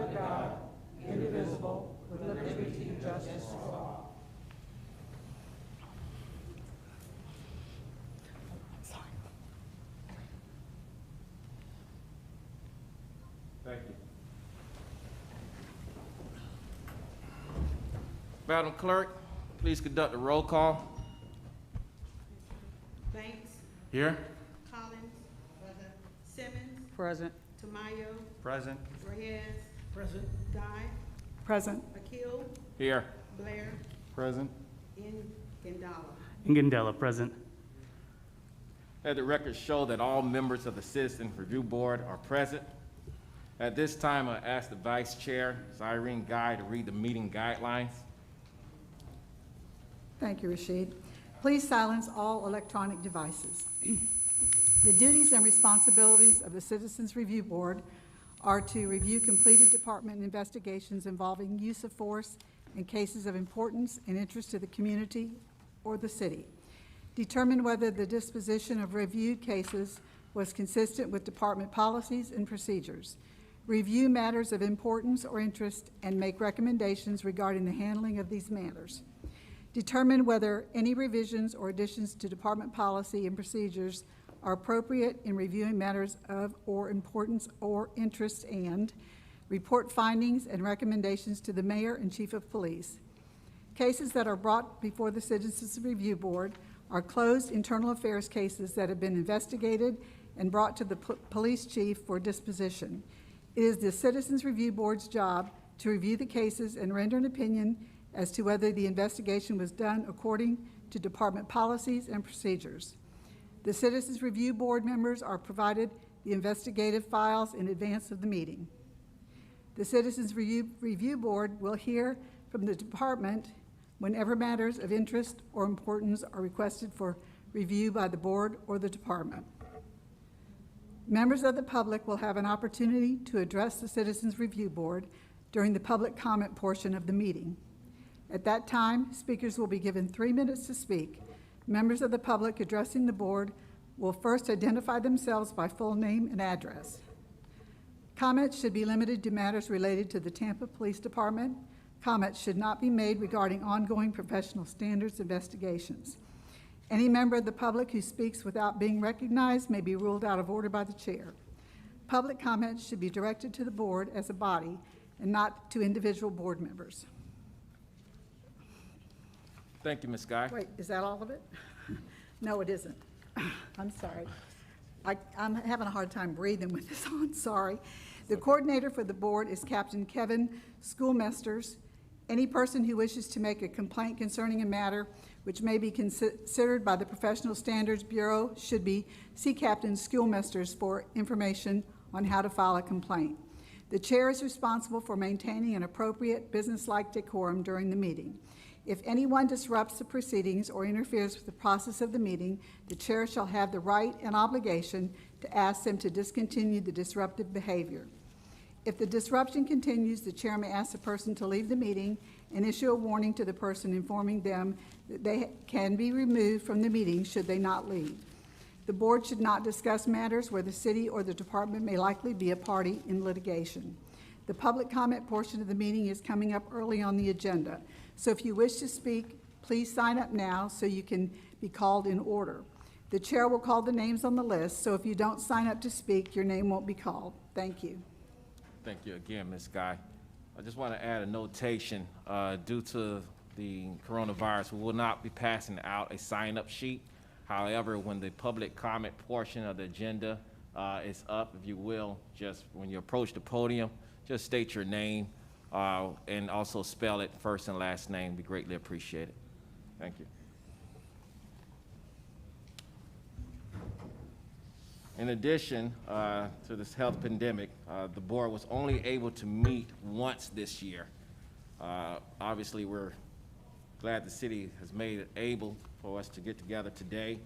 under God, indivisible, with liberty and justice for all. Thank you. Madam Clerk, please conduct a roll call. Banks. Here. Collins. Present. Simmons. Present. Tamayo. Present. Reyes. Present. Guy. Present. Akil. Here. Blair. Present. Gandala. Ngandela, present. Let the record show that all members of the Citizens Review Board are present. At this time, I ask the Vice Chair, Irene Guy, to read the meeting guidelines. Thank you, Rashid. Please silence all electronic devices. The duties and responsibilities of the Citizens Review Board are to review completed department investigations involving use of force in cases of importance and interest to the community or the city, determine whether the disposition of reviewed cases was consistent with department policies and procedures, review matters of importance or interest, and make recommendations regarding the handling of these matters. Determine whether any revisions or additions to department policy and procedures are appropriate in reviewing matters of or importance or interest, and report findings and recommendations to the mayor and chief of police. Cases that are brought before the Citizens Review Board are closed internal affairs cases that have been investigated and brought to the police chief for disposition. It is the Citizens Review Board's job to review the cases and render an opinion as to whether the investigation was done according to department policies and procedures. The Citizens Review Board members are provided the investigative files in advance of the meeting. The Citizens Review Board will hear from the department whenever matters of interest or importance are requested for review by the board or the department. Members of the public will have an opportunity to address the Citizens Review Board during the public comment portion of the meeting. At that time, speakers will be given 3 minutes to speak. Members of the public addressing the board will first identify themselves by full name and address. Comments should be limited to matters related to the Tampa Police Department. Comments should not be made regarding ongoing professional standards investigations. Any member of the public who speaks without being recognized may be ruled out of order by the chair. Public comments should be directed to the board as a body and not to individual board members. Thank you, Ms. Guy. Wait, is that all of it? No, it isn't. I'm sorry. I'm having a hard time breathing with this on, sorry. The coordinator for the board is Captain Kevin Schoolmesters. Any person who wishes to make a complaint concerning a matter which may be considered by the Professional Standards Bureau should see Captain Schoolmesters for information on how to file a complaint. The chair is responsible for maintaining an appropriate business-like decorum during the meeting. If anyone disrupts the proceedings or interferes with the process of the meeting, the chair shall have the right and obligation to ask them to discontinue the disruptive behavior. If the disruption continues, the chair may ask the person to leave the meeting and issue a warning to the person informing them that they can be removed from the meeting should they not leave. The board should not discuss matters where the city or the department may likely be a party in litigation. The public comment portion of the meeting is coming up early on the agenda. So if you wish to speak, please sign up now so you can be called in order. The chair will call the names on the list, so if you don't sign up to speak, your name won't be called. Thank you. Thank you again, Ms. Guy. I just want to add a notation. Due to the coronavirus, we will not be passing out a sign-up sheet. However, when the public comment portion of the agenda is up, if you will, just when you approach the podium, just state your name and also spell it first and last name. We greatly appreciate it. Thank you. In addition to this health pandemic, the board was only able to meet once this year. Obviously, we're glad the city has made it able for us to get together today.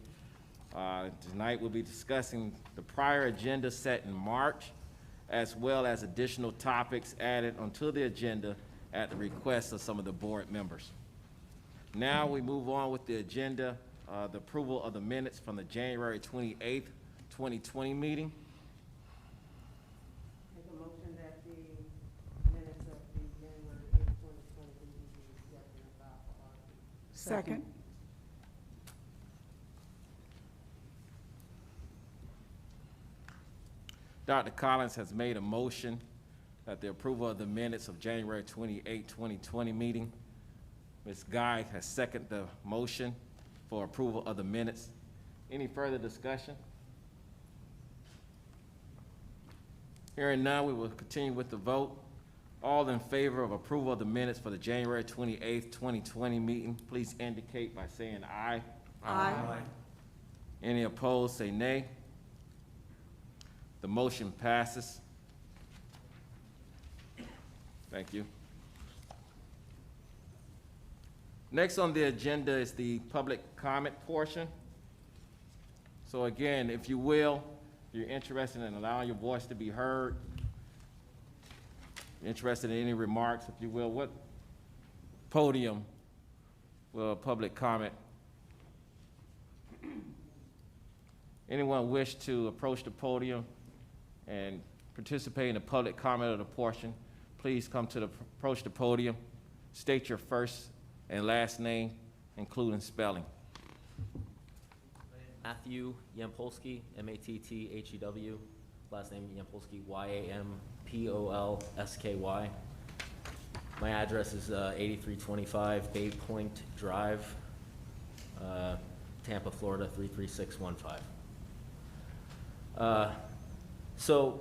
Tonight we'll be discussing the prior agenda set in March, as well as additional topics added onto the agenda at the request of some of the board members. Now we move on with the agenda, the approval of the minutes from the January 28th, 2020 meeting. Make a motion that the Second. Dr. Collins has made a motion that the approval of the minutes of January 28, 2020 meeting. Ms. Guy has seconded the motion for approval of the minutes. Any further discussion? Hearing none, we will continue with the vote. All in favor of approval of the minutes for the January 28, 2020 meeting, please indicate by saying aye. Aye. Any opposed, say nay. The motion passes. Thank you. Next on the agenda is the public comment portion. So again, if you will, if you're interested in allowing your voice to be heard, interested in any remarks, if you will, what podium will public comment? Anyone wish to approach the podium and participate in the public comment of the portion, please come to approach the podium. State your first and last name, including spelling. Matthew Yampolsky, M-A-T-T-H-E-W. Last name Yampolsky, Y-A-M-P-O-L-S-K-Y. My address is 8325 Bay Point Drive, Tampa, Florida 33615. So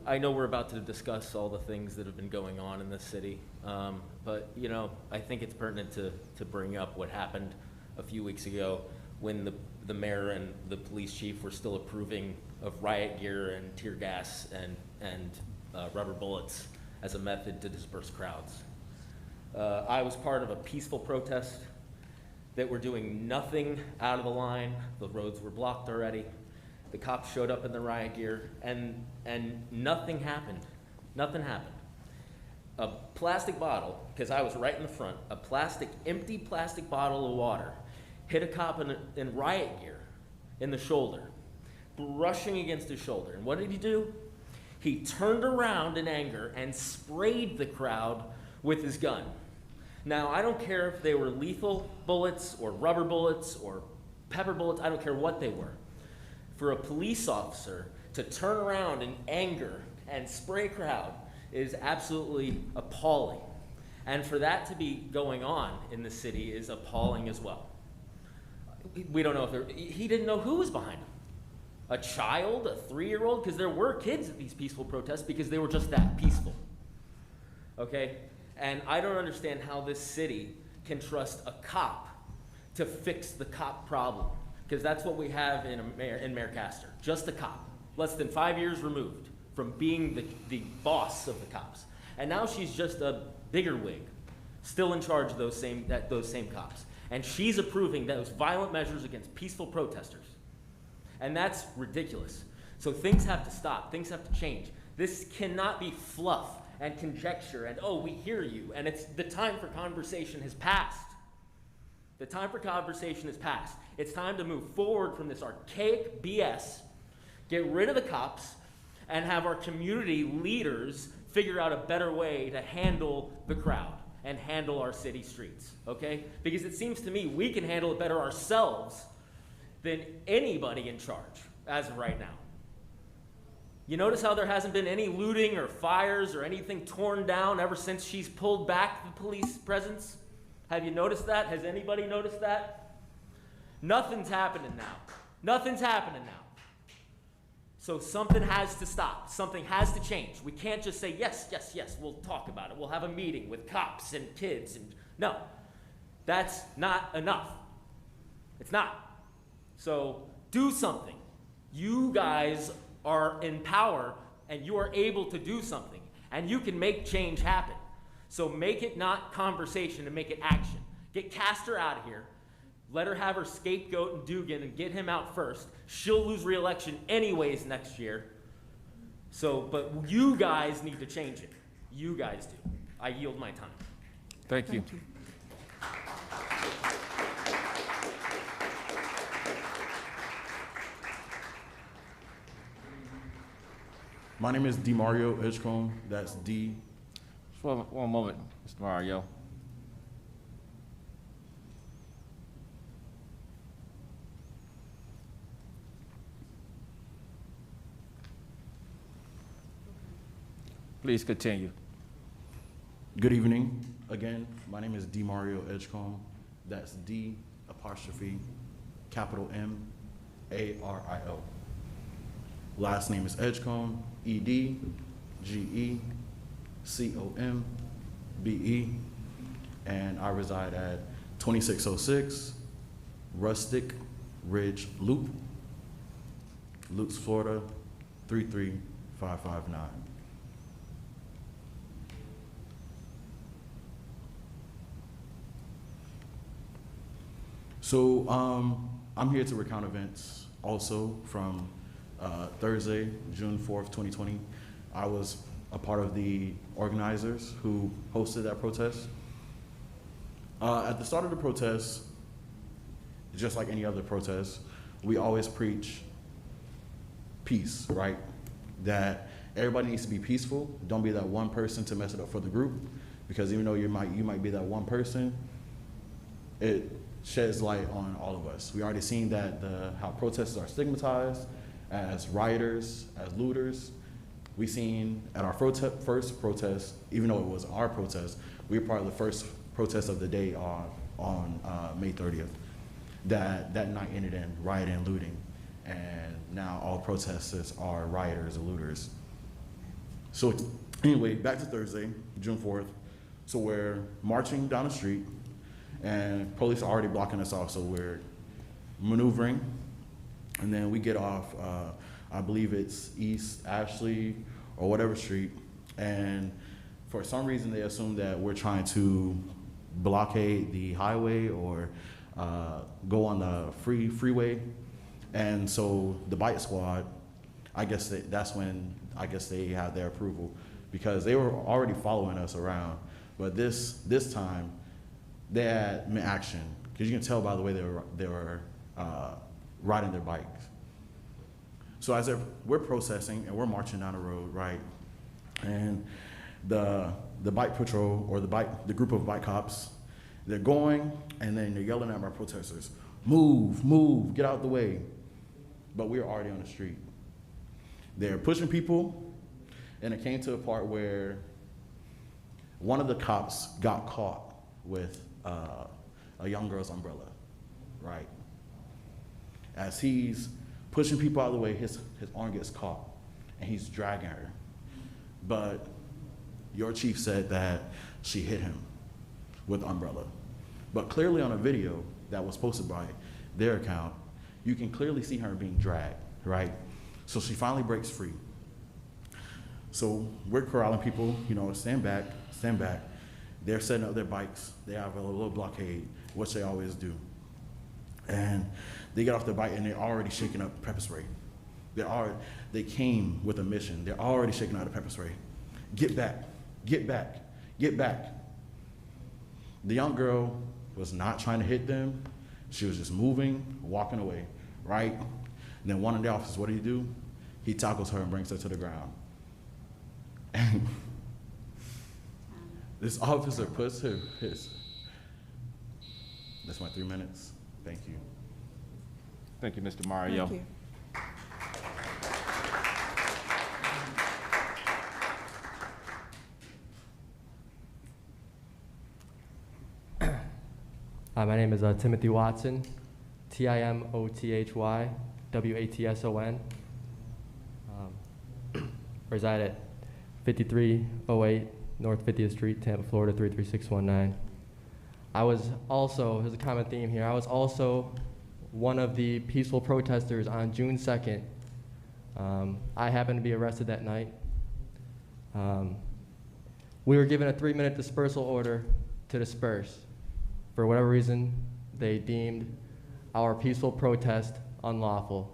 I know we're about to discuss all the things that have been going on in this city, but you know, I think it's pertinent to bring up what happened a few weeks ago when the mayor and the police chief were still approving of riot gear and tear gas and rubber bullets as a method to disperse crowds. I was part of a peaceful protest that were doing nothing out of the line. The roads were blocked already. The cops showed up in the riot gear, and nothing happened. Nothing happened. A plastic bottle, because I was right in the front, empty plastic bottle of water hit a cop in riot gear in the shoulder, brushing against his shoulder. And what did he do? He turned around in anger and sprayed the crowd with his gun. Now, I don't care if they were lethal bullets or rubber bullets or pepper bullets, I don't care what they were. For a police officer to turn around in anger and spray a crowd is absolutely appalling. And for that to be going on in the city is appalling as well. We don't know if he didn't know who was behind him. A child, a 3-year-old, because there were kids at these peaceful protests because they were just that peaceful. Okay? And I don't understand how this city can trust a cop to fix the cop problem. Because that's what we have in Mayor Castor, just a cop, less than 5 years removed from being the boss of the cops. And now she's just a bigger wig, still in charge of those same cops. And she's approving those violent measures against peaceful protesters. And that's ridiculous. So things have to stop, things have to change. This cannot be fluff and conjecture and, oh, we hear you, and the time for conversation has passed. The time for conversation has passed. It's time to move forward from this archaic BS, get rid of the cops, and have our community leaders figure out a better way to handle the crowd and handle our city streets, okay? Because it seems to me we can handle it better ourselves than anybody in charge as of right now. You notice how there hasn't been any looting or fires or anything torn down ever since she's pulled back the police presence? Have you noticed that? Has anybody noticed that? Nothing's happening now. Nothing's happening now. So something has to stop. Something has to change. We can't just say, yes, yes, yes, we'll talk about it. We'll have a meeting with cops and kids. No, that's not enough. It's not. So do something. You guys are in power and you are able to do something. And you can make change happen. So make it not conversation and make it action. Get Castor out of here. Let her have her scapegoat and Dugan and get him out first. She'll lose re-election anyways next year. But you guys need to change it. You guys do. I yield my time. Thank you. Thank you. My name is DeMario Edgecombe. That's D. Just one moment, Mr. Mario. Please continue. Good evening. Again, my name is DeMario Edgecombe. That's D apostrophe capital M-A-R-I-O. Last name is Edgecombe, E-D-G-E-C-O-M-B-E. And I reside at 2606 Rustic Ridge Loop, Lutz, Florida, 33559. So I'm here to recount events also from Thursday, June 4th, 2020. I was a part of the organizers who hosted that protest. At the start of the protest, just like any other protest, we always preach peace, right? That everybody needs to be peaceful. Don't be that one person to mess it up for the group, because even though you might be that one person, it sheds light on all of us. We already seen that how protesters are stigmatized as rioters, as looters. We seen at our first protest, even though it was our protest, we were part of the first protest of the day on May 30th. That night ended in rioting and looting, and now all protesters are rioters and looters. So anyway, back to Thursday, June 4th. So we're marching down the street, and police are already blocking us off, so we're maneuvering, and then we get off, I believe it's East Ashley or whatever street, and for some reason they assume that we're trying to blockade the highway or go on the freeway, and so the bike squad, I guess that's when they had their approval, because they were already following us around, but this time they had action, because you can tell by the way they were riding their bikes. So as we're processing and we're marching down the road, right, and the bike patrol or the group of bike cops, they're going and then they're yelling at our protesters, move, get out the way. But we were already on the street. They're pushing people, and it came to a part where one of the cops got caught with a young girl's umbrella, right? As he's pushing people out of the way, his arm gets caught, and he's dragging her. But your chief said that she hit him with the umbrella. But clearly on a video that was posted by their account, you can clearly see her being dragged, right? So she finally breaks free. So we're corralling people, stand back. They're setting up their bikes. They have a little blockade, which they always do. And they get off their bike and they're already shaking up pepper spray. They came with a mission. They're already shaking out the pepper spray. Get back. The young girl was not trying to hit them. She was just moving, walking away, right? And then one of the officers, what do? He tackles her and brings her to the ground. And this officer puts that's my 3 minutes. Thank you. Thank you, Mr. Mario. Thank you. Hi, my name is Timothy Watson, Timothy Watson. Reside at 5308 North 50th Street, Tampa, Florida, 33619. I was also, there's a common theme here, I was also one of the peaceful protesters on June 2nd. I happened to be arrested that night. We were given a 3-minute dispersal order to disperse. For whatever reason, they deemed our peaceful protest unlawful.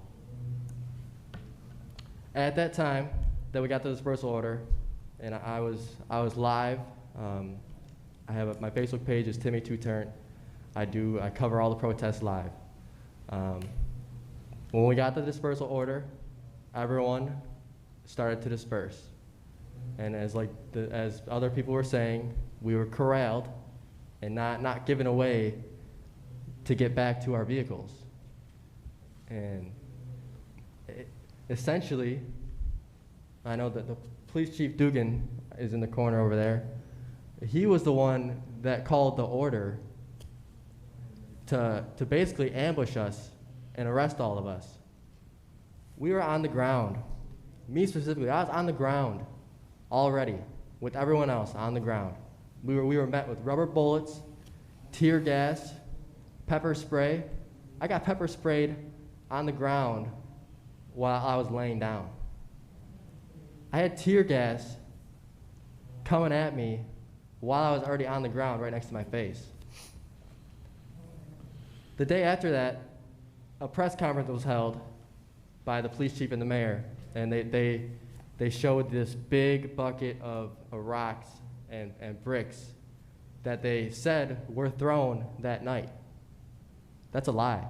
At that time that we got the dispersal order, and I was live. I have my Facebook page is Timmy Two Turn. I cover all the protests live. When we got the dispersal order, everyone started to disperse, and as other people were saying, we were corralled and not given away to get back to our vehicles. And essentially, I know that the police chief Dugan is in the corner over there. He was the one that called the order to basically ambush us and arrest all of us. We were on the ground. Me specifically, I was on the ground already with everyone else on the ground. We were met with rubber bullets, tear gas, pepper spray. I got pepper sprayed on the ground while I was laying down. I had tear gas coming at me while I was already on the ground right next to my face. The day after that, a press conference was held by the police chief and the mayor, and they showed this big bucket of rocks and bricks that they said were thrown that night. That's a lie.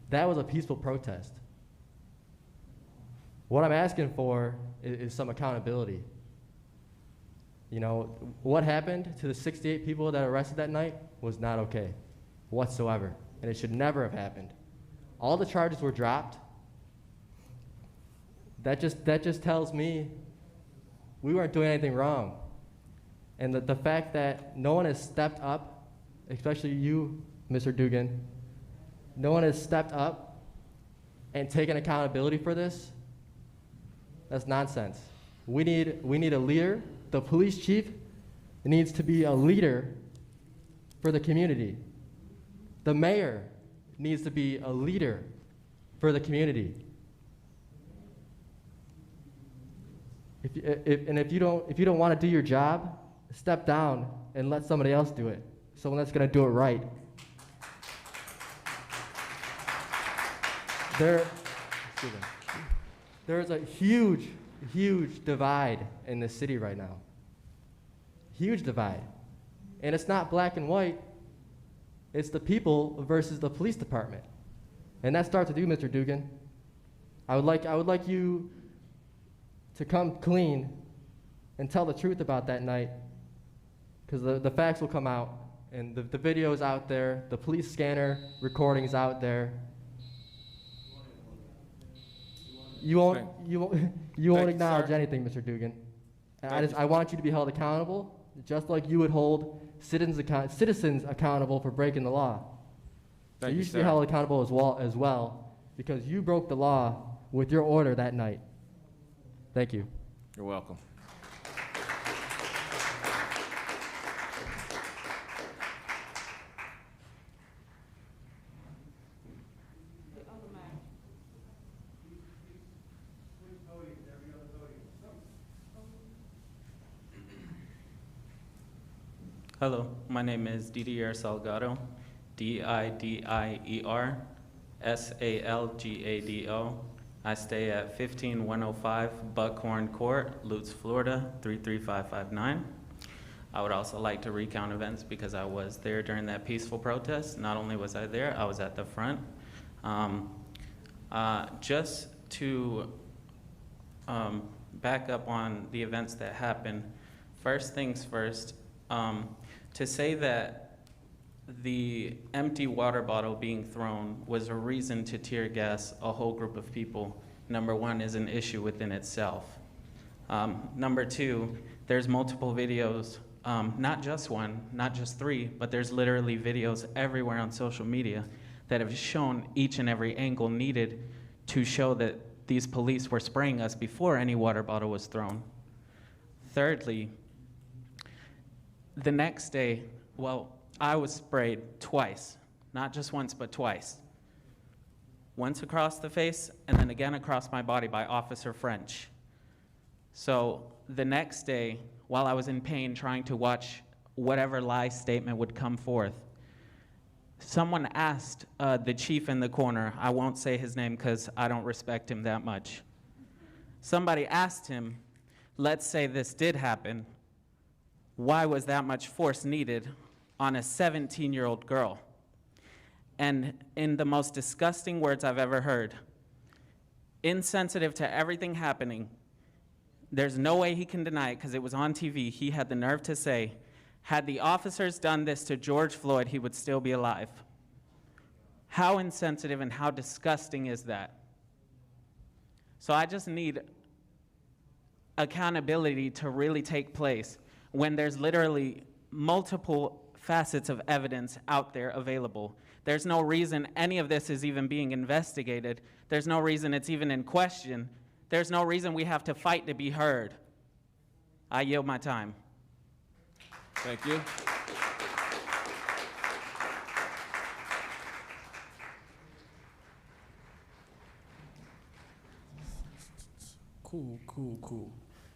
That was a peaceful protest. What I'm asking for is some accountability. You know, what happened to the 68 people that arrested that night was not okay whatsoever, and it should never have happened. All the charges were dropped. That just tells me we weren't doing anything wrong. And the fact that no one has stepped up, especially you, Mr. Dugan, no one has stepped up and taken accountability for this, that's nonsense. We need a leader. The police chief needs to be a leader for the community. The mayor needs to be a leader for the community. If you don't want to do your job, step down and let somebody else do it. Someone that's going to do it right. There's a huge divide in this city right now. Huge divide. And it's not black and white. It's the people versus the police department. And that starts with you, Mr. Dugan. I would like you to come clean and tell the truth about that night, because the facts will come out, and the video is out there, the police scanner recording is out there. You won't acknowledge anything, Mr. Dugan. And I want you to be held accountable, just like you would hold citizens accountable for breaking the law. You should be held accountable as well, because you broke the law with your order that night. Thank you. You're welcome. Hello, my name is Didier Salgado, Didier Salgado. I stay at 15105 Buckhorn Court, Lutz, Florida, 33559. I would also like to recount events because I was there during that peaceful protest. Not only was I there, I was at the front. Just to back up on the events that happened, first things first, to say that the empty water bottle being thrown was a reason to tear gas a whole group of people, number one, is an issue within itself. Number two, there's multiple videos, not just one, not just three, but there's literally videos everywhere on social media that have shown each and every angle needed to show that these police were spraying us before any water bottle was thrown. Thirdly, the next day, well, I was sprayed twice, not just once, but twice. Once across the face, and then again across my body by Officer French. So the next day, while I was in pain trying to watch whatever lie statement would come forth, someone asked the chief in the corner, I won't say his name because I don't respect him that much. Somebody asked him, let's say this did happen, why was that much force needed on a 17-year-old girl? And in the most disgusting words I've ever heard, insensitive to everything happening, there's no way he can deny it because it was on TV, he had the nerve to say, had the officers done this to George Floyd, he would still be alive. How insensitive and how disgusting is that? So I just need accountability to really take place when there's literally multiple facets of evidence out there available. There's no reason any of this is even being investigated. There's no reason it's even in question. There's no reason we have to fight to be heard. I yield my time. Thank you. Cool.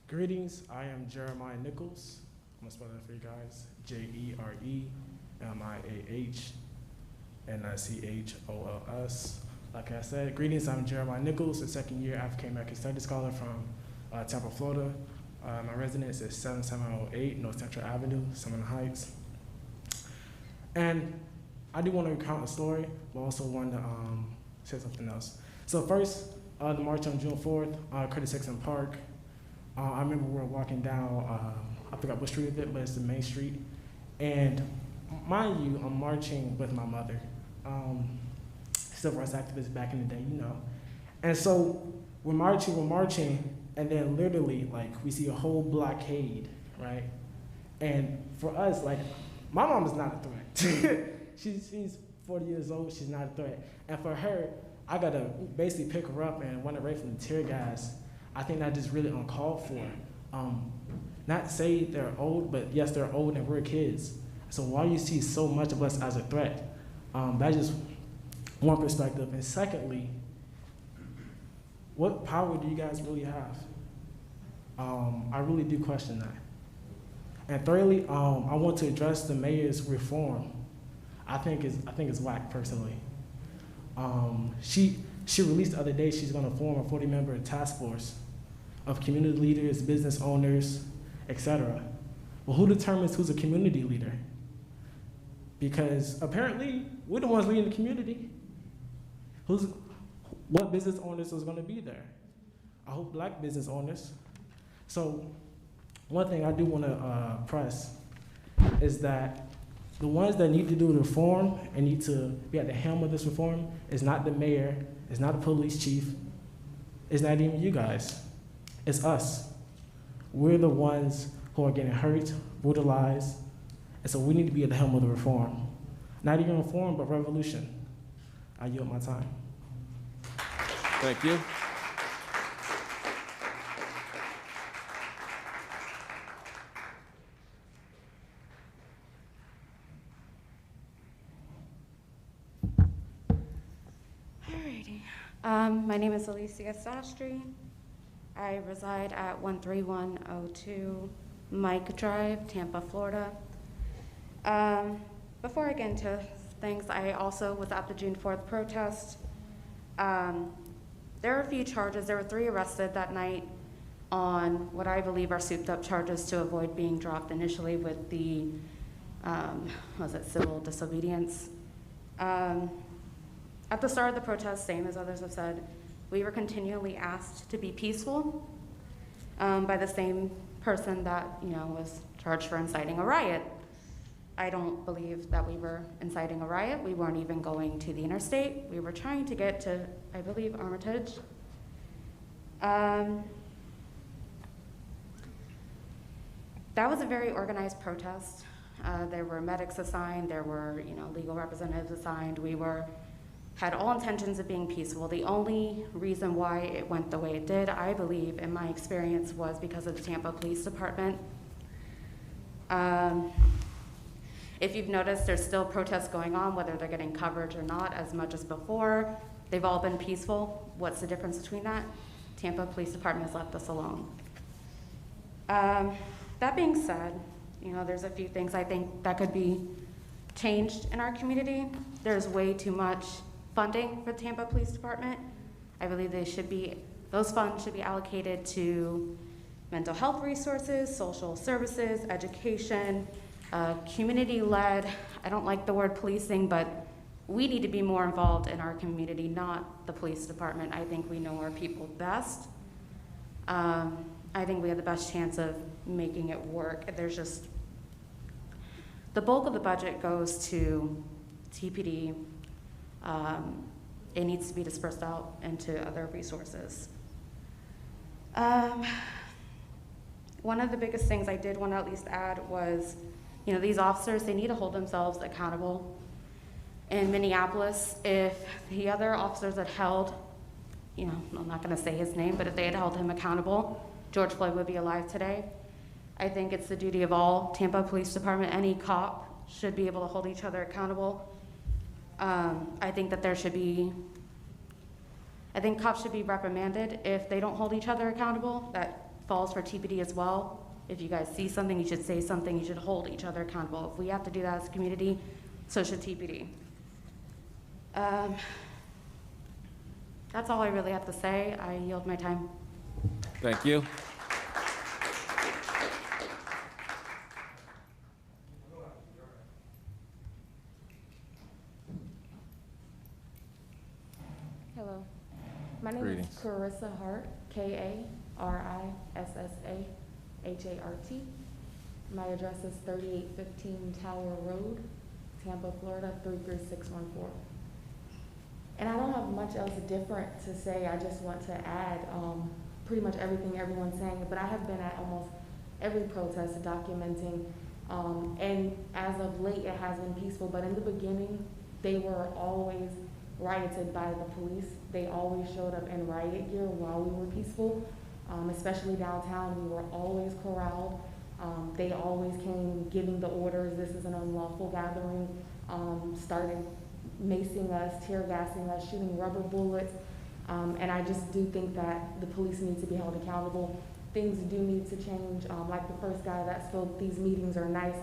Greetings, I am Jeremiah Nichols. I'm gonna spell that for you guys. JeremiahNichols. Like I said, greetings, I'm Jeremiah Nichols, a second year African American Studies scholar from Tampa, Florida. My residence is 7708 North Central Avenue, Seminole Heights. And I do want to recount a story, but also want to say something else. So first, the march on June 4th, Curtis Hickson Park. I remember we were walking down, I forgot what street of it, but it's the main street. And mind you, I'm marching with my mother. Civil rights activist back in the day, you know. And so we're marching, and then literally, like, we see a whole blockade, right? And for us, like, my mom is not a threat. she's 40 years old, she's not a threat. And for her, I gotta basically pick her up and run away from the tear gas. I think that is really uncalled for. Not to say they're old, but yes, they're old and we're kids. So why you see so much of us as a threat? That's just one perspective. And secondly, what power do you guys really have? I really do question that. And thirdly, I want to address the mayor's reform. I think it's whack, personally. She released the other day she's gonna form a 40-member task force of community leaders, business owners, etc. Well, who determines who's a community leader? Because apparently, we're the ones leading the community. What business owners is gonna be there? I hope Black business owners. So one thing I do wanna press is that the ones that need to do the reform and need to be at the helm of this reform is not the mayor, it's not the police chief, it's not even you guys, it's us. We're the ones who are getting hurt, brutalized, and so we need to be at the helm of the reform. Not even reform, but revolution. I yield my time. Thank you. My name is Alicia Sastry. I reside at 13102 Mike Drive, Tampa, Florida. Before I get into things, I also was at the June 4th protest. There are a few charges. There were 3 arrested that night on what I believe are souped up charges to avoid being dropped initially with the, civil disobedience. At the start of the protest, same as others have said, we were continually asked to be peaceful by the same person that, was charged for inciting a riot. I don't believe that we were inciting a riot. We weren't even going to the interstate. We were trying to get to, I believe, Armitage. That was a very organized protest. There were medics assigned. There were, legal representatives assigned. We had all intentions of being peaceful. The only reason why it went the way it did, I believe, in my experience, was because of the Tampa Police Department. If you've noticed, there's still protests going on, whether they're getting coverage or not, as much as before. They've all been peaceful. What's the difference between that? Tampa Police Department has left us alone. That being said, there's a few things I think that could be changed in our community. There's way too much funding for the Tampa Police Department. I believe those funds should be allocated to mental health resources, social services, education, community-led. I don't like the word policing, but we need to be more involved in our community, not the police department. I think we know our people best. I think we have the best chance of making it work. The bulk of the budget goes to TPD. It needs to be dispersed out into other resources. One of the biggest things I did want to at least add was, you know, these officers, they need to hold themselves accountable. In Minneapolis, if the other officers had held, you know, I'm not going to say his name, but if they had held him accountable, George Floyd would be alive today. I think it's the duty of all Tampa Police Department, any cop should be able to hold each other accountable. I think that I think cops should be reprimanded if they don't hold each other accountable. That falls for TPD as well. If you guys see something, you should say something, you should hold each other accountable. If we have to do that as a community, so should TPD. That's all I really have to say. I yield my time. Thank you. Hello. My name Greetings. is Carissa Hart, K-A-R-I-S-S-A-H-A-R-T. My address is 3815 Tower Road, Tampa, Florida, 33614. And I don't have much else different to say. I just want to add pretty much everything everyone's saying, but I have been at almost every protest documenting, and as of late it has been peaceful, but in the beginning they were always rioted by the police. They always showed up in riot gear while we were peaceful, especially downtown. We were always corralled. They always came giving the orders, this is an unlawful gathering, started macing us, tear gassing us, shooting rubber bullets. And I just do think that the police need to be held accountable. Things do need to change. Like the first guy that spoke, these meetings are nice,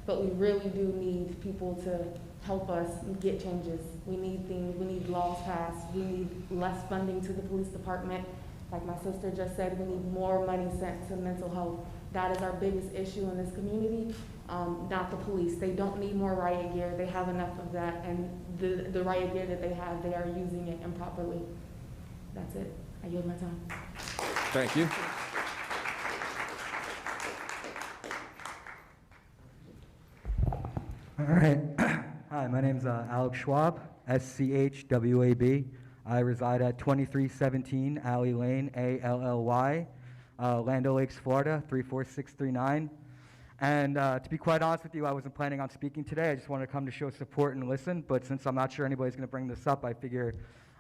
but we really do need people to help us get changes. We need things, we need laws passed, we need less funding to the police department. Like my sister just said, we need more money sent to mental health. That is our biggest issue in this community, not the police. They don't need more riot gear. They have enough of that, and the riot gear that they have, they are using it improperly. That's it. I yield my time. Thank you. All right. Hi, my name's Alex Schwab, S-C-H-W-A-B. I reside at 2317 Alley Lane, A-L-L-Y, Land O'Lakes, Florida, 34639. And to be quite honest with you, I wasn't planning on speaking today. I just wanted to come to show support and listen, but since I'm not sure anybody's going to bring this up, I figure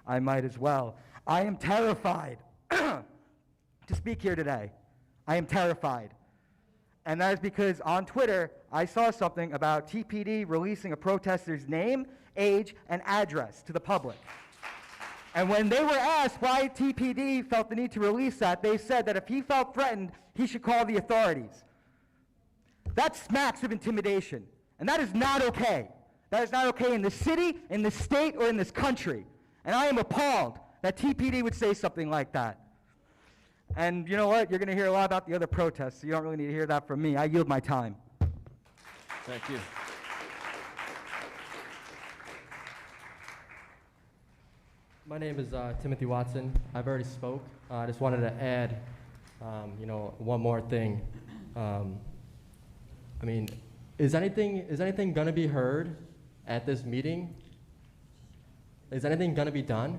I might as well. I am terrified to speak here today. I am terrified. And that is because on Twitter, I saw something about TPD releasing a protester's name, age, and address to the public. And when they were asked why TPD felt the need to release that, they said that if he felt threatened, he should call the authorities. That smacks of intimidation, and that is not okay. That is not okay in this city, in this state, or in this country. And I am appalled that TPD would say something like that. And you know what? You're going to hear a lot about the other protests, so you don't really need to hear that from me. I yield my time. Thank you. My name is Timothy Watson. I've already spoke. I just wanted to add, one more thing. I mean, is anything going to be heard at this meeting? Is anything going to be done?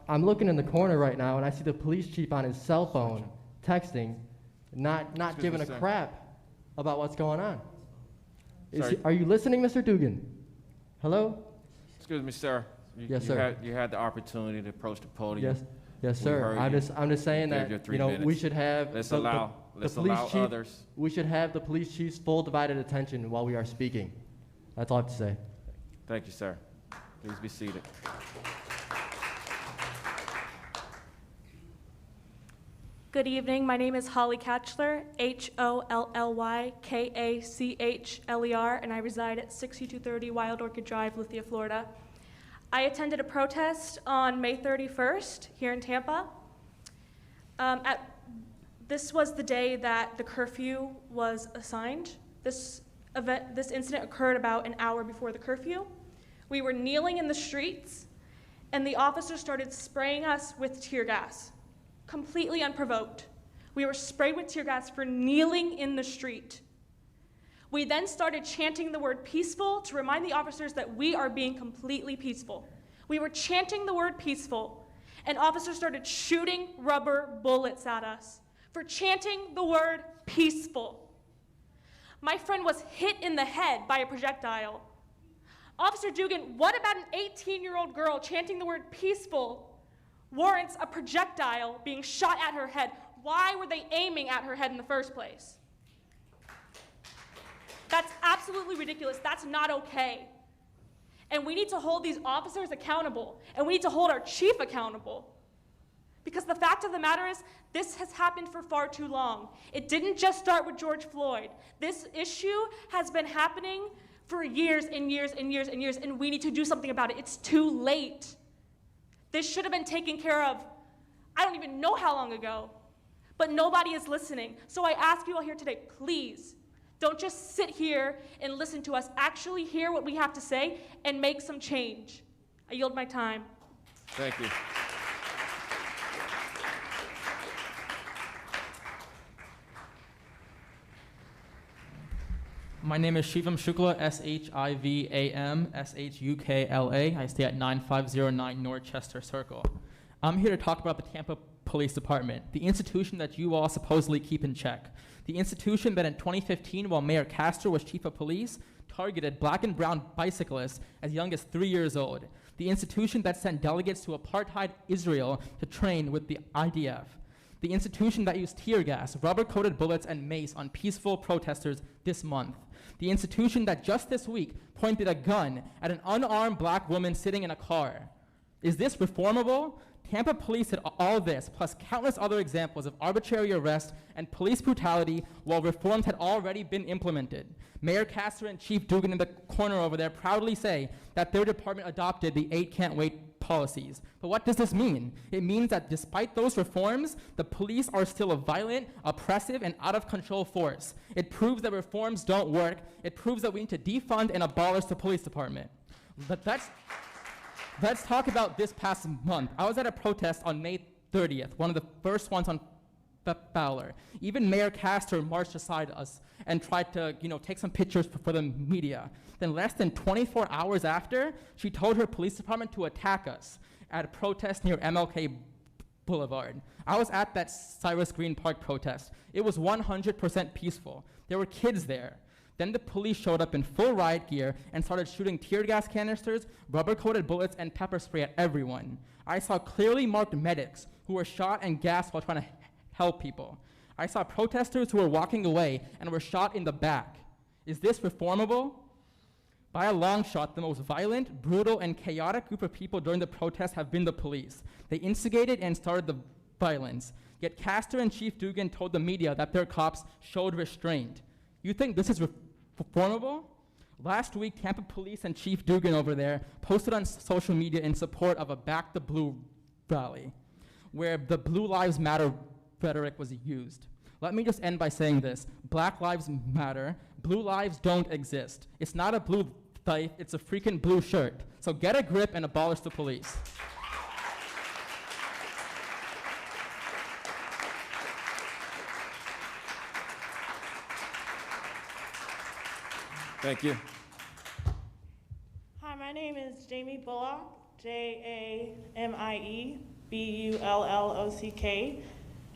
I'm looking in the corner right now, and I see the police chief on his cell phone texting, not giving a crap about what's going on. Are you listening, Mr. Dugan? Hello? Excuse me, sir. Yes, sir. You had the opportunity to approach the podium. Yes, sir. I'm just saying that we should have Let's allow others. We should have the police chief's full divided attention while we are speaking. That's all I have to say. Thank you, sir. Please be seated. Good evening. My name is Holly Katchler, Hollykachler, and I reside at 6230 Wild Orchid Drive, Lithia, Florida. I attended a protest on May 31st here in Tampa. This was the day that the curfew was assigned. This incident occurred about an hour before the curfew. We were kneeling in the streets, and the officers started spraying us with tear gas. Completely unprovoked. We were sprayed with tear gas for kneeling in the street. We then started chanting the word peaceful to remind the officers that we are being completely peaceful. We were chanting the word peaceful, and officers started shooting rubber bullets at us for chanting the word peaceful. My friend was hit in the head by a projectile. Officer Dugan, what about an 18-year-old girl chanting the word peaceful warrants a projectile being shot at her head? Why were they aiming at her head in the first place? That's absolutely ridiculous. That's not okay. And we need to hold these officers accountable, and we need to hold our chief accountable. Because the fact of the matter is, this has happened for far too long. It didn't just start with George Floyd. This issue has been happening for years and years and years and years, and we need to do something about it. It's too late. This should have been taken care of, I don't even know how long ago, but nobody is listening. So I ask you all here today, please, don't just sit here and listen to us. Actually hear what we have to say and make some change. I yield my time. Thank you. My name is Shivam Shukla, S-H-I-V-A-M-S-H-U-K-L-A. I stay at 9509 Norchester Circle. I'm here to talk about the Tampa Police Department, the institution that you all supposedly keep in check. The institution that in 2015, while Mayor Castor was chief of police, targeted black and brown bicyclists as young as 3 years old. The institution that sent delegates to apartheid Israel to train with the IDF. The institution that used tear gas, rubber-coated bullets, and mace on peaceful protesters this month. The institution that just this week pointed a gun at an unarmed black woman sitting in a car. Is this reformable? Tampa police did all this, plus countless other examples of arbitrary arrest and police brutality while reforms had already been implemented. Mayor Castor and Chief Dugan in the corner over there proudly say that their department adopted the 8 can't wait policies. But what does this mean? It means that despite those reforms, the police are still a violent, oppressive, and out of control force. It proves that reforms don't work. It proves that we need to defund and abolish the police department. But let's talk about this past month. I was at a protest on May 30th, one of the first ones on Fowler. Even Mayor Castor marched beside us and tried to, take some pictures for the media. Then less than 24 hours after, she told her police department to attack us at a protest near MLK Boulevard. I was at that Cyrus Green Park protest. It was 100% peaceful. There were kids there. Then the police showed up in full riot gear and started shooting tear gas canisters, rubber-coated bullets, and pepper spray at everyone. I saw clearly marked medics who were shot and gassed while trying to help people. I saw protesters who were walking away and were shot in the back. Is this reformable? By a long shot, the most violent, brutal, and chaotic group of people during the protest have been the police. They instigated and started the violence. Yet Castor and Chief Dugan told the media that their cops showed restraint. You think this is reformable? Last week, Tampa Police and Chief Dugan over there posted on social media in support of a Back the Blue rally, where the Blue Lives Matter rhetoric was used. Let me just end by saying this. Black lives matter. Blue lives don't exist. It's not a blue life, it's a freaking blue shirt. So get a grip and abolish the police. Thank you. Hi, my name is Jamie Bullock, Jamie-Bullock.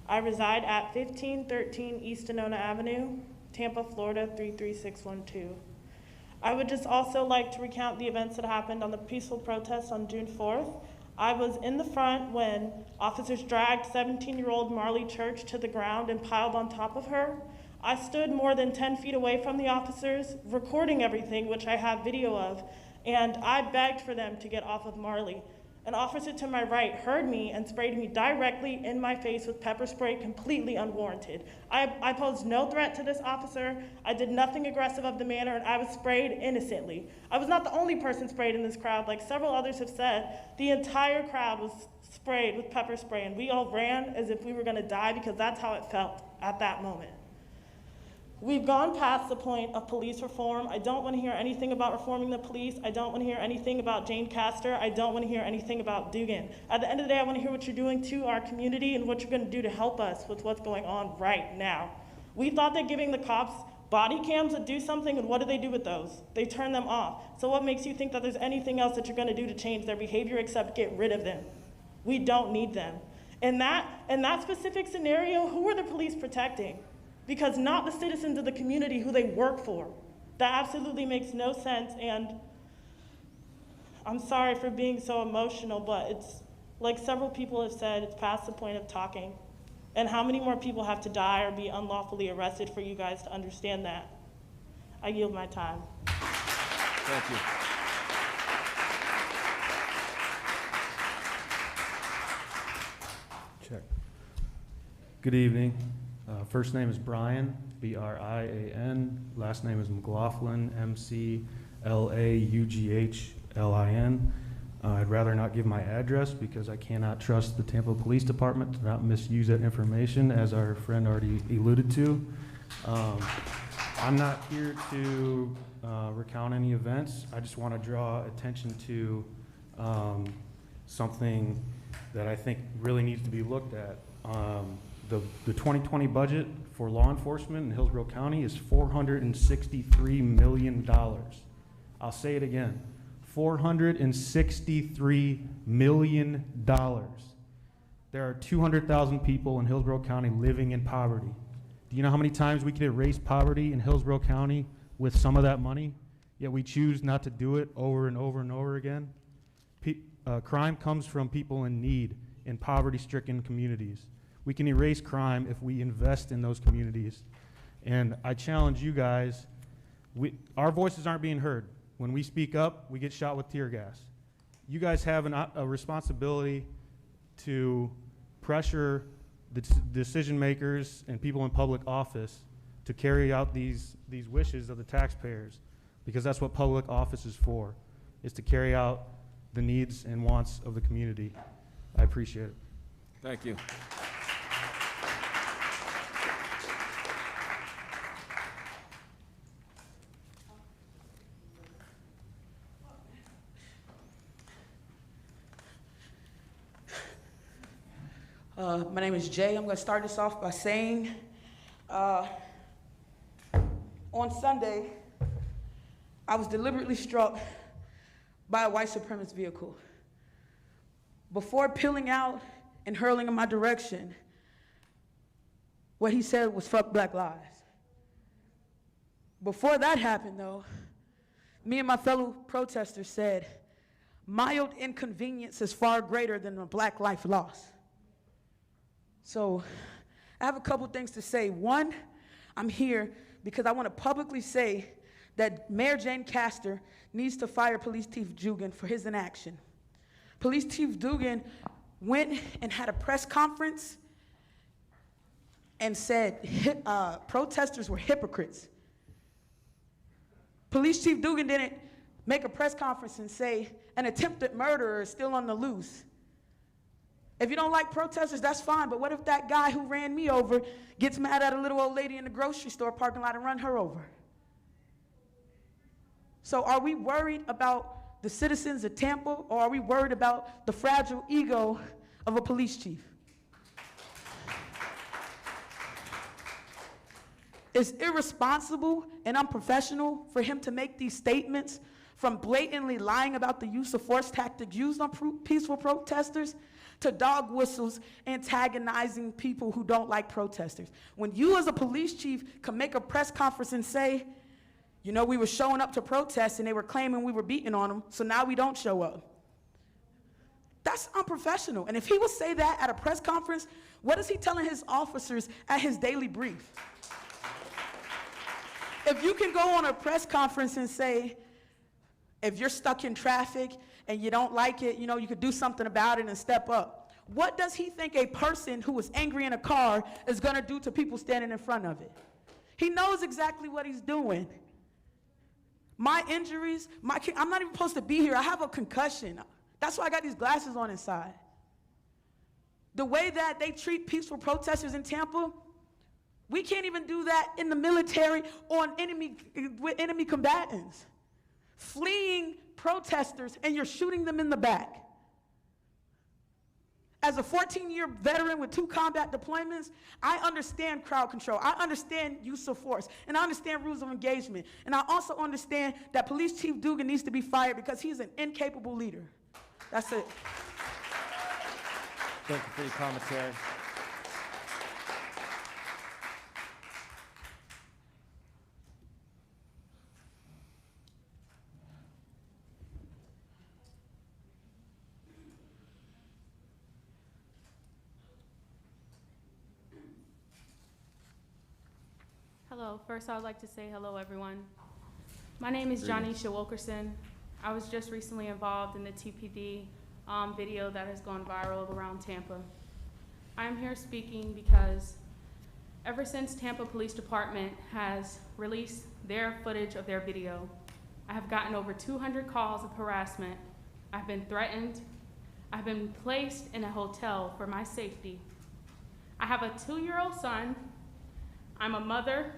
I reside at 1513 East Annona Avenue, Tampa, Florida, 33612. I would just also like to recount the events that happened on the peaceful protest on June 4th. I was in the front when officers dragged 17-year-old Marley Church to the ground and piled on top of her. I stood more than 10 feet away from the officers, recording everything, which I have video of, and I begged for them to get off of Marley. An officer to my right heard me and sprayed me directly in my face with pepper spray, completely unwarranted. I posed no threat to this officer. I did nothing aggressive of the manner, and I was sprayed innocently. I was not the only person sprayed in this crowd. Like several others have said, the entire crowd was sprayed with pepper spray, and we all ran as if we were gonna die because that's how it felt at that moment. We've gone past the point of police reform. I don't want to hear anything about reforming the police. I don't want to hear anything about Jane Castor. I don't want to hear anything about Dugan. At the end of the day, I want to hear what you're doing to our community and what you're going to do to help us with what's going on right now. We thought that giving the cops body cams would do something, and what do they do with those? They turn them off. So what makes you think that there's anything else that you're going to do to change their behavior except get rid of them? We don't need them. In that specific scenario, who are the police protecting? Because not the citizens of the community who they work for. That absolutely makes no sense, and I'm sorry for being so emotional, but it's like several people have said, it's past the point of talking. And how many more people have to die or be unlawfully arrested for you guys to understand that? I yield my time. Thank you. Check. Good evening. First name is Brian, B-R-I-A-N. Last name is McLaughlin, M-C-L-A-U-G-H-L-I-N. I'd rather not give my address because I cannot trust the Tampa Police Department to not misuse that information, as our friend already alluded to. I'm not here to recount any events. I just want to draw attention to something that I think really needs to be looked at. The 2020 budget for law enforcement in Hillsborough County is $463 million. I'll say it again, $463 million. There are 200,000 people in Hillsborough County living in poverty. Do you know how many times we could erase poverty in Hillsborough County with some of that money? Yet we choose not to do it over and over and over again. Crime comes from people in need, in poverty-stricken communities. We can erase crime if we invest in those communities. And I challenge you guys, our voices aren't being heard. When we speak up, we get shot with tear gas. You guys have a responsibility to pressure the decision makers and people in public office to carry out these wishes of the taxpayers, because that's what public office is for, is to carry out the needs and wants of the community. I appreciate it. Thank you. My name is Jay. I'm going to start this off by saying, on Sunday, I was deliberately struck by a white supremacist vehicle. Before peeling out and hurling in my direction, what he said was "fuck Black lives." Before that happened, though, me and my fellow protesters said, "Mild inconvenience is far greater than a black life loss." So I have a couple things to say. One, I'm here because I want to publicly say that Mayor Jane Castor needs to fire Police Chief Dugan for his inaction. Police Chief Dugan went and had a press conference and said protesters were hypocrites. Police Chief Dugan didn't make a press conference and say an attempted murderer is still on the loose. If you don't like protesters, that's fine, but what if that guy who ran me over gets mad at a little old lady in the grocery store parking lot and run her over? So are we worried about the citizens of Tampa, or are we worried about the fragile ego of a police chief? It's irresponsible and unprofessional for him to make these statements, from blatantly lying about the use of force tactics used on peaceful protesters to dog whistles antagonizing people who don't like protesters. When you as a police chief can make a press conference and say, you know, we were showing up to protest and they were claiming we were beating on them, so now we don't show up. That's unprofessional. And if he would say that at a press conference, what is he telling his officers at his daily brief? If you can go on a press conference and say, if you're stuck in traffic and you don't like it, you know, you could do something about it and step up. What does he think a person who is angry in a car is gonna do to people standing in front of it? He knows exactly what he's doing. My injuries, I'm not even supposed to be here. I have a concussion. That's why I got these glasses on inside. The way that they treat peaceful protesters in Tampa, we can't even do that in the military or with enemy combatants. Fleeing protesters and you're shooting them in the back. As a 14-year veteran with 2 combat deployments, I understand crowd control. I understand use of force, and I understand rules of engagement. And I also understand that Police Chief Dugan needs to be fired because he's an incapable leader. That's it. Thank you for your commentary. Hello. First, I would like to say hello, everyone. My name is Johnnisha Wilkerson. I was just recently involved in the TPD video that has gone viral around Tampa. I am here speaking because ever since Tampa Police Department has released their footage of their video, I have gotten over 200 calls of harassment. I've been threatened. I've been placed in a hotel for my safety. I have a 2-year-old son. I'm a mother.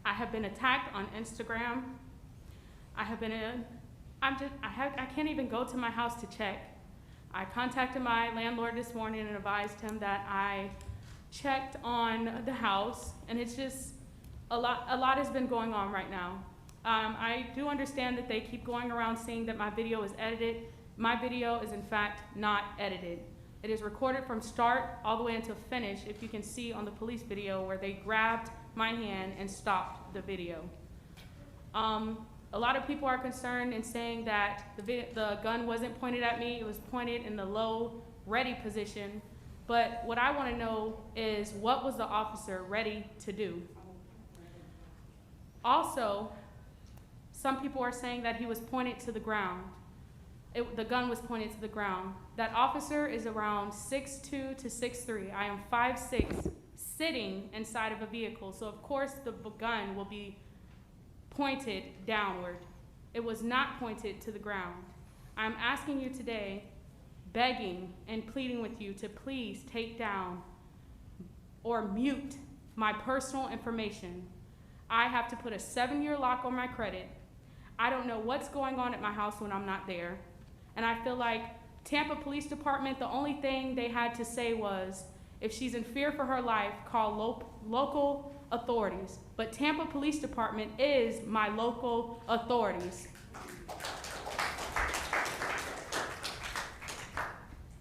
I have been attacked on Instagram. I can't even go to my house to check. I contacted my landlord this morning and advised him that I checked on the house, and it's just a lot has been going on right now. I do understand that they keep going around saying that my video is edited. My video is in fact not edited. It is recorded from start all the way until finish, if you can see on the police video where they grabbed my hand and stopped the video. A lot of people are concerned and saying that the gun wasn't pointed at me, it was pointed in the low ready position. But what I want to know is, what was the officer ready to do? Also, some people are saying that he was pointed to the ground. The gun was pointed to the ground. That officer is around 6'2" to 6'3". I am 5'6", sitting inside of a vehicle. So of course the gun will be pointed downward. It was not pointed to the ground. I'm asking you today, begging and pleading with you to please take down or mute my personal information. I have to put a 7-year lock on my credit. I don't know what's going on at my house when I'm not there. And I feel like Tampa Police Department, the only thing they had to say was, if she's in fear for her life, call local authorities. But Tampa Police Department is my local authorities.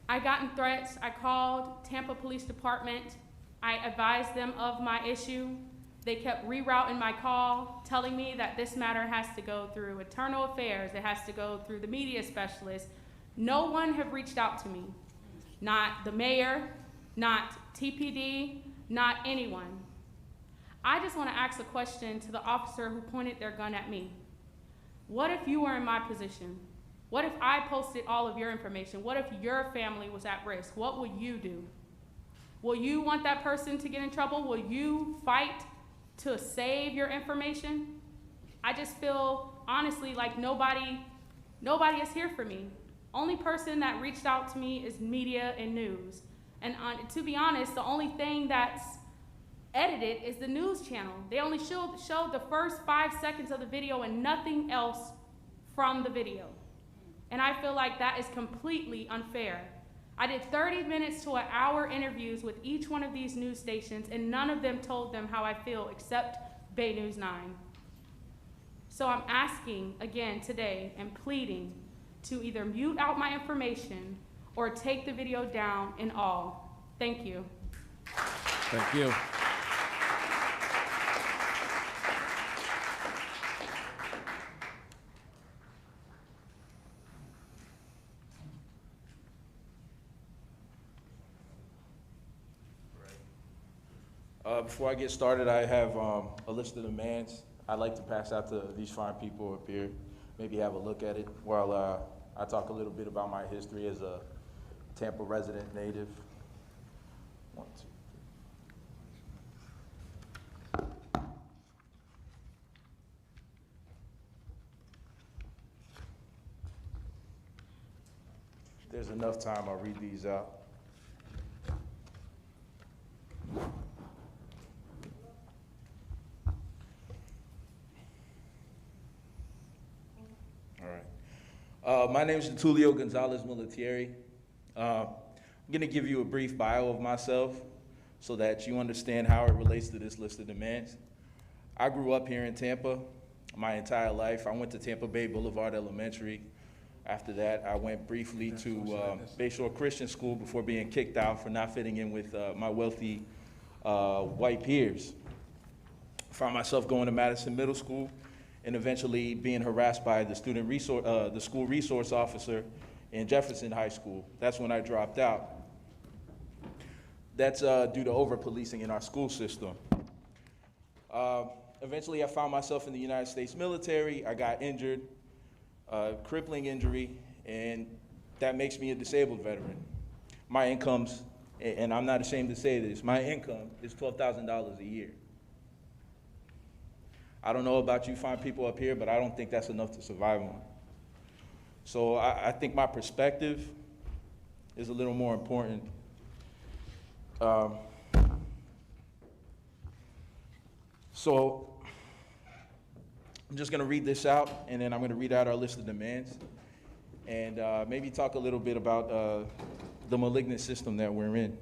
I gotten threats. I called Tampa Police Department. I advised them of my issue. They kept rerouting my call, telling me that this matter has to go through internal affairs. It has to go through the media specialist. No one have reached out to me. Not the mayor, not TPD, not anyone. I just want to ask a question to the officer who pointed their gun at me. What if you were in my position? What if I posted all of your information? What if your family was at risk? What would you do? Will you want that person to get in trouble? Will you fight to save your information? I just feel, honestly, like nobody is here for me. Only person that reached out to me is media and news. And to be honest, the only thing that's edited is the news channel. They only showed the first 5 seconds of the video and nothing else from the video. And I feel like that is completely unfair. I did 30 minutes to an hour interviews with each one of these news stations, and none of them told them how I feel except Bay News 9. So I'm asking again today and pleading to either mute out my information or take the video down in all. Thank you. Thank you. Before I get started, I have a list of demands I'd like to pass out to these fine people up here. Maybe have a look at it while I talk a little bit about my history as a Tampa resident native. 1, 2, 3. If there's enough time, I'll read these out. My name is Tulio Gonzalez Militieri. I'm going to give you a brief bio of myself so that you understand how it relates to this list of demands. I grew up here in Tampa my entire life. I went to Tampa Bay Boulevard Elementary. After that, I went briefly to Bayshore Christian School before being kicked out for not fitting in with my wealthy white peers. Found myself going to Madison Middle School and eventually being harassed by the the school resource officer in Jefferson High School. That's when I dropped out. That's due to over-policing in our school system. Eventually, I found myself in the United States military. I got injured, crippling injury, and that makes me a disabled veteran. My income's, and I'm not ashamed to say this, my income is $12,000 a year. I don't know about you fine people up here, but I don't think that's enough to survive on. So I think my perspective is a little more important. So I'm just gonna read this out, and then I'm gonna read out our list of demands, and maybe talk a little bit about the malignant system that we're in.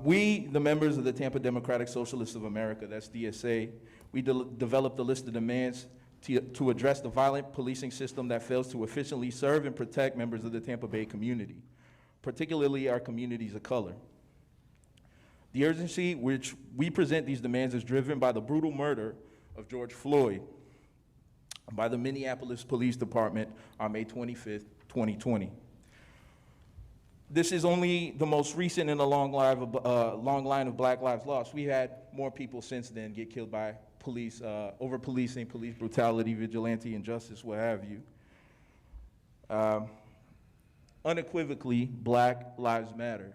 We, the members of the Tampa Democratic Socialists of America, that's DSA, we developed a list of demands to address the violent policing system that fails to efficiently serve and protect members of the Tampa Bay community, particularly our communities of color. The urgency which we present these demands is driven by the brutal murder of George Floyd by the Minneapolis Police Department on May 25th, 2020. This is only the most recent in a long line of Black Lives Lost. We had more people since then get killed by police, over-policing, police brutality, vigilante injustice, what have you. Unequivocally, Black Lives Matter,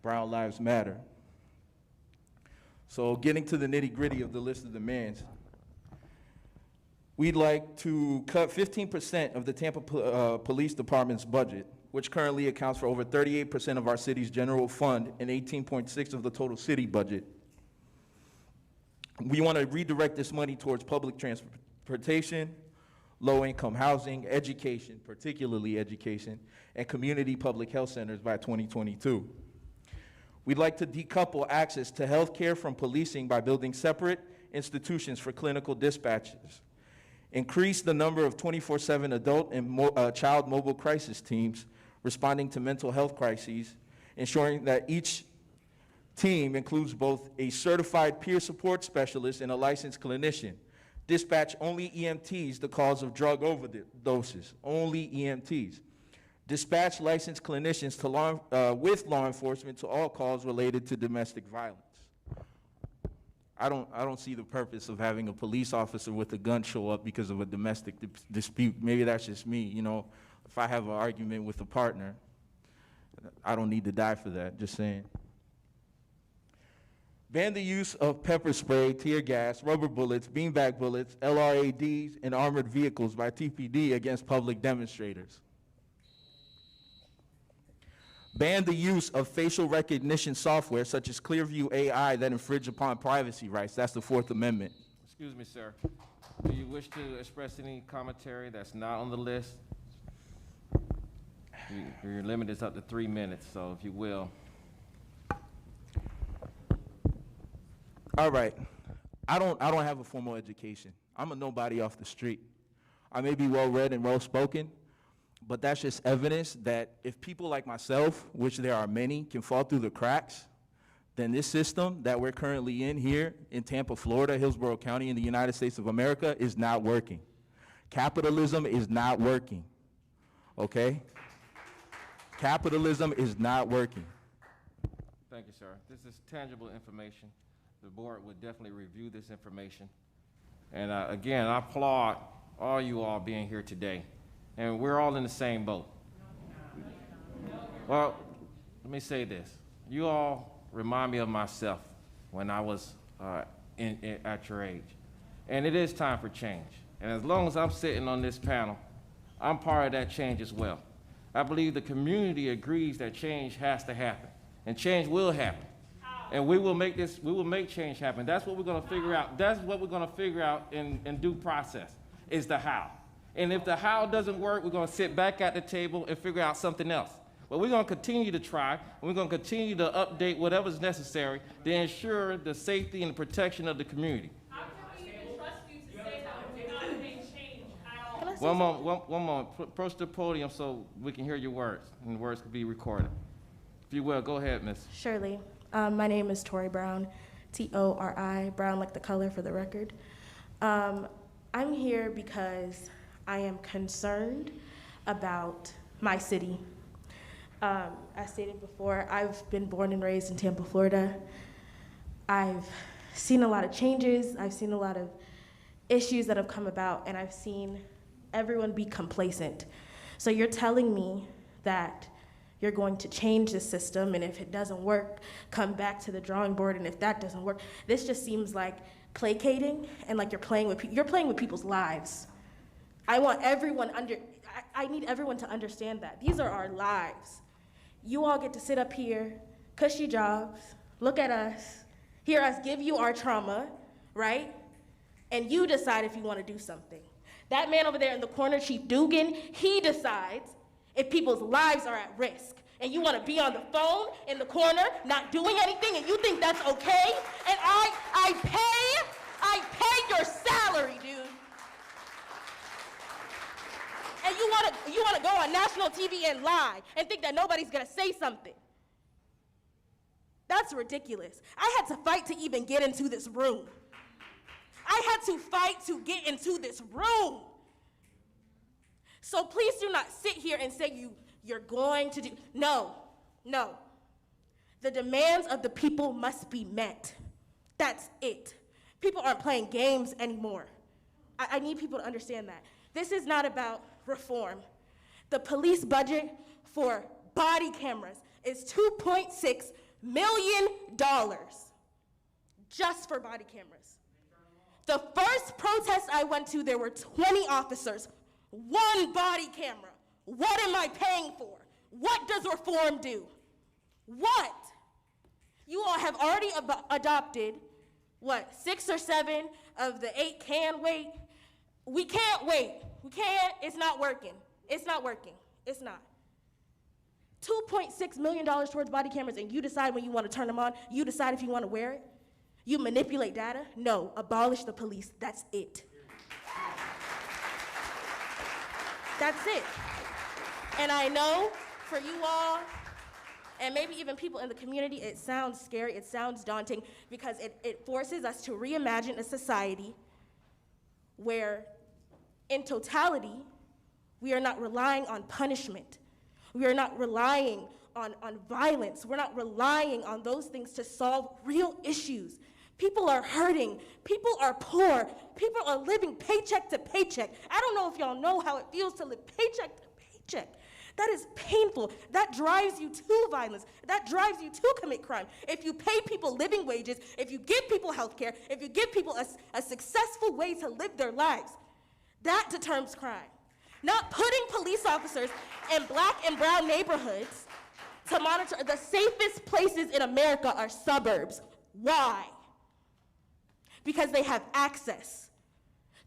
Brown Lives Matter. So getting to the nitty-gritty of the list of demands, we'd like to cut 15% of the Tampa Police Department's budget, which currently accounts for over 38% of our city's general fund and 18.6% of the total city budget. We want to redirect this money towards public transportation, low-income housing, education, particularly education, and community public health centers by 2022. We'd like to decouple access to health care from policing by building separate institutions for clinical dispatches, increase the number of 24/7 adult and child mobile crisis teams responding to mental health crises, ensuring that each team includes both a certified peer support specialist and a licensed clinician. Dispatch only EMTs the cause of drug overdoses, only EMTs. Dispatch licensed clinicians to with law enforcement to all calls related to domestic violence. I don't see the purpose of having a police officer with a gun show up because of a domestic dispute. Maybe that's just me, you know. If I have an argument with a partner, I don't need to die for that, just saying. Ban the use of pepper spray, tear gas, rubber bullets, beanbag bullets, LRADs, and armored vehicles by TPD against public demonstrators. Ban the use of facial recognition software such as Clearview AI that infringe upon privacy rights. That's the Fourth Amendment. Excuse me, sir. Do you wish to express any commentary that's not on the list? Your limit is up to 3 minutes, so if you will. All right. I don't have a formal education. I'm a nobody off the street. I may be well-read and well-spoken, but that's just evidence that if people like myself, which there are many, can fall through the cracks, then this system that we're currently in here in Tampa, Florida, Hillsborough County, in the United States of America is not working. Capitalism is not working, okay? Capitalism is not working. Thank you, sir. This is tangible information. The board would definitely review this information. And again, I applaud all you all being here today. And we're all in the same boat. Well, let me say this. You all remind me of myself when I was at your age. And it is time for change. And as long as I'm sitting on this panel, I'm part of that change as well. I believe the community agrees that change has to happen. And change will happen. And we will make change happen. That's what we're gonna figure out. That's what we're gonna figure out in due process, is the how. And if the how doesn't work, we're gonna sit back at the table and figure out something else. But we're gonna continue to try, and we're gonna continue to update whatever's necessary to ensure the safety and the protection of the community. How can we even trust you to say that we do not make change at all? say One something? moment, one moment. Approach the podium so we can hear your words, and the words can be recorded. If you will, go ahead, miss. Surely. My name is Tori Brown, Tori, Brown like the color for the record. I'm here because I am concerned about my city. As stated before, I've been born and raised in Tampa, Florida. I've seen a lot of changes. I've seen a lot of issues that have come about, and I've seen everyone be complacent. So you're telling me that you're going to change the system, and if it doesn't work, come back to the drawing board, and if that doesn't work, this just seems like placating and like you're playing with people's lives. I need everyone to understand that. These are our lives. You all get to sit up here, cushy jobs, look at us, hear us give you our trauma, right? And you decide if you want to do something. That man over there in the corner, Chief Dugan, he decides if people's lives are at risk. And you want to be on the phone in the corner, not doing anything, and you think that's okay? And I pay your salary, dude. And you want to go on national TV and lie and think that nobody's going to say something. That's ridiculous. I had to fight to even get into this room. I had to fight to get into this room. So please do not sit here and say you're going to do, no. The demands of the people must be met. That's it. People aren't playing games anymore. I need people to understand that. This is not about reform. The police budget for body cameras is $2.6 million just for body cameras. The first protest I went to, there were 20 officers, one body camera. What am I paying for? What does reform do? What? You all have already adopted, 6 or 7 of the 8 can wait? We can't wait. We can't. It's not working. It's not working. It's not. $2.6 million towards body cameras, and you decide when you want to turn them on. You decide if you want to wear it. You manipulate data. No, abolish the police. That's it. That's it. And I know for you all, and maybe even people in the community, it sounds scary, it sounds daunting, because it forces us to reimagine a society where, in totality, we are not relying on punishment. We are not relying on violence. We're not relying on those things to solve real issues. People are hurting. People are poor. People are living paycheck to paycheck. I don't know if y'all know how it feels to live paycheck to paycheck. That is painful. That drives you to violence. That drives you to commit crime. If you pay people living wages, if you give people health care, if you give people a successful way to live their lives, that deters crime. Not putting police officers in black and brown neighborhoods to monitor. The safest places in America are suburbs. Why? Because they have access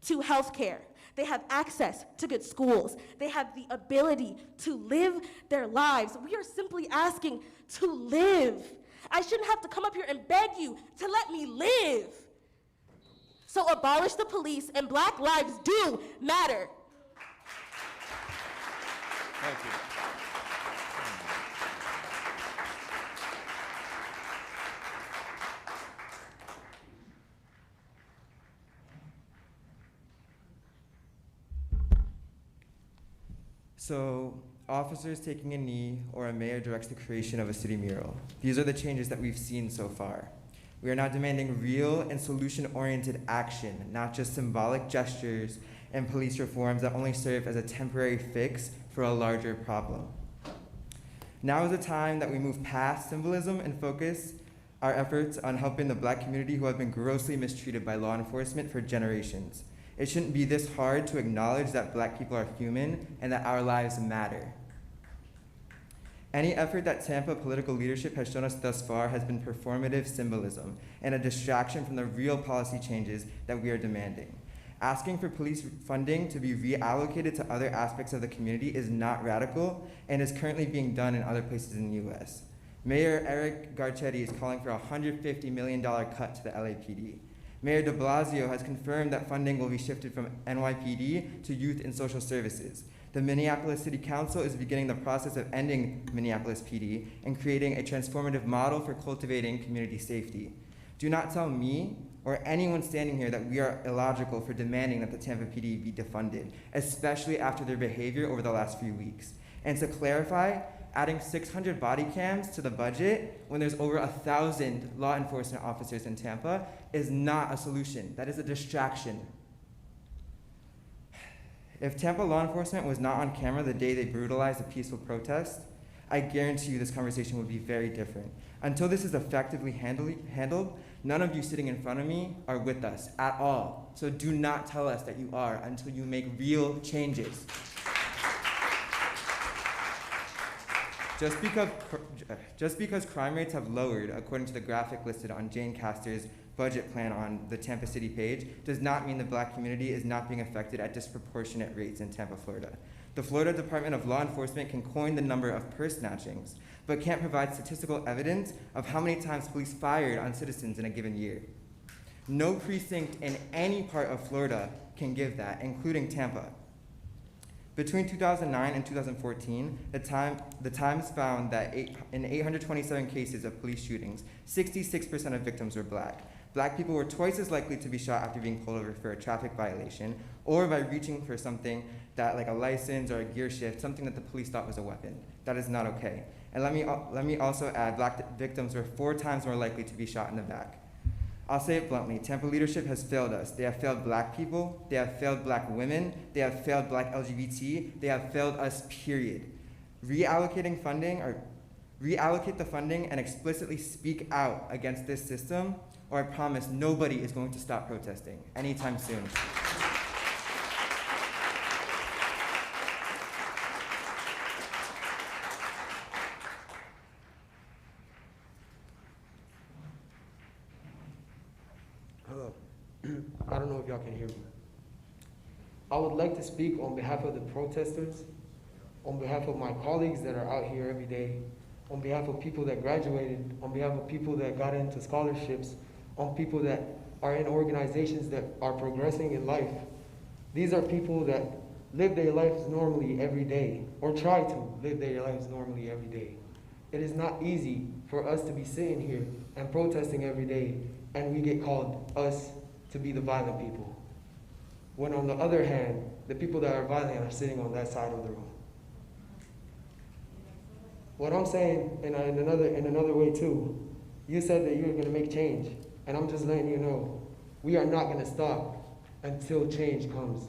to health care. They have access to good schools. They have the ability to live their lives. We are simply asking to live. I shouldn't have to come up here and beg you to let me live. So abolish the police, and black lives do matter. Thank you. So, officers taking a knee or a mayor directs the creation of a city mural. These are the changes that we've seen so far. We are now demanding real and solution-oriented action, not just symbolic gestures and police reforms that only serve as a temporary fix for a larger problem. Now is the time that we move past symbolism and focus our efforts on helping the black community who have been grossly mistreated by law enforcement for generations. It shouldn't be this hard to acknowledge that black people are human and that our lives matter. Any effort that Tampa political leadership has shown us thus far has been performative symbolism and a distraction from the real policy changes that we are demanding. Asking for police funding to be reallocated to other aspects of the community is not radical and is currently being done in other places in the US. Mayor Eric Garcetti is calling for a $150 million cut to the LAPD. Mayor de Blasio has confirmed that funding will be shifted from NYPD to Youth and Social Services. The Minneapolis City Council is beginning the process of ending Minneapolis PD and creating a transformative model for cultivating community safety. Do not tell me or anyone standing here that we are illogical for demanding that the Tampa PD be defunded, especially after their behavior over the last few weeks. And to clarify, adding 600 body cams to the budget when there's over 1,000 law enforcement officers in Tampa is not a solution. That is a distraction. If Tampa law enforcement was not on camera the day they brutalized a peaceful protest, I guarantee you this conversation would be very different. Until this is effectively handled, none of you sitting in front of me are with us at all. So do not tell us that you are until you make real changes. Just because crime rates have lowered, according to the graphic listed on Jane Castor's budget plan on the Tampa City page, does not mean the Black community is not being affected at disproportionate rates in Tampa, Florida. The Florida Department of Law Enforcement can coin the number of purse snatchings, but can't provide statistical evidence of how many times police fired on citizens in a given year. No precinct in any part of Florida can give that, including Tampa. Between 2009 and 2014, the Times found that in 827 cases of police shootings, 66% of victims were Black. Black people were twice as likely to be shot after being pulled over for a traffic violation or by reaching for something that, like a license or a gear shift, something that the police thought was a weapon. That is not okay. And let me also add, Black victims were 4 times more likely to be shot in the back. I'll say it bluntly, Tampa leadership has failed us. They have failed Black people, they have failed Black women, they have failed Black LGBT, they have failed us, period. Reallocate the funding and explicitly speak out against this system, or I promise nobody is going to stop protesting anytime soon. Hello. I don't know if y'all can hear me. I would like to speak on behalf of the protesters, on behalf of my colleagues that are out here every day, on behalf of people that graduated, on behalf of people that got into scholarships, on people that are in organizations that are progressing in life. These are people that live their lives normally every day, or try to live their lives normally every day. It is not easy for us to be sitting here and protesting every day, and we get called us to be the violent people. When on the other hand, the people that are violent are sitting on that side of the room. What I'm saying, in another way too, you said that you were gonna make change, and I'm just letting you know, we are not gonna stop until change comes.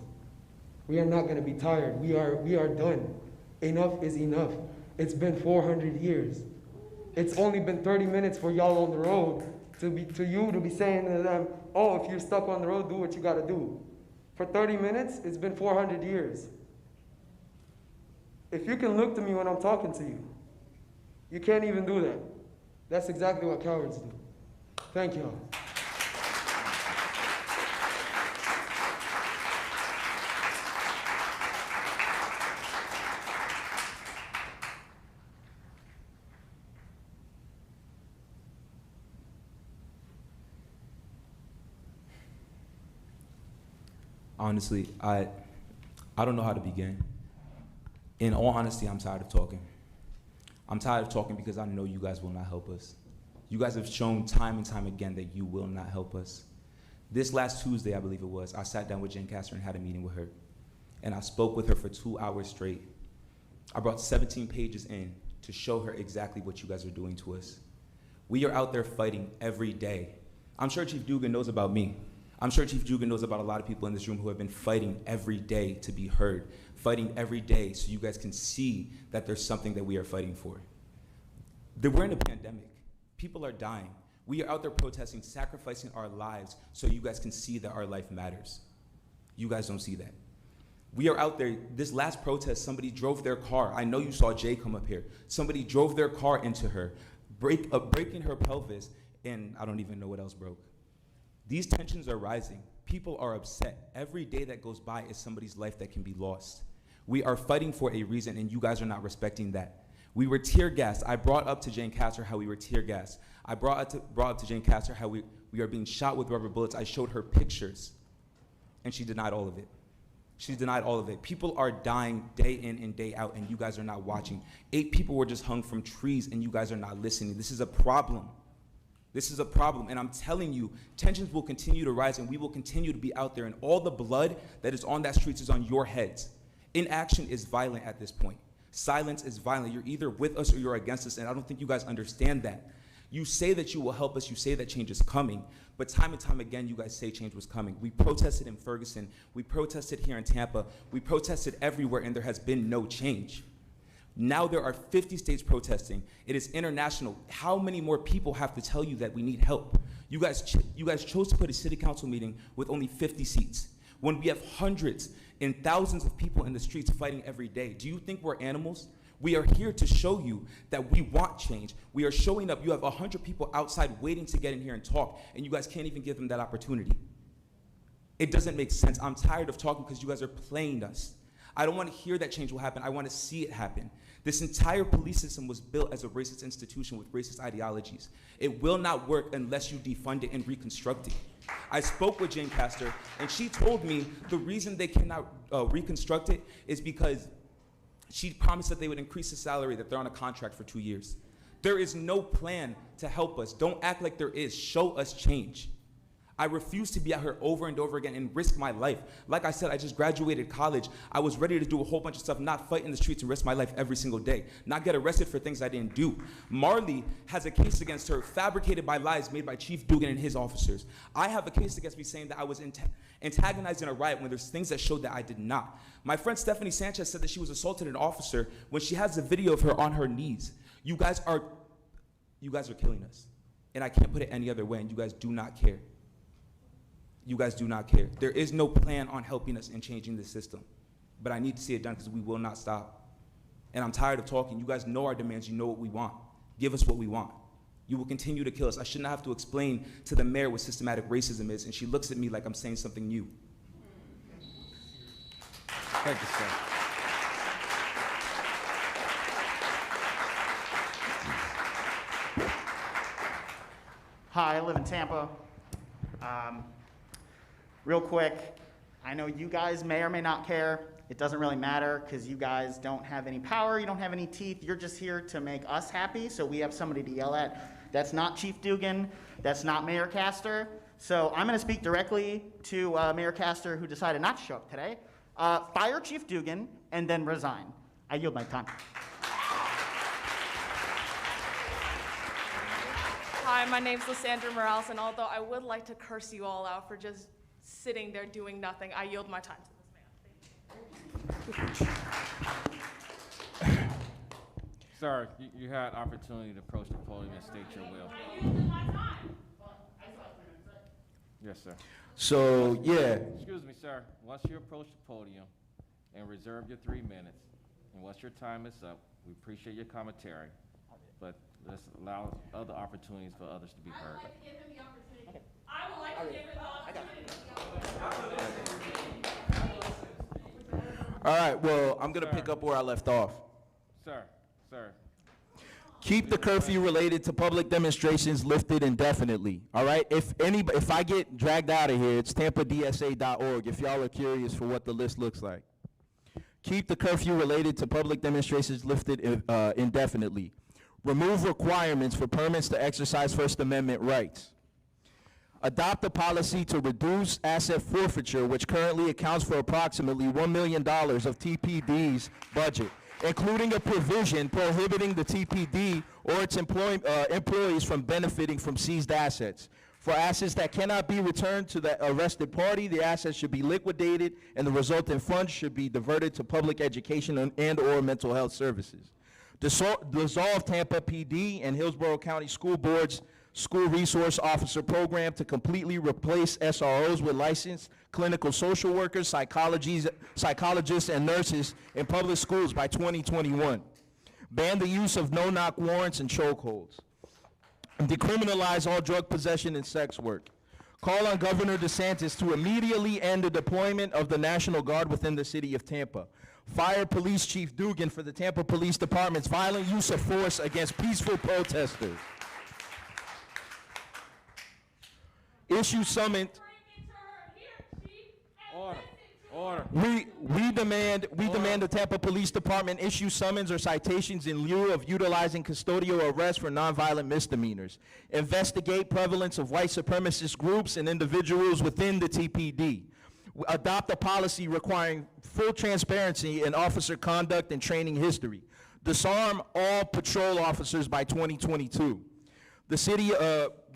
We are not gonna be tired. We are done. Enough is enough. It's been 400 years. It's only been 30 minutes for y'all on the road to be saying to them, oh, if you're stuck on the road, do what you gotta do. For 30 minutes, it's been 400 years. If you can look to me when I'm talking to you, you can't even do that. That's exactly what cowards do. Thank y'all. Honestly, I don't know how to begin. In all honesty, I'm tired of talking. I'm tired of talking because I know you guys will not help us. You guys have shown time and time again that you will not help us. This last Tuesday, I believe it was, I sat down with Jane Castor and had a meeting with her. And I spoke with her for 2 hours straight. I brought 17 pages in to show her exactly what you guys are doing to us. We are out there fighting every day. I'm sure Chief Dugan knows about me. I'm sure Chief Dugan knows about a lot of people in this room who have been fighting every day to be heard, fighting every day so you guys can see that there's something that we are fighting for. We're in a pandemic. People are dying. We are out there protesting, sacrificing our lives so you guys can see that our life matters. You guys don't see that. We are out there, this last protest, somebody drove their car. I know you saw Jay come up here. Somebody drove their car into her, breaking her pelvis, and I don't even know what else broke. These tensions are rising. People are upset. Every day that goes by is somebody's life that can be lost. We are fighting for a reason, and you guys are not respecting that. We were tear gassed. I brought up to Jane Castor how we were tear gassed. I brought up to Jane Castor how we We are being shot with rubber bullets. I showed her pictures, and she denied all of it. She denied all of it. People are dying day in and day out, and you guys are not watching. 8 people were just hung from trees, and you guys are not listening. This is a problem. This is a problem, and I'm telling you, tensions will continue to rise, and we will continue to be out there, and all the blood that is on that streets is on your heads. Inaction is violent at this point. Silence is violent. You're either with us or you're against us, and I don't think you guys understand that. You say that you will help us, you say that change is coming, but time and time again, you guys say change was coming. We protested in Ferguson, we protested here in Tampa, we protested everywhere, and there has been no change. Now there are 50 states protesting. It is international. How many more people have to tell you that we need help? You guys chose to put a city council meeting with only 50 seats, when we have hundreds and thousands of people in the streets fighting every day. Do you think we're animals? We are here to show you that we want change. We are showing up. You have 100 people outside waiting to get in here and talk, and you guys can't even give them that opportunity. It doesn't make sense. I'm tired of talking because you guys are playing us. I don't want to hear that change will happen. I want to see it happen. This entire police system was built as a racist institution with racist ideologies. It will not work unless you defund it and reconstruct it. I spoke with Jane Castor, and she told me the reason they cannot reconstruct it is because she promised that they would increase the salary, that they're on a contract for 2 years. There is no plan to help us. Don't act like there is. Show us change. I refuse to be out here over and over again and risk my life. Like I said, I just graduated college. I was ready to do a whole bunch of stuff, not fight in the streets and risk my life every single day, not get arrested for things I didn't do. Marley has a case against her fabricated by lies made by Chief Dugan and his officers. I have a case against me saying that I was antagonized in a riot when there's things that showed that I did not. My friend Stephanie Sanchez said that she was assaulted an officer when she has a video of her on her knees. You guys are killing us. And I can't put it any other way, and you guys do not care. You guys do not care. There is no plan on helping us and changing the system. But I need to see it done because we will not stop. And I'm tired of talking. You guys know our demands. You know what we want. Give us what we want. You will continue to kill us. I should not have to explain to the mayor what systematic racism is, and she looks at me like I'm saying something new. Thank you, sir. Hi, I live in Tampa. Real quick, I know you guys may or may not care. It doesn't really matter because you guys don't have any power, you don't have any teeth. You're just here to make us happy, so we have somebody to yell at. That's not Chief Dugan. That's not Mayor Castor. So I'm going to speak directly to Mayor Castor, who decided not to show up today. Fire Chief Dugan and then resign. I yield my time. Hi, my name's Lysandra Morales, and although I would like to curse you all out for just sitting there doing nothing, I yield my time to this man. Sir, you had opportunity to approach the podium and state your will. Yes, sir. So, yeah. Excuse me, sir. Once you approach the podium and reserve your 3 minutes, and once your time is up, we appreciate your commentary, but let's allow other opportunities for others to be heard. I would like to give him the opportunity. All right, well, I'm going to pick up where I left off. Sir. Keep the curfew related to public demonstrations lifted indefinitely. All right? If I get dragged out of here, it's tampadsa.org if y'all are curious for what the list looks like. Keep the curfew related to public demonstrations lifted indefinitely. Remove requirements for permits to exercise First Amendment rights. Adopt a policy to reduce asset forfeiture, which currently accounts for approximately $1 million of TPD's budget, including a provision prohibiting the TPD or its employees from benefiting from seized assets. For assets that cannot be returned to the arrested party, the assets should be liquidated and the resulting funds should be diverted to public education and or mental health services. Dissolve Tampa PD and Hillsborough County School Board's School Resource Officer Program to completely replace SROs with licensed clinical social workers, psychologists, and nurses in public schools by 2021. Ban the use of no-knock warrants and chokeholds. Decriminalize all drug possession and sex work. Call on Governor DeSantis to immediately end the deployment of the National Guard within the city of Tampa. Fire Police Chief Dugan for the Tampa Police Department's violent use of force against peaceful protesters. issue summons. Order. We demand the Tampa Police Department issue summons or citations in lieu of utilizing custodial arrest for nonviolent misdemeanors. Investigate prevalence of white supremacist groups and individuals within the TPD. Adopt a policy requiring full transparency in officer conduct and training history. Disarm all patrol officers by 2022. The city,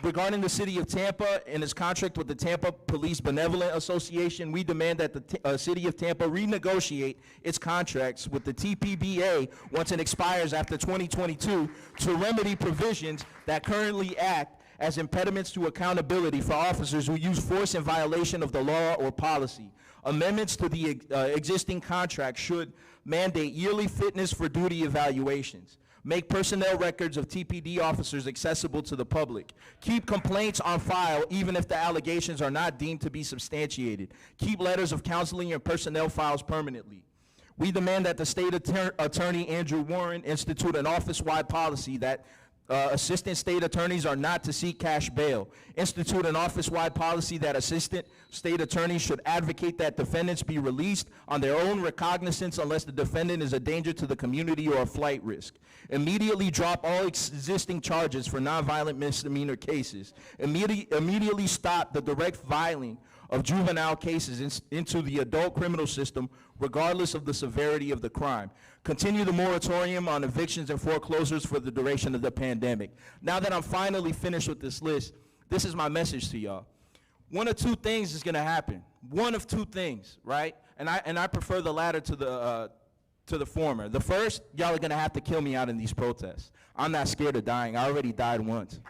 regarding the city of Tampa and its contract with the Tampa Police Benevolent Association, we demand that the city of Tampa renegotiate its contracts with the TPBA once it expires after 2022 to remedy provisions that currently act as impediments to accountability for officers who use force in violation of the law or policy. Amendments to the existing contract should mandate yearly fitness for duty evaluations. Make personnel records of TPD officers accessible to the public. Keep complaints on file even if the allegations are not deemed to be substantiated. Keep letters of counseling and personnel files permanently. We demand that the state attorney, Andrew Warren, institute an office-wide policy that assistant state attorneys are not to seek cash bail. Institute an office-wide policy that assistant state attorneys should advocate that defendants be released on their own recognizance unless the defendant is a danger to the community or a flight risk. Immediately drop all existing charges for nonviolent misdemeanor cases. Immediately stop the direct filing of juvenile cases into the adult criminal system, regardless of the severity of the crime. Continue the moratorium on evictions and foreclosures for the duration of the pandemic. Now that I'm finally finished with this list, this is my message to y'all. One of two things is gonna happen. One of two things, right? And I prefer the latter to the former. The first, y'all are gonna have to kill me out in these protests. I'm not scared of dying. I already died once.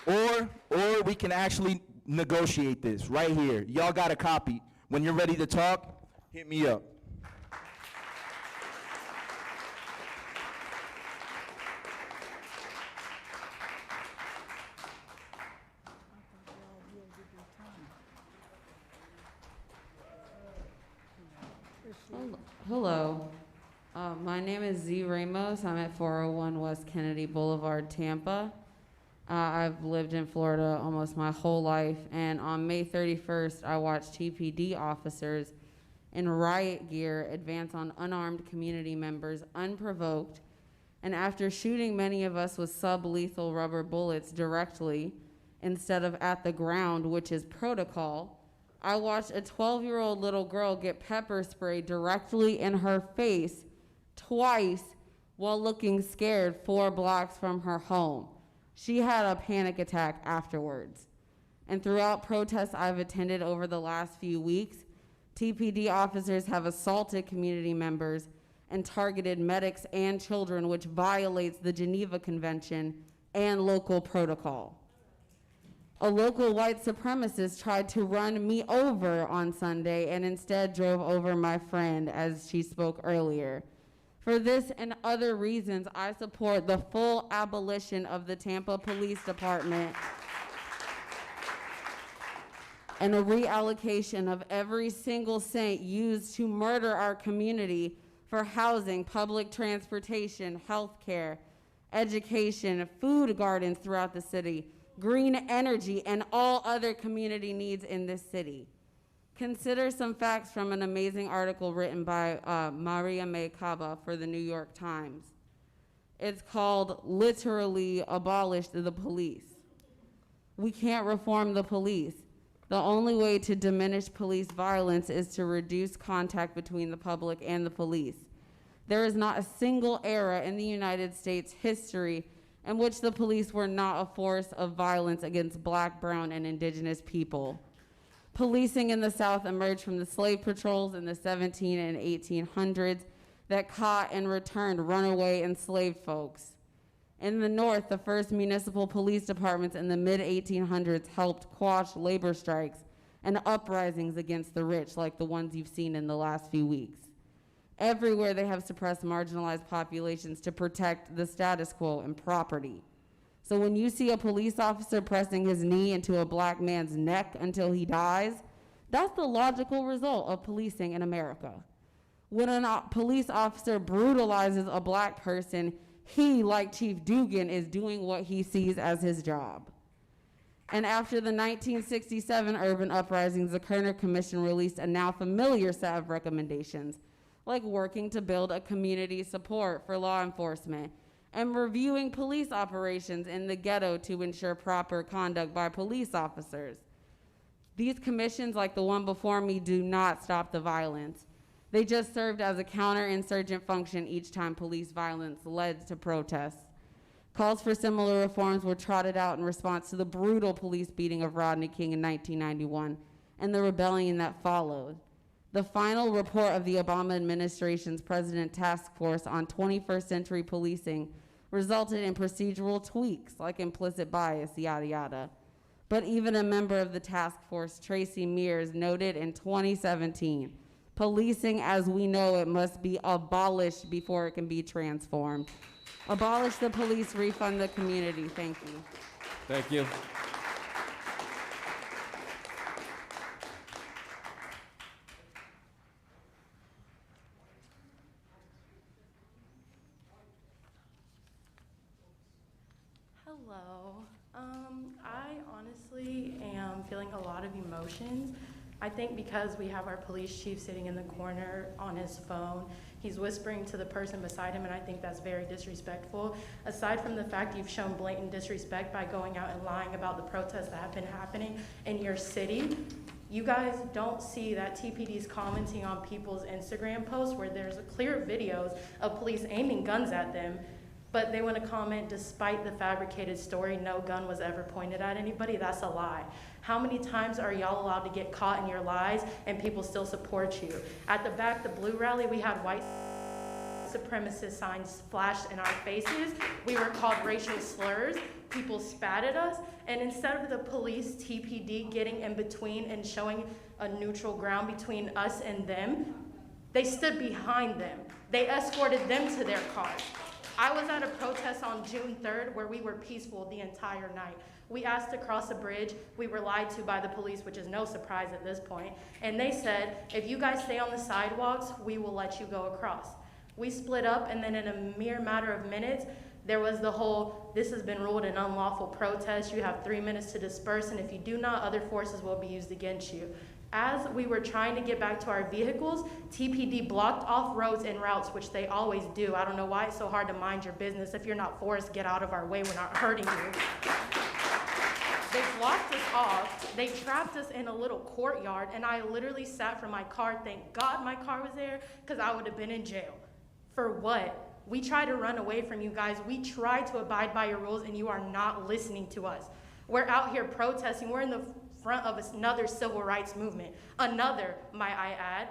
Or we can actually negotiate this right here. Y'all got a copy. When you're ready to talk, hit me up. Hello. My name is Z Ramos. I'm at 401 West Kennedy Boulevard, Tampa. I've lived in Florida almost my whole life, and on May 31st, I watched TPD officers in riot gear advance on unarmed community members unprovoked, and after shooting many of us with sublethal rubber bullets directly instead of at the ground, which is protocol, I watched a 12-year-old little girl get pepper spray directly in her face twice while looking scared 4 blocks from her home. She had a panic attack afterwards. And throughout protests I've attended over the last few weeks, TPD officers have assaulted community members and targeted medics and children, which violates the Geneva Convention and local protocol. A local white supremacist tried to run me over on Sunday and instead drove over my friend, as she spoke earlier. For this and other reasons, I support the full abolition of the Tampa Police Department and a reallocation of every single cent used to murder our community for housing, public transportation, health care, education, food gardens throughout the city, green energy, and all other community needs in this city. Consider some facts from an amazing article written by Maria May Cava for the New York Times. It's called Literally Abolish the Police. We can't reform the police. The only way to diminish police violence is to reduce contact between the public and the police. There is not a single era in the United States history in which the police were not a force of violence against Black, brown, and indigenous people. Policing in the South emerged from the slave patrols in the 1700s and 1800s that caught and returned runaway enslaved folks. In the North, the first municipal police departments in the mid-1800s helped quash labor strikes and uprisings against the rich, like the ones you've seen in the last few weeks. Everywhere they have suppressed marginalized populations to protect the status quo and property. So when you see a police officer pressing his knee into a Black man's neck until he dies, that's the logical result of policing in America. When a police officer brutalizes a Black person, he, like Chief Dugan, is doing what he sees as his job. And after the 1967 urban uprisings, the Kerner Commission released a now familiar set of recommendations, like working to build a community support for law enforcement and reviewing police operations in the ghetto to ensure proper conduct by police officers. These commissions, like the one before me, do not stop the violence. They just served as a counterinsurgent function each time police violence led to protests. Calls for similar reforms were trotted out in response to the brutal police beating of Rodney King in 1991 and the rebellion that followed. The final report of the Obama administration's President Task Force on 21st Century Policing resulted in procedural tweaks like implicit bias, yada, yada. But even a member of the task force, Tracy Mears, noted in 2017, policing as we know it must be abolished before it can be transformed. Abolish the police, refund the community. Thank you. Thank you. Hello. I honestly am feeling a lot of emotions. I think because we have our police chief sitting in the corner on his phone, he's whispering to the person beside him, and I think that's very disrespectful. Aside from the fact you've shown blatant disrespect by going out and lying about the protests that have been happening in your city, you guys don't see that TPD's commenting on people's Instagram posts where there's clear videos of police aiming guns at them, but they want to comment despite the fabricated story, no gun was ever pointed at anybody. That's a lie. How many times are y'all allowed to get caught in your lies and people still support you? At the back, the Blue Rally, we had white supremacist signs flashed in our faces. We were called racial slurs. People spat at us. And instead of the police, TPD, getting in between and showing a neutral ground between us and them, they stood behind them. They escorted them to their cars. I was at a protest on June 3rd where we were peaceful the entire night. We asked to cross a bridge. We were lied to by the police, which is no surprise at this point. And they said, if you guys stay on the sidewalks, we will let you go across. We split up, and then in a mere matter of minutes, there was the whole, this has been ruled an unlawful protest. You have 3 minutes to disperse, and if you do not, other forces will be used against you. As we were trying to get back to our vehicles, TPD blocked off roads and routes, which they always do. I don't know why it's so hard to mind your business. If you're not for us, get out of our way. We're not hurting you. They blocked us off. They trapped us in a little courtyard, and I literally sat from my car. Thank God my car was there, because I would have been in jail. For what? We try to run away from you guys. We try to abide by your rules, and you are not listening to us. We're out here protesting. We're in the front of another civil rights movement. Another, might I add.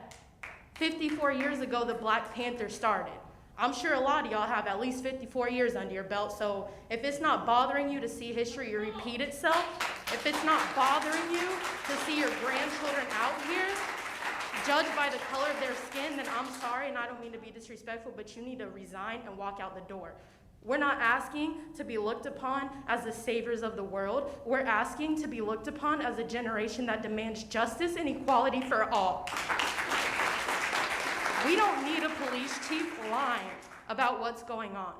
54 years ago, the Black Panther started. I'm sure a lot of y'all have at least 54 years under your belt, so if it's not bothering you to see history repeat itself, if it's not bothering you to see your grandchildren out here judged by the color of their skin, then I'm sorry, and I don't mean to be disrespectful, but you need to resign and walk out the door. We're not asking to be looked upon as the saviors of the world. We're asking to be looked upon as a generation that demands justice and equality for all. We don't need a police chief lying about what's going on.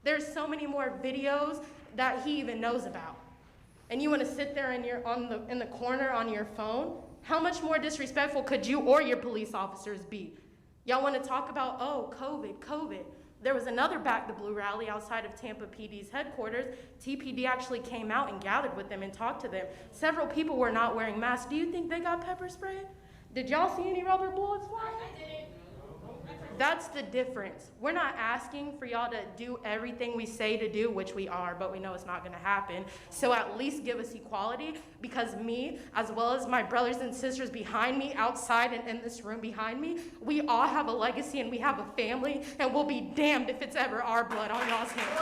There's so many more videos that he even knows about. And you want to sit there in the corner on your phone? How much more disrespectful could you or your police officers be? Y'all want to talk about, oh, COVID. There was another Back the Blue rally outside of Tampa PD's headquarters. TPD actually came out and gathered with them and talked to them. Several people were not wearing masks. Do you think they got pepper sprayed? Did y'all see any rubber bullets flying? I didn't. That's the difference. We're not asking for y'all to do everything we say to do, which we are, but we know it's not going to happen. So at least give us equality, because me, as well as my brothers and sisters behind me, outside and in this room behind me, we all have a legacy and we have a family, and we'll be damned if it's ever our blood on y'all's hands.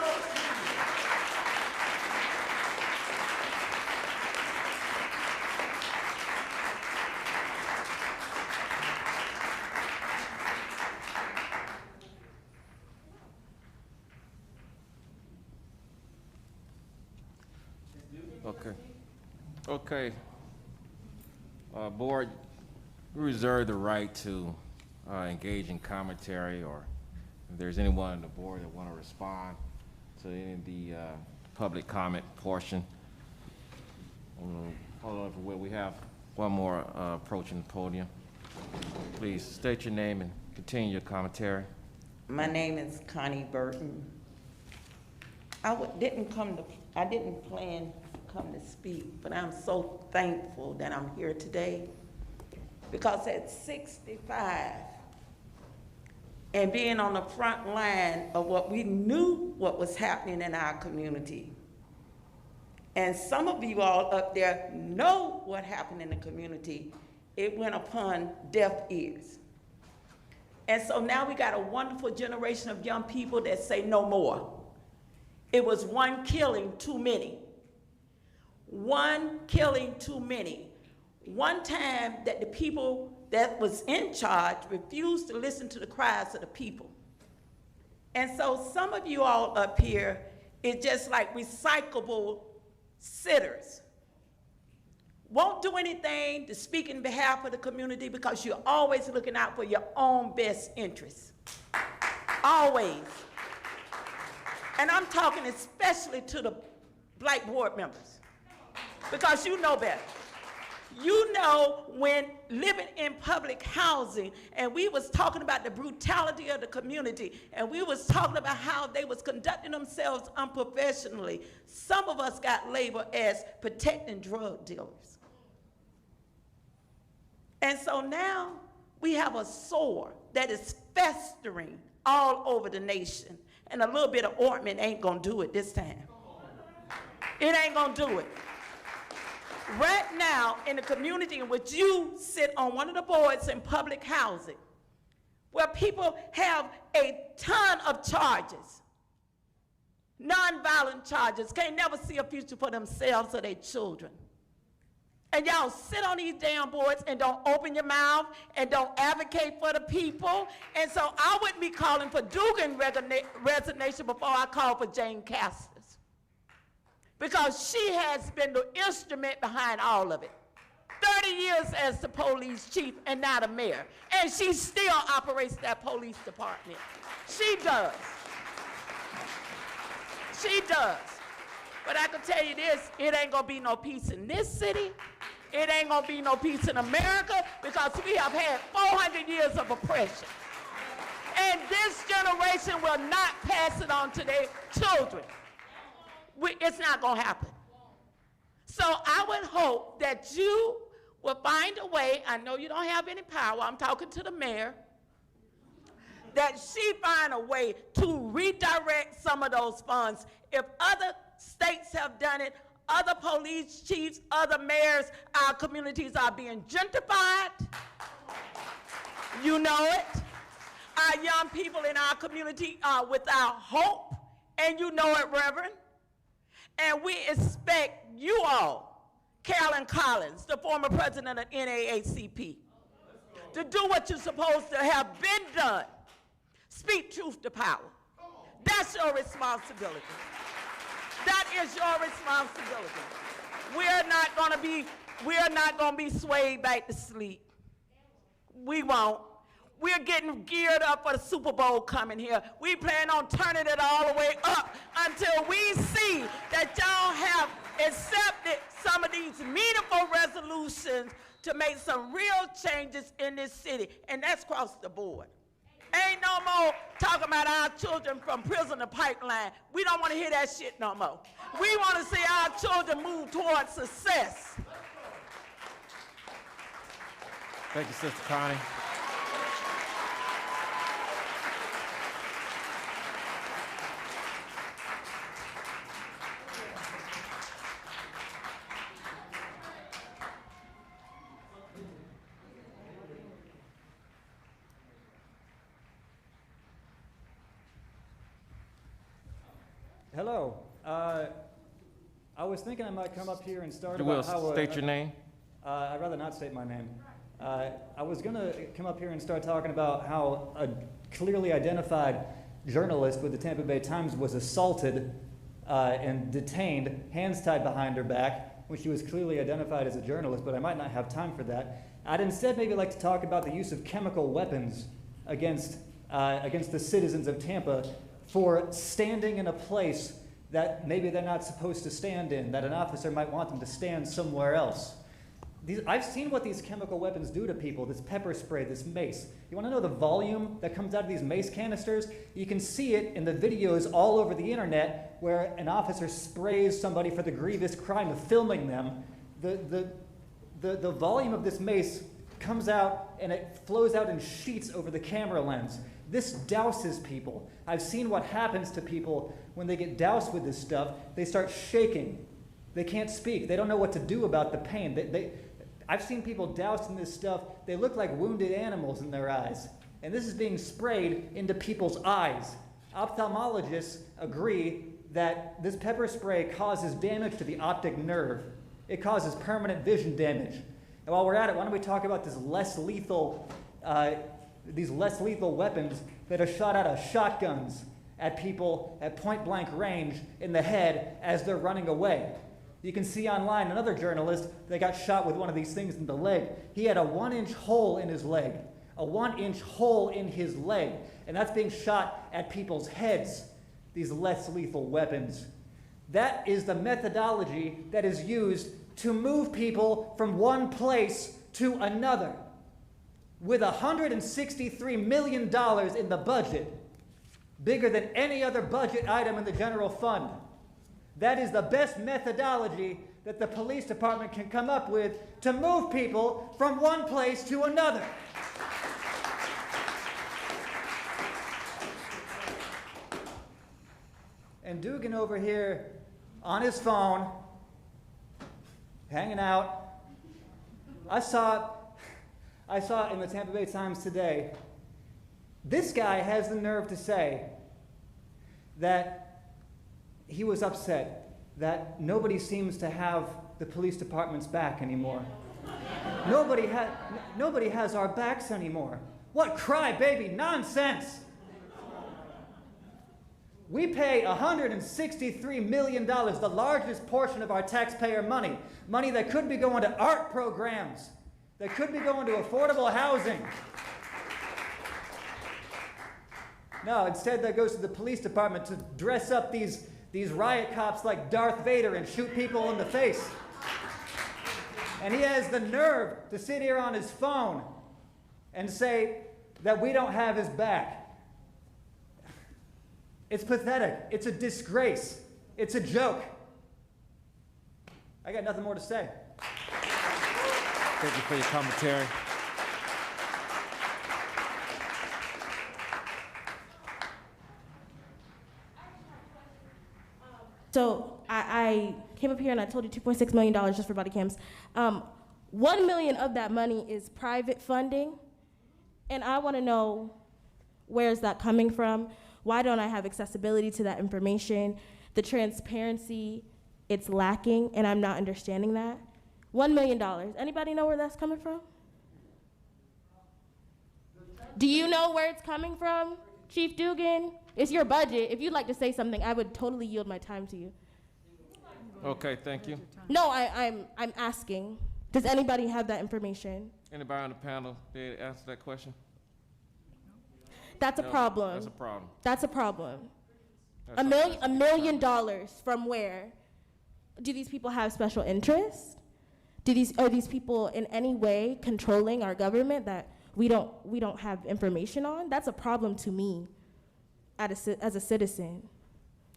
Okay. Board, we reserve the right to engage in commentary, or if there's anyone on the board that want to respond to any of the public comment portion. Hold on, we have one more approaching the podium. Please state your name and continue your commentary. My name is Connie Burton. I didn't plan to come to speak, but I'm so thankful that I'm here today, because at 65 and being on the front line of what we knew what was happening in our community, and some of you all up there know what happened in the community, it went upon deaf ears. And so now we got a wonderful generation of young people that say no more. It was one killing too many. One killing too many. One time that the people that was in charge refused to listen to the cries of the people. And so some of you all up here is just like recyclable sitters. Won't do anything to speak in behalf of the community because you're always looking out for your own best interests. Always. And I'm talking especially to the black board members, because you know better. You know, when living in public housing, and we was talking about the brutality of the community, and we was talking about how they was conducting themselves unprofessionally. Some of us got labeled as protecting drug dealers. And so now we have a sore that is festering all over the nation, and a little bit of ointment ain't gonna do it this time. It ain't gonna do it. Right now, in the community in which you sit on one of the boards in public housing, where people have a ton of charges, nonviolent charges, can't never see a future for themselves or their children. And y'all sit on these damn boards and don't open your mouth and don't advocate for the people. And so I wouldn't be calling for Dugan resignation before I call for Jane Castor's, because she has been the instrument behind all of it. 30 years as the police chief and now the mayor. And she still operates that police department. She does. She does. But I can tell you this, it ain't gonna be no peace in this city. It ain't gonna be no peace in America, because we have had 400 years of oppression. And this generation will not pass it on to their children. It's not gonna happen. So I would hope that you will find a way, I know you don't have any power, I'm talking to the mayor, that she find a way to redirect some of those funds. If other states have done it, other police chiefs, other mayors, our communities are being gentrified. You know it. Our young people in our community are without hope, and you know it, Reverend. And we expect you all, Carolyn Collins, the former president of NAACP, to do what you're supposed to have been done. Speak truth to power. That's your responsibility. That is your responsibility. We're not gonna be swayed back to sleep. We won't. We're getting geared up for the Super Bowl coming here. We plan on turning it all the way up until we see that y'all have accepted some of these meaningful resolutions to make some real changes in this city, and that's across the board. Ain't no more talking about our children from prison to pipeline. We don't want to hear that shit no more. We want to see our children move towards success. Thank you, Sister Connie. Hello. I was thinking I might come up here and start You about will how... state your name? I'd rather not state my name. I was going to come up here and start talking about how a clearly identified journalist with the Tampa Bay Times was assaulted and detained, hands tied behind her back, when she was clearly identified as a journalist, but I might not have time for that. I'd instead maybe like to talk about the use of chemical weapons against the citizens of Tampa for standing in a place that maybe they're not supposed to stand in, that an officer might want them to stand somewhere else. I've seen what these chemical weapons do to people, this pepper spray, this mace. You want to know the volume that comes out of these mace canisters? You can see it in the videos all over the internet where an officer sprays somebody for the grievous crime of filming them. The volume of this mace comes out and it flows out in sheets over the camera lens. This douses people. I've seen what happens to people when they get doused with this stuff. They start shaking. They can't speak. They don't know what to do about the pain. I've seen people doused in this stuff. They look like wounded animals in their eyes. And this is being sprayed into people's eyes. Ophthalmologists agree that this pepper spray causes damage to the optic nerve. It causes permanent vision damage. And while we're at it, why don't we talk about these less lethal weapons that are shot out of shotguns at people at point-blank range in the head as they're running away. You can see online another journalist that got shot with one of these things in the leg. He had a 1-inch hole in his leg. A 1-inch hole in his leg. And that's being shot at people's heads, these less lethal weapons. That is the methodology that is used to move people from one place to another. With $163 million in the budget, bigger than any other budget item in the general fund. That is the best methodology that the police department can come up with to move people from one place to another. And Dugan over here on his phone, hanging out. I saw it in the Tampa Bay Times today. This guy has the nerve to say that he was upset that nobody seems to have the police department's back anymore. Nobody has our backs anymore. What crybaby nonsense! We pay $163 million, the largest portion of our taxpayer money, money that could be going to art programs, that could be going to affordable housing. No, instead that goes to the police department to dress up these riot cops like Darth Vader and shoot people in the face. And he has the nerve to sit here on his phone and say that we don't have his back. It's pathetic. It's a disgrace. It's a joke. I got nothing more to say. Thank you for your commentary. So I came up here and I told you $2.6 million just for body cams. 1 million of that money is private funding, and I want to know where is that coming from? Why don't I have accessibility to that information? The transparency, it's lacking, and I'm not understanding that. $1 million. Anybody know where that's coming from? Do you know where it's coming from, Chief Dugan? It's your budget. If you'd like to say something, I would totally yield my time to you. Okay, thank you. No, I'm asking. Does anybody have that information? Anybody on the panel did answer that question? That's a problem. That's a problem. That's a problem. That's $1 million from where? Do these people have special interests? Are these people in any way controlling our government that we don't have information on? That's a problem to me as a citizen,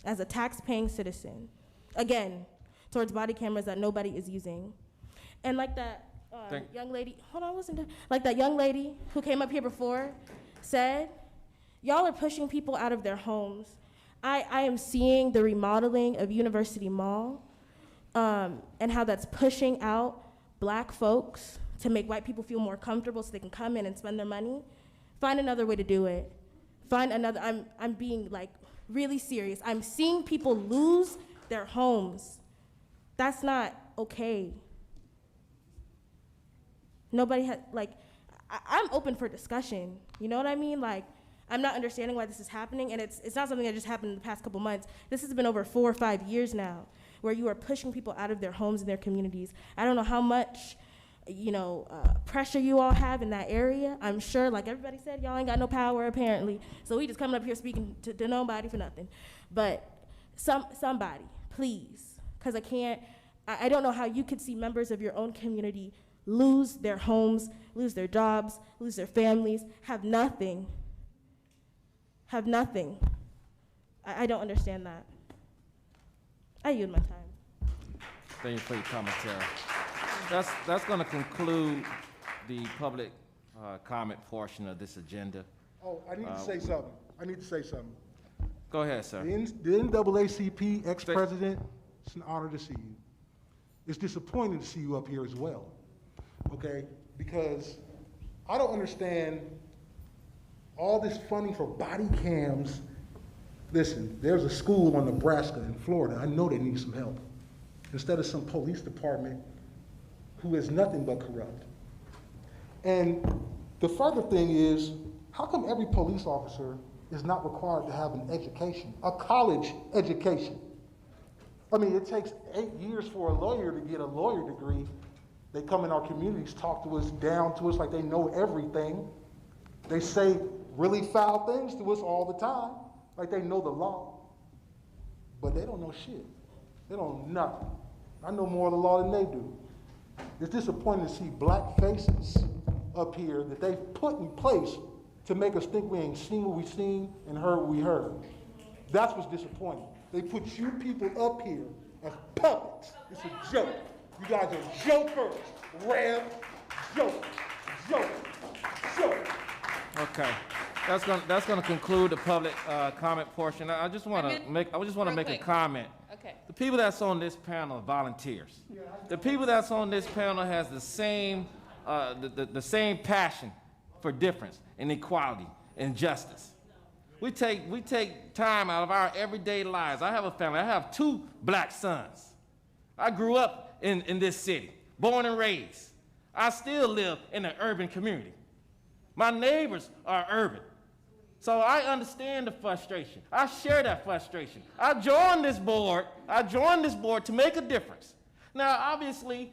as a tax-paying citizen. Again, towards body cameras that nobody is using. And like that young lady, hold on, listen to, like that young lady who came up here before said, y'all are pushing people out of their homes. I am seeing the remodeling of University Mall and how that's pushing out black folks to make white people feel more comfortable so they can come in and spend their money. Find another way to do it. Find another, I'm being like really serious. I'm seeing people lose their homes. That's not okay. Nobody has, like, I'm open for discussion. You know what I mean? Like, I'm not understanding why this is happening, and it's not something that just happened in the past couple months. This has been over 4 or 5 years now, where you are pushing people out of their homes and their communities. I don't know how much, pressure you all have in that area. I'm sure, like everybody said, y'all ain't got no power apparently. So we just coming up here speaking to nobody for nothing. But Somebody, please, because I don't know how you could see members of your own community lose their homes, lose their jobs, lose their families, have nothing. I don't understand that. I yield my time. Thank you for your commentary. That's going to conclude the public comment portion of this agenda. Oh, I need to say something. Go ahead, sir. The NAACP ex-president, it's an honor to see you. It's disappointing to see you up here as well, okay? Because I don't understand all this funding for body cams. Listen, there's a school in Nebraska and Florida. I know they need some help. Instead of some police department who is nothing but corrupt. And the further thing is, how come every police officer is not required to have an education, a college education? I mean, it takes 8 years for a lawyer to get a lawyer degree. They come in our communities, talk to us, down to us like they know everything. They say really foul things to us all the time, like they know the law. But they don't know shit. They don't know nothing. I know more of the law than they do. It's disappointing to see black faces up here that they've put in place to make us think we ain't seen what we seen and heard what we heard. That's what's disappointing. They put you people up here as puppets. It's a joke. You guys are jokers. Rev, joke. Okay, that's gonna conclude the public comment portion. I just want to make a comment. Okay. The people that's on this panel are volunteers. The people that's on this panel has the same passion for difference and equality and justice. We take time out of our everyday lives. I have a family. I have 2 black sons. I grew up in this city, born and raised. I still live in an urban community. My neighbors are urban. So I understand the frustration. I share that frustration. I joined this board to make a difference. Now, obviously,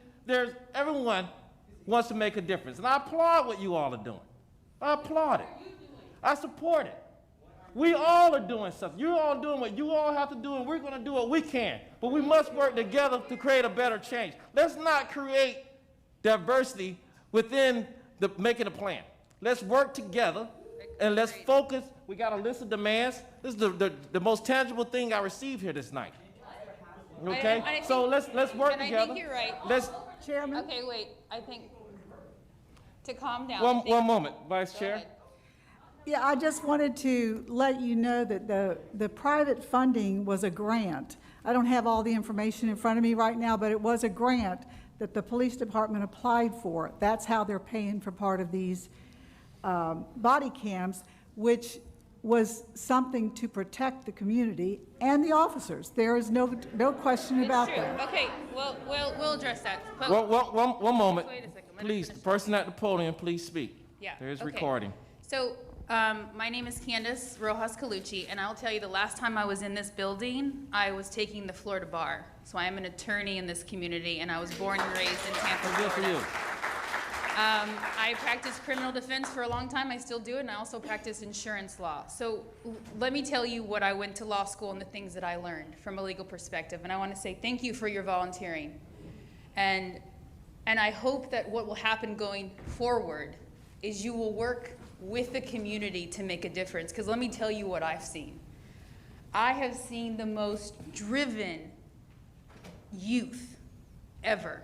everyone wants to make a difference, and I applaud what you all are doing. I applaud it. I support it. We all are doing something. You're all doing what you all have to do, and we're going to do what we can. But we must work together to create a better change. Let's not create diversity within making a plan. Let's work together, and let's focus. We got a list of demands. This is the most tangible thing I received here this night. Okay? So let's work together. I think you're right. Chairman? Okay, wait. I think to calm down. One moment, Vice Chair. Yeah, I just wanted to let you know that the private funding was a grant. I don't have all the information in front of me right now, but it was a grant that the police department applied for. That's how they're paying for part of these body cams, which was something to protect the community and the officers. There is no question about that. Okay, we'll address that. But One moment. Wait a second. Please, the person at the podium, please speak. Yeah. There's okay. recording. So, my name is Candace Rojas Colucci, and I'll tell you the last time I was in this building, I was taking the Florida bar. So I am an attorney in this community, and I was born and raised in Tampa, Good for Florida. you. I practiced criminal defense for a long time. I still do it, and I also practice insurance law. So let me tell you what I went to law school and the things that I learned from a legal perspective. And I want to say thank you for your volunteering. And I hope that what will happen going forward is you will work with the community to make a difference. Because let me tell you what I've seen. I have seen the most driven youth ever.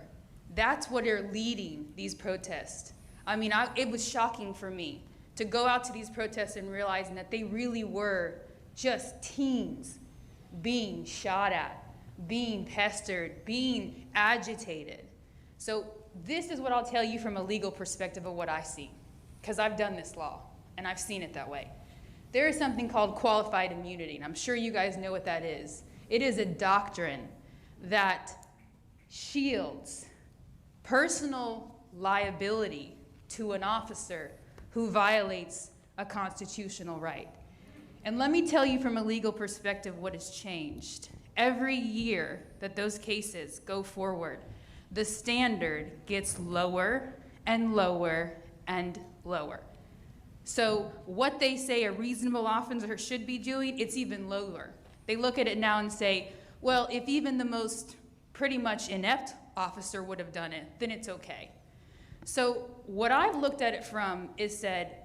That's what are leading these protests. I mean, it was shocking for me to go out to these protests and realizing that they really were just teens being shot at, being pestered, being agitated. So this is what I'll tell you from a legal perspective of what I see, because I've done this law and I've seen it that way. There is something called qualified immunity, and I'm sure you guys know what that is. It is a doctrine that shields personal liability to an officer who violates a constitutional right. And let me tell you from a legal perspective what has changed. Every year that those cases go forward, the standard gets lower and lower and lower. So what they say a reasonable officer should be doing, it's even lower. They look at it now and say, well, if even the most pretty much inept officer would have done it, then it's okay. So what I've looked at it from is said,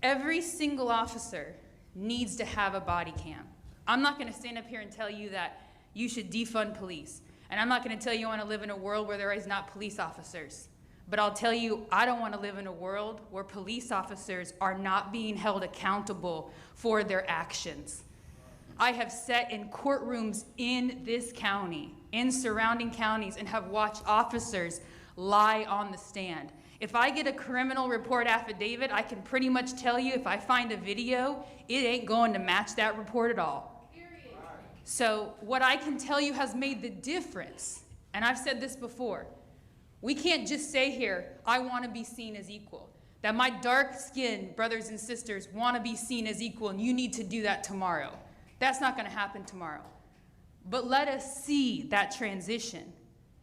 every single officer needs to have a body cam. I'm not gonna stand up here and tell you that you should defund police. And I'm not gonna tell you I wanna live in a world where there is not police officers. But I'll tell you, I don't wanna live in a world where police officers are not being held accountable for their actions. I have sat in courtrooms in this county, in surrounding counties, and have watched officers lie on the stand. If I get a criminal report affidavit, I can pretty much tell you if I find a video, it ain't going to match that report at all. So what I can tell you has made the difference, and I've said this before, we can't just say here, I want to be seen as equal. That my dark-skinned brothers and sisters want to be seen as equal, and you need to do that tomorrow. That's not going to happen tomorrow. But let us see that transition.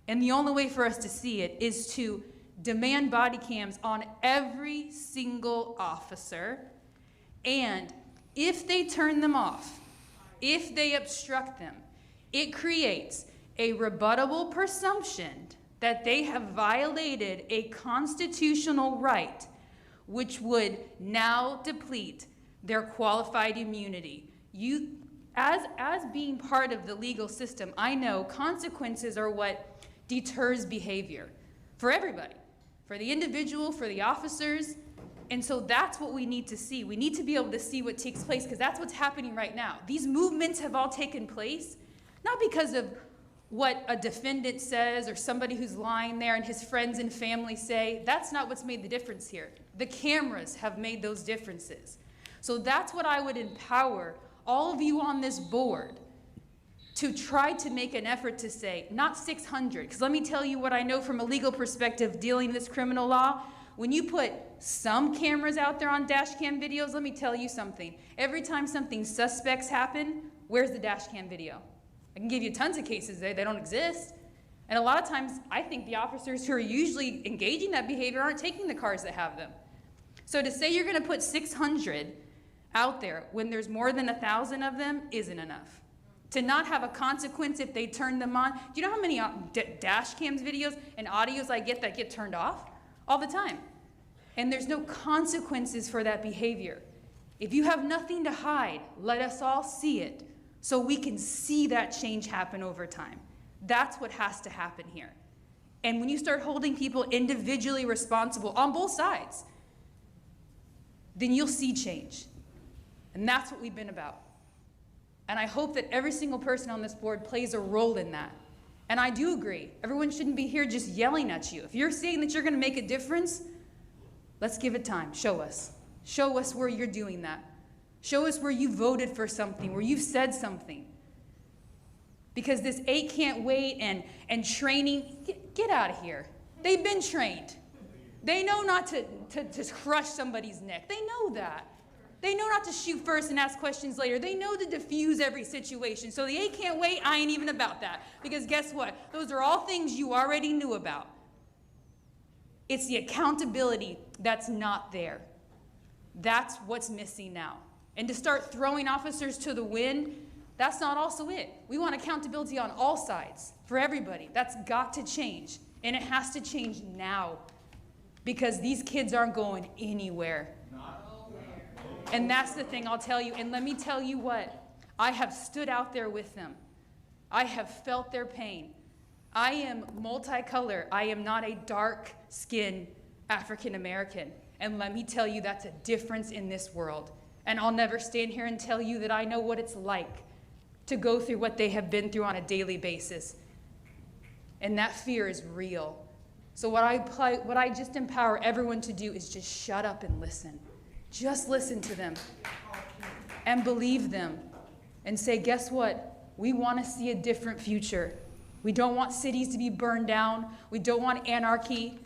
And the only way for us to see it is to demand body cams on every single officer. And if they turn them off, if they obstruct them, it creates a rebuttable presumption that they have violated a constitutional right, which would now deplete their qualified immunity. As being part of the legal system, I know consequences are what deters behavior for everybody, for the individual, for the officers. And so that's what we need to see. We need to be able to see what takes place, because that's what's happening right now. These movements have all taken place, not because of what a defendant says or somebody who's lying there and his friends and family say. That's not what's made the difference here. The cameras have made those differences. So that's what I would empower all of you on this board to try to make an effort to say, not 600, because let me tell you what I know from a legal perspective dealing this criminal law. When you put some cameras out there on dash cam videos, let me tell you something. Every time something suspects happen, where's the dash cam video? I can give you tons of cases there, they don't exist. And a lot of times, I think the officers who are usually engaging that behavior aren't taking the cars that have them. So to say you're gonna put 600 out there when there's more than 1,000 of them isn't enough. To not have a consequence if they turn them on. Do you know how many dash cams videos and audios I get that get turned off? All the time. And there's no consequences for that behavior. If you have nothing to hide, let us all see it so we can see that change happen over time. That's what has to happen here. And when you start holding people individually responsible on both sides, then you'll see change. And that's what we've been about. And I hope that every single person on this board plays a role in that. And I do agree, everyone shouldn't be here just yelling at you. If you're saying that you're gonna make a difference, let's give it time, show us. Show us where you're doing that. Show us where you voted for something, where you've said something. Because this 8 can't wait and training, get out of here. They've been trained. They know not to crush somebody's neck, they know that. They know not to shoot first and ask questions later. They know to diffuse every situation. So the 8 can't wait, I ain't even about that. Because guess what? Those are all things you already knew about. It's the accountability that's not there. That's what's missing now. And to start throwing officers to the wind, that's not also it. We want accountability on all sides, for everybody. That's got to change. And it has to change now. Because these kids aren't going anywhere. And that's the thing I'll tell you. And let me tell you what, I have stood out there with them. I have felt their pain. I am multicolor. I am not a dark-skinned African American. And let me tell you, that's a difference in this world. And I'll never stand here and tell you that I know what it's like to go through what they have been through on a daily basis. And that fear is real. So what I just empower everyone to do is just shut up and listen. Just listen to them and believe them and say, guess what? We want to see a different future. We don't want cities to be burned down. We don't want anarchy.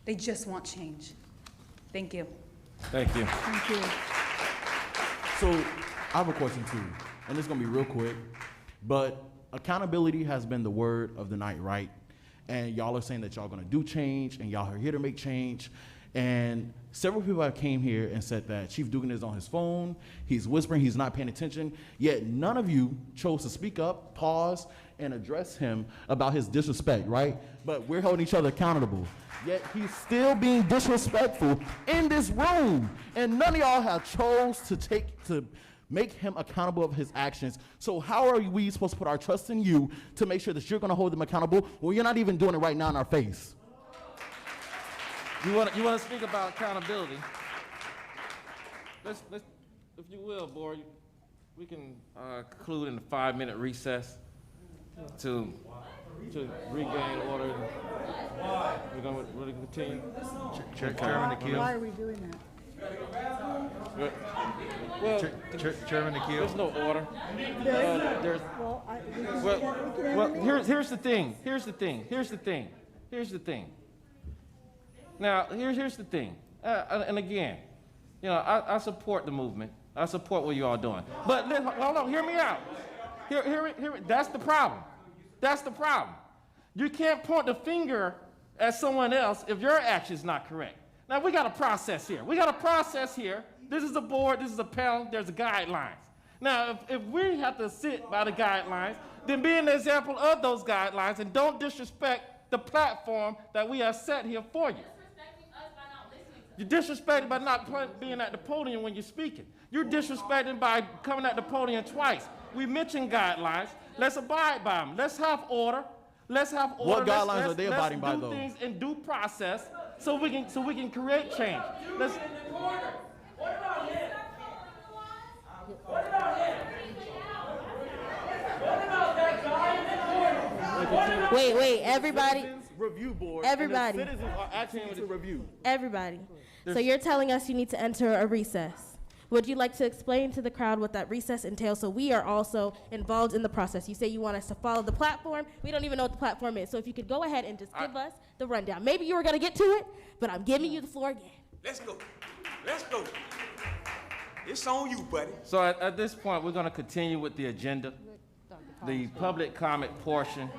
They just want change. Thank you. Thank you. Thank you. So I have a question too, and it's gonna be real quick, but accountability has been the word of the night, right? And y'all are saying that y'all gonna do change and y'all are here to make change. And several people have came here and said that Chief Dugan is on his phone, he's whispering, he's not paying attention, yet none of you chose to speak up, pause, and address him about his disrespect, right? But we're holding each other accountable. Yet he's still being disrespectful in this room. And none of y'all have chose to make him accountable of his actions. So how are we supposed to put our trust in you to make sure that you're gonna hold him accountable when you're not even doing it right now in our face? You want to speak about accountability? Let's, if you will, board, we can conclude in a 5-minute recess to regain order. We're going to continue. Chairman Akil. Why are we doing that? Well, Chairman Akil. There's no order. Here's the thing. Now, here's the thing. And again, you know, I support the movement. I support what you all doing. But hold on, hear me out. That's the problem. That's the problem. You can't point the finger at someone else if your action's not correct. Now, we got a process here. This is a board, this is a panel, there's guidelines. Now, if we have to sit by the guidelines, then be an example of those guidelines and don't disrespect the platform that we have set here for you. You're disrespected by not being at the podium when you're speaking. You're disrespected by coming at the podium twice. We mentioned guidelines. Let's abide by them. Let's have order. What guidelines are they abiding by, though? Let's do things in due process so we can create change. Wait, everybody. Review board. Everybody. And the citizens are asking to review. Everybody. So you're telling us you need to enter a recess. Would you like to explain to the crowd what that recess entails so we are also involved in the process? You say you want us to follow the platform. We don't even know what the platform is. So if you could go ahead and just give us the rundown. Maybe you were going to get to it, but I'm giving you the floor again. Let's go. It's on you, buddy. So at this point, we're going to continue with the agenda. The public comment portion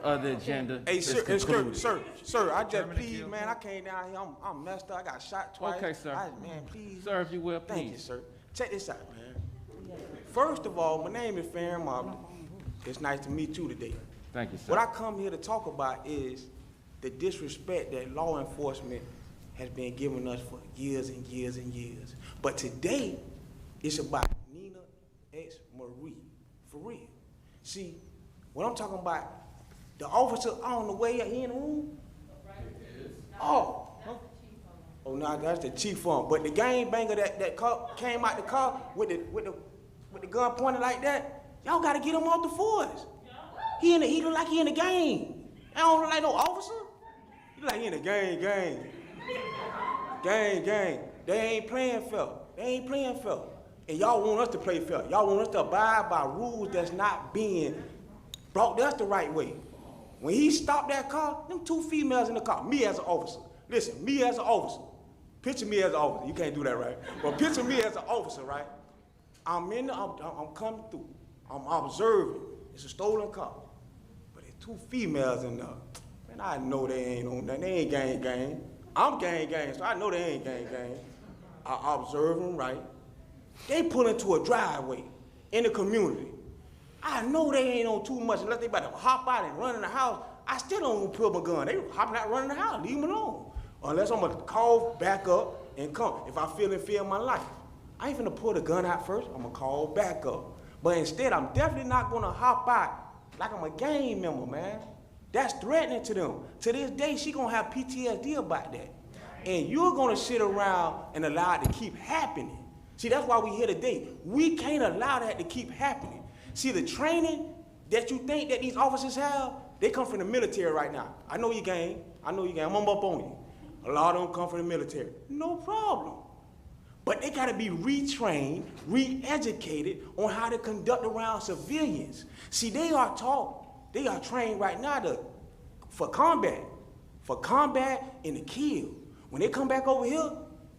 of the agenda. Hey, is sir, concluded. sir, I just please, man, I came down here, I'm messed up, I got shot twice. Okay, sir. Man, please. Sir, if you will, please. Thank you, sir. Check this out, man. First of all, my name is Farron Martin. It's nice to meet you today. Thank you, sir. What I come here to talk about is the disrespect that law enforcement has been giving us for years and years and years. But today, it's about Nina X. Marie, for real. See, what I'm talking about, the officer on the way he in the room? Oh. Oh, no, that's the chief on. But the gangbanger that came out the car with the gun pointed like that, y'all gotta get him off the force. He look like he in the gang. I don't look like no officer. He look like he in the gang. Gang. They ain't playing fair. And y'all want us to play fair. Y'all want us to abide by rules that's not being brought to us the right way. When he stopped that car, them 2 females in the car, me as an officer. Listen, me as an officer. Picture me as an officer. You can't do that, right? But picture me as an officer, right? I'm coming through. I'm observing. It's a stolen car. But there's 2 females in there. Man, I know they ain't on that. They ain't gang. I'm gang, so I know they ain't gang. I observe them, right? They pull into a driveway in the community. I know they ain't on too much unless they about to hop out and run in the house. I still don't pull my gun. They hopping out, running in the house. Leave them alone. Unless I'm gonna call back up and come. If I feel in fear of my life, I ain't finna pull the gun out first. I'm gonna call back up. But instead, I'm definitely not gonna hop out like I'm a gang member, man. That's threatening to them. To this day, she gonna have PTSD about that. And you're gonna sit around and allow it to keep happening. See, that's why we here today. We can't allow that to keep happening. See, the training that you think that these officers have, they come from the military right now. I know you gang. I'm up on you. A lot of them come from the military. No problem. But they gotta be retrained, re-educated on how to conduct around civilians. See, they are trained right now for combat and to kill. When they come back over here,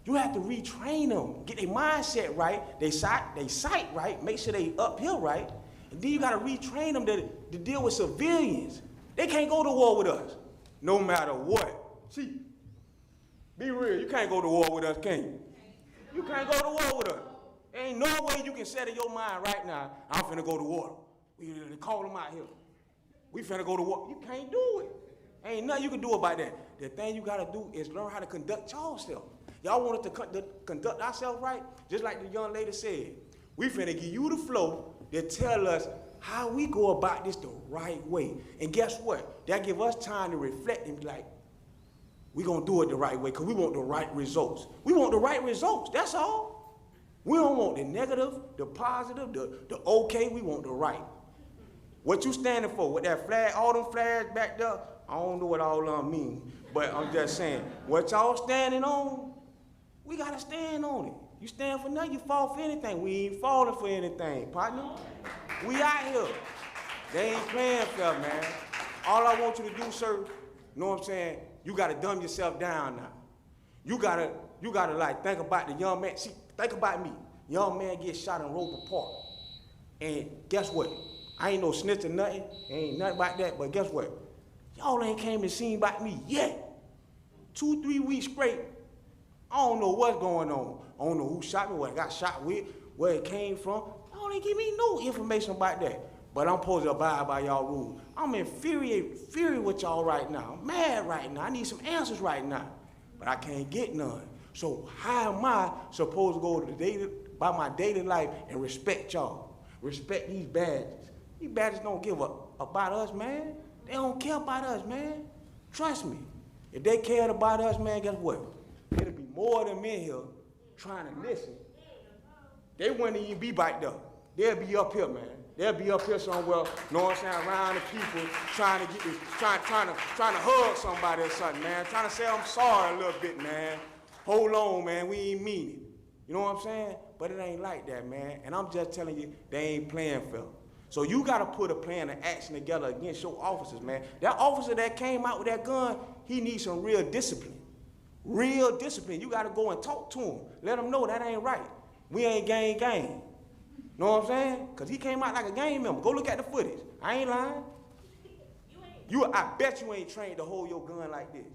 you have to retrain them, get their mindset right, they sight right, make sure they uphill right, and then you gotta retrain them to deal with civilians. They can't go to war with us, no matter what. See, Be real. You can't go to war with us, can you? You can't go to war with us. There ain't no way you can set in your mind right now, I'm finna go to war. We call them out here. We finna go to war. You can't do it. Ain't nothing you can do about that. The thing you gotta do is learn how to conduct yourself. Y'all want us to conduct ourselves right? Just like the young lady said. We finna give you the flow to tell us how we go about this the right way. And guess what? That give us time to reflect and be like, we gonna do it the right way because we want the right results. We want the right results, that's all. We don't want the negative, the positive, the okay, we want the right. What you standing for? With that flag, all them flags back there, I don't know what all of them mean, but I'm just saying, what y'all standing on, we gotta stand on it. You stand for nothing, you fall for anything. We ain't falling for anything, partner. We out here. They ain't playing fair, man. All I want you to do, sir, you know what I'm saying? You gotta dumb yourself down now. You gotta like think about the young man. See, think about me. Young man gets shot in Roper Park. And guess what? I ain't no snitch or nothing. Ain't nothing about that, but guess what? Y'all ain't came and seen about me yet. 2-3 weeks straight. I don't know what's going on. I don't know who shot me, what I got shot with, where it came from. Y'all ain't give me no information about that. But I'm supposed to abide by y'all rules. I'm infuriated with y'all right now. I'm mad right now. I need some answers right now. But I can't get none. So how am I supposed to go to by my daily life and respect y'all? Respect these badges. These badges don't give up about us, man. They don't care about us, man. Trust me. If they cared about us, man, guess what? It'll be more of them in here trying to listen. They wouldn't even be back there. They'll be up here, man. They'll be up here somewhere, know what I'm saying, around the people, trying to get this, trying to hug somebody or something, man. Trying to say I'm sorry a little bit, man. Hold on, man, we ain't mean it. You know what I'm saying? But it ain't like that, man. And I'm just telling you, they ain't playing fair. So you gotta put a plan of action together against your officers, man. That officer that came out with that gun, he needs some real discipline. Real discipline. You gotta go and talk to him. Let him know that ain't right. We ain't gang. Know what I'm saying? Because he came out like a gang member. Go look at the footage. I ain't lying. I bet you ain't trained to hold your gun like this.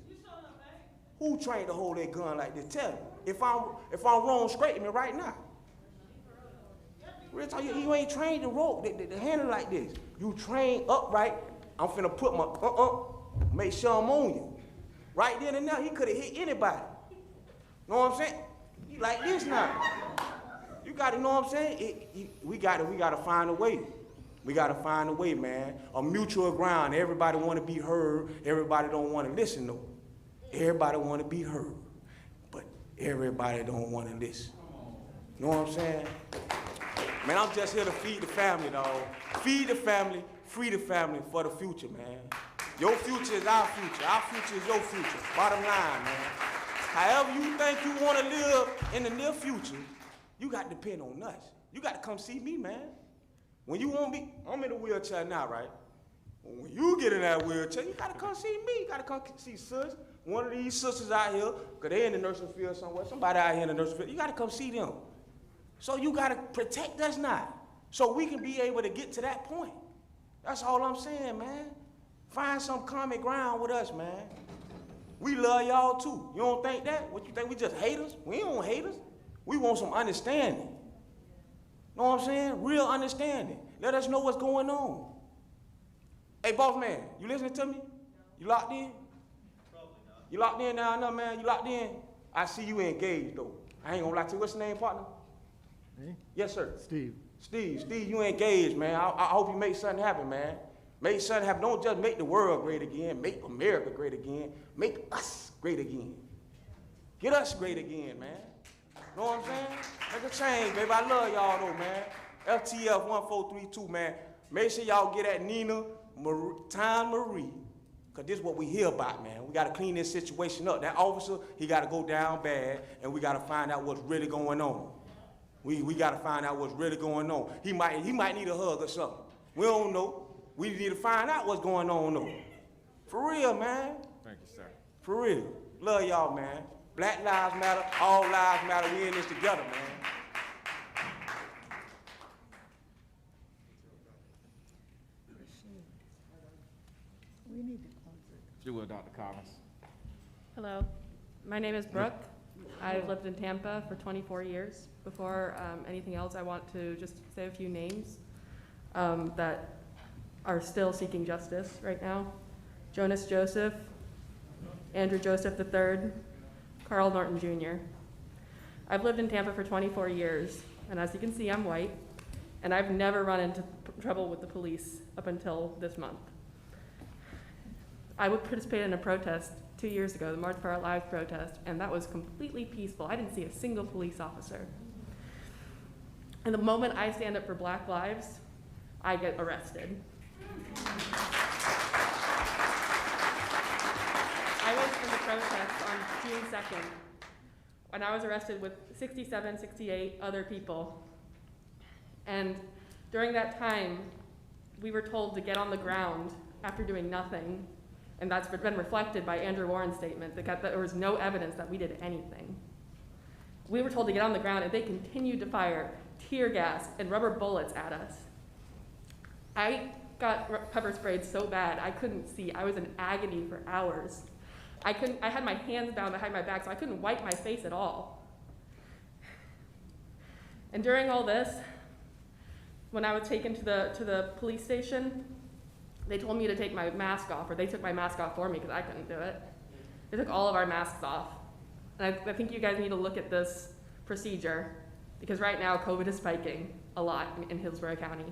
Who trained to hold their gun like this? Tell me. If I'm wrong, straighten me right now. Real talk, you ain't trained to roll, the handle like this. You train upright. I'm finna put my, make sure I'm on you. Right then and now, he could have hit anybody. Know what I'm saying? You like this now. You gotta know what I'm saying? We gotta find a way. We gotta find a way, man. A mutual ground. Everybody wanna be heard. Everybody don't wanna listen though. Everybody wanna be heard. But everybody don't wanna listen. Know what I'm saying? Man, I'm just here to feed the family, dog. Feed the family, free the family for the future, man. Your future is our future. Our future is your future. Bottom line, man. However you think you wanna live in the near future, you got to depend on us. You got to come see me, man. When you want me, I'm in a wheelchair now, right? When you get in that wheelchair, you got to come see me. You got to come see sis. One of these sisters out here, because they in the nursing field somewhere. Somebody out here in the nursing field. You got to come see them. So you got to protect us now, so we can be able to get to that point. That's all I'm saying, man. Find some common ground with us, man. We love y'all too. You don't think that? What, you think we just haters? We don't hate us. We want some understanding. Know what I'm saying? Real understanding. Let us know what's going on. Hey, boss man, you listening to me? You locked in? Probably not. You locked in now, man? You locked in? I see you engaged, though. I ain't gonna lie to you. What's your name, partner? Me? Yes, sir. Steve. Steve, you engaged, man. I hope you make something happen, man. Make something happen. Don't just make the world great again. Make America great again. Make us great again. Get us great again, man. Know what I'm saying? Make a change, baby. I love y'all though, man. FTF 1432, man. Make sure y'all get at Nina Marie, because this is what we hear about, man. We got to clean this situation up. That officer, he got to go down bad, and we got to find out what's really going on. We got to find out what's really going on. He might need a hug or something. We don't know. We need to find out what's going on, though. For real, man. Thank you, sir. For real. Love y'all, man. Black lives matter, all lives matter. We in this together, man. If you will, Dr. Collins. Hello. My name is Brooke. I've lived in Tampa for 24 years. Before anything else, I want to just say a few names that are still seeking justice right now. Jonas Joseph, Andrew Joseph III, Carl Norton Jr. I've lived in Tampa for 24 years, and as you can see, I'm white, and I've never run into trouble with the police up until this month. I participated in a protest 2 years ago, the March for Our Lives protest, and that was completely peaceful. I didn't see a single police officer. And the moment I stand up for Black lives, I get arrested. I was in the protest on June 2nd, when I was arrested with 67, 68 other people. And during that time, we were told to get on the ground after doing nothing. And that's been reflected by Andrew Warren's statement, that there was no evidence that we did anything. We were told to get on the ground, and they continued to fire tear gas and rubber bullets at us. I got pepper sprayed so bad I couldn't see. I was in agony for hours. I had my hands bound behind my back, so I couldn't wipe my face at all. And during all this, when I was taken to the police station, they told me to take my mask off, or they took my mask off for me because I couldn't do it. They took all of our masks off. And I think you guys need to look at this procedure, because right now COVID is spiking a lot in Hillsborough County.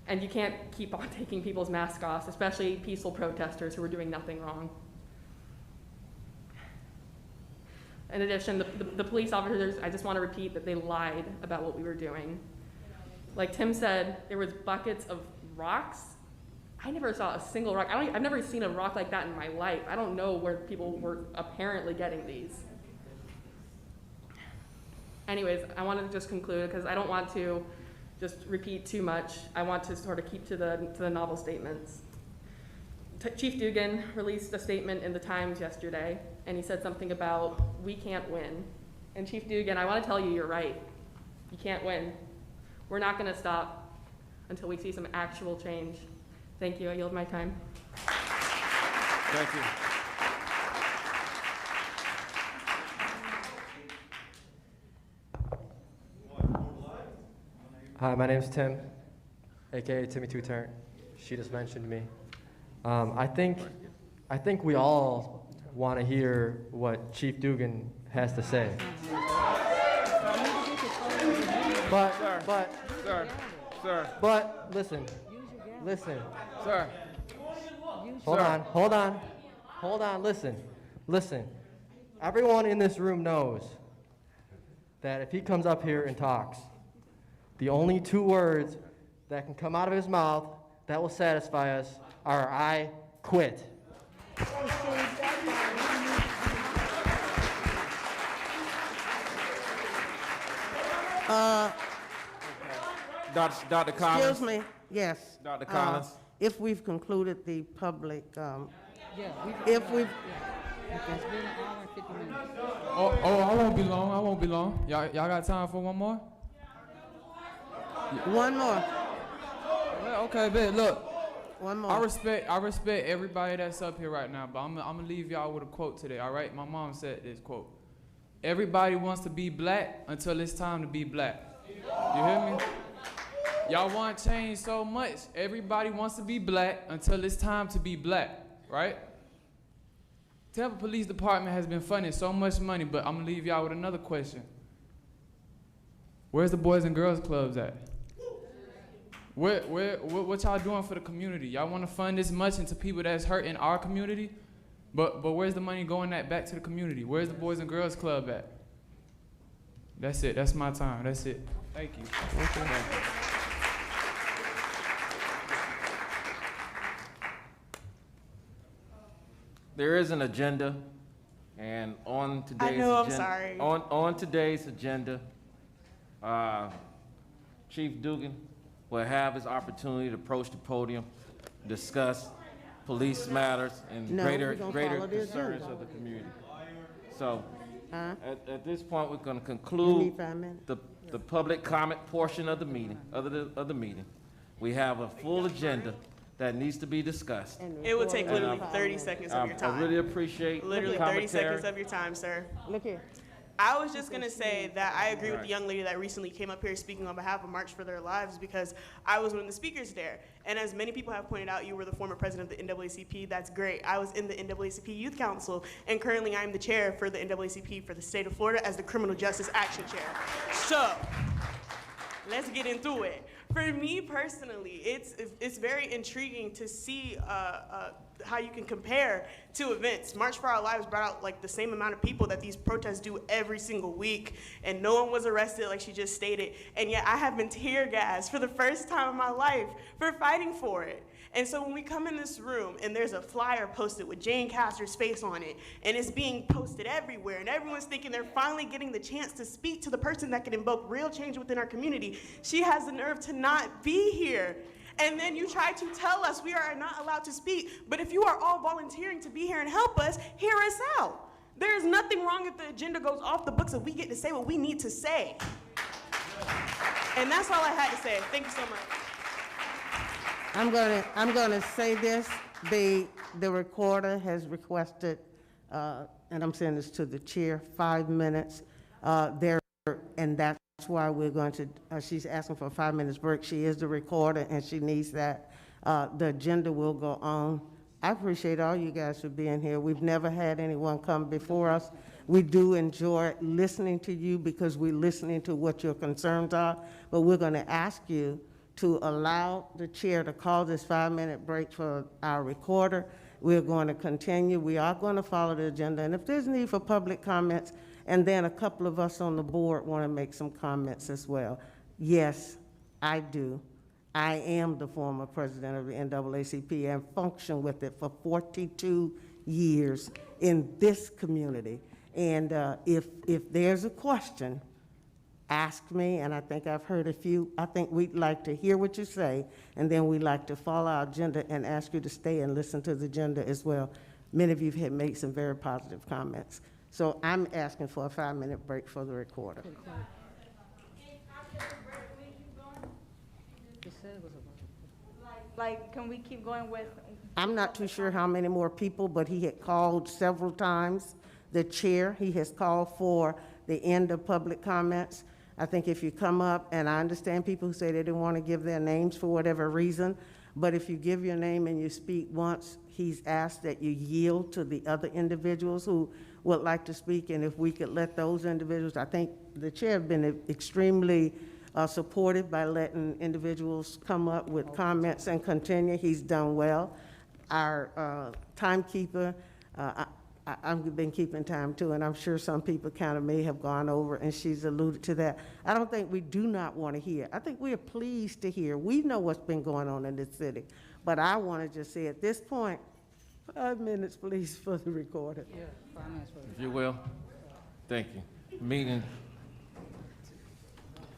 And you can't keep on taking people's masks off, especially peaceful protesters who are doing nothing wrong. In addition, the police officers, I just want to repeat that they lied about what we were doing. Like Tim said, there was buckets of rocks. I never saw a single rock. I've never seen a rock like that in my life. I don't know where people were apparently getting these. Anyways, I want to just conclude because I don't want to just repeat too much. I want to sort of keep to the novel statements. Chief Dugan released a statement in the Times yesterday, and he said something about, we can't win. And Chief Dugan, I want to tell you, you're right. You can't win. We're not going to stop until we see some actual change. Thank you. I yield my time. Thank you. Hi, my name's Tim, aka Timmy Two Turn. She just mentioned me. I think we all want to hear what Chief Dugan has to say. But listen, Sir. Hold on, listen. Everyone in this room knows that if he comes up here and talks, the only two words that can come out of his mouth that will satisfy us are, I quit. Dr. Collins? Excuse me, yes. Dr. Collins? If we've concluded the public, if we've, It's been an hour and 50 minutes. I won't be long. Y'all got time for one more? One more. Well, okay, bet. Look. One more. I respect everybody that's up here right now, but I'm gonna leave y'all with a quote today, all right? My mom said this quote. Everybody wants to be black until it's time to be black. You hear me? Y'all want change so much. Everybody wants to be black until it's time to be black, right? Tampa Police Department has been funding so much money, but I'm gonna leave y'all with another question. Where's the Boys and Girls Clubs at? What y'all doing for the community? Y'all wanna fund this much into people that's hurt in our community, but where's the money going back to the community? Where's the Boys and Girls Club at? That's it, that's my time, that's it. Thank you. Thank you. There is an agenda, and on today's I know, I'm agenda, sorry. On today's agenda, Chief Dugan will have his opportunity to approach the podium, discuss police matters and No, greater we're gonna follow the concerns agenda. of the community. So, Huh? at this point, we're going to You conclude need 5 minutes? the public comment portion of the meeting. We have a full agenda that needs to be discussed. It would take And, literally 30 seconds of your time. I really appreciate the Literally 30 commentary. seconds of your time, sir. Look here. I was just gonna say that I agree with the young lady that recently came up here speaking on behalf of March for Their Lives, because I was one of the speakers there. And as many people have pointed out, you were the former president of the NAACP. That's great. I was in the NAACP Youth Council, and currently I'm the chair for the NAACP for the state of Florida as the Criminal Justice Action Chair. So, let's get into it. For me personally, it's very intriguing to see how you can compare two events. March for Our Lives brought out like the same amount of people that these protests do every single week, and no one was arrested like she just stated, and yet I have been tear gassed for the first time in my life for fighting for it. And so when we come in this room and there's a flyer posted with Jane Castor's face on it, and it's being posted everywhere, and everyone's thinking they're finally getting the chance to speak to the person that can invoke real change within our community, she has the nerve to not be here. And then you try to tell us we are not allowed to speak, but if you are all volunteering to be here and help us, hear us out. There is nothing wrong if the agenda goes off the books and we get to say what we need to say. And that's all I had to say. Thank you so much. I'm gonna say this. The recorder has requested, and I'm saying this to the chair, 5 minutes. And that's why we're going to. She's asking for a 5 minutes break. She is the recorder, and she needs that. The agenda will go on. I appreciate all you guys for being here. We've never had anyone come before us. We do enjoy listening to you because we're listening to what your concerns are. But we're going to ask you to allow the chair to call this 5 minute break for our recorder. We're going to continue. We are going to follow the agenda. And if there's need for public comments, and then a couple of us on the board want to make some comments as well. Yes, I do. I am the former president of the NAACP and functioned with it for 42 years in this community. And if there's a question, ask me, and I think I've heard a few. I think we'd like to hear what you say, and then we'd like to follow our agenda and ask you to stay and listen to the agenda as well. Many of you have made some very positive comments. So I'm asking for a 5 minute break for the recorder. Like, can we keep going with? I'm not too sure how many more people, but he had called several times. The chair, he has called for the end of public comments. I think if you come up, and I understand people who say they didn't want to give their names for whatever reason, but if you give your name and you speak once, he's asked that you yield to the other individuals who would like to speak, and if we could let those individuals, I think the chair has been extremely supportive by letting individuals come up with comments and continue. He's done well. Our timekeeper, I've been keeping time too, and I'm sure some people kind of may have gone over, and she's alluded to that. I don't think we do not want to hear. I think we are pleased to hear. We know what's been going on in this city, but I want to just say at this point, 5 minutes, please, for the recorder. Yeah, 5 minutes for the If you will. Thank you.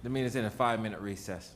The meeting's in a 5 minute recess.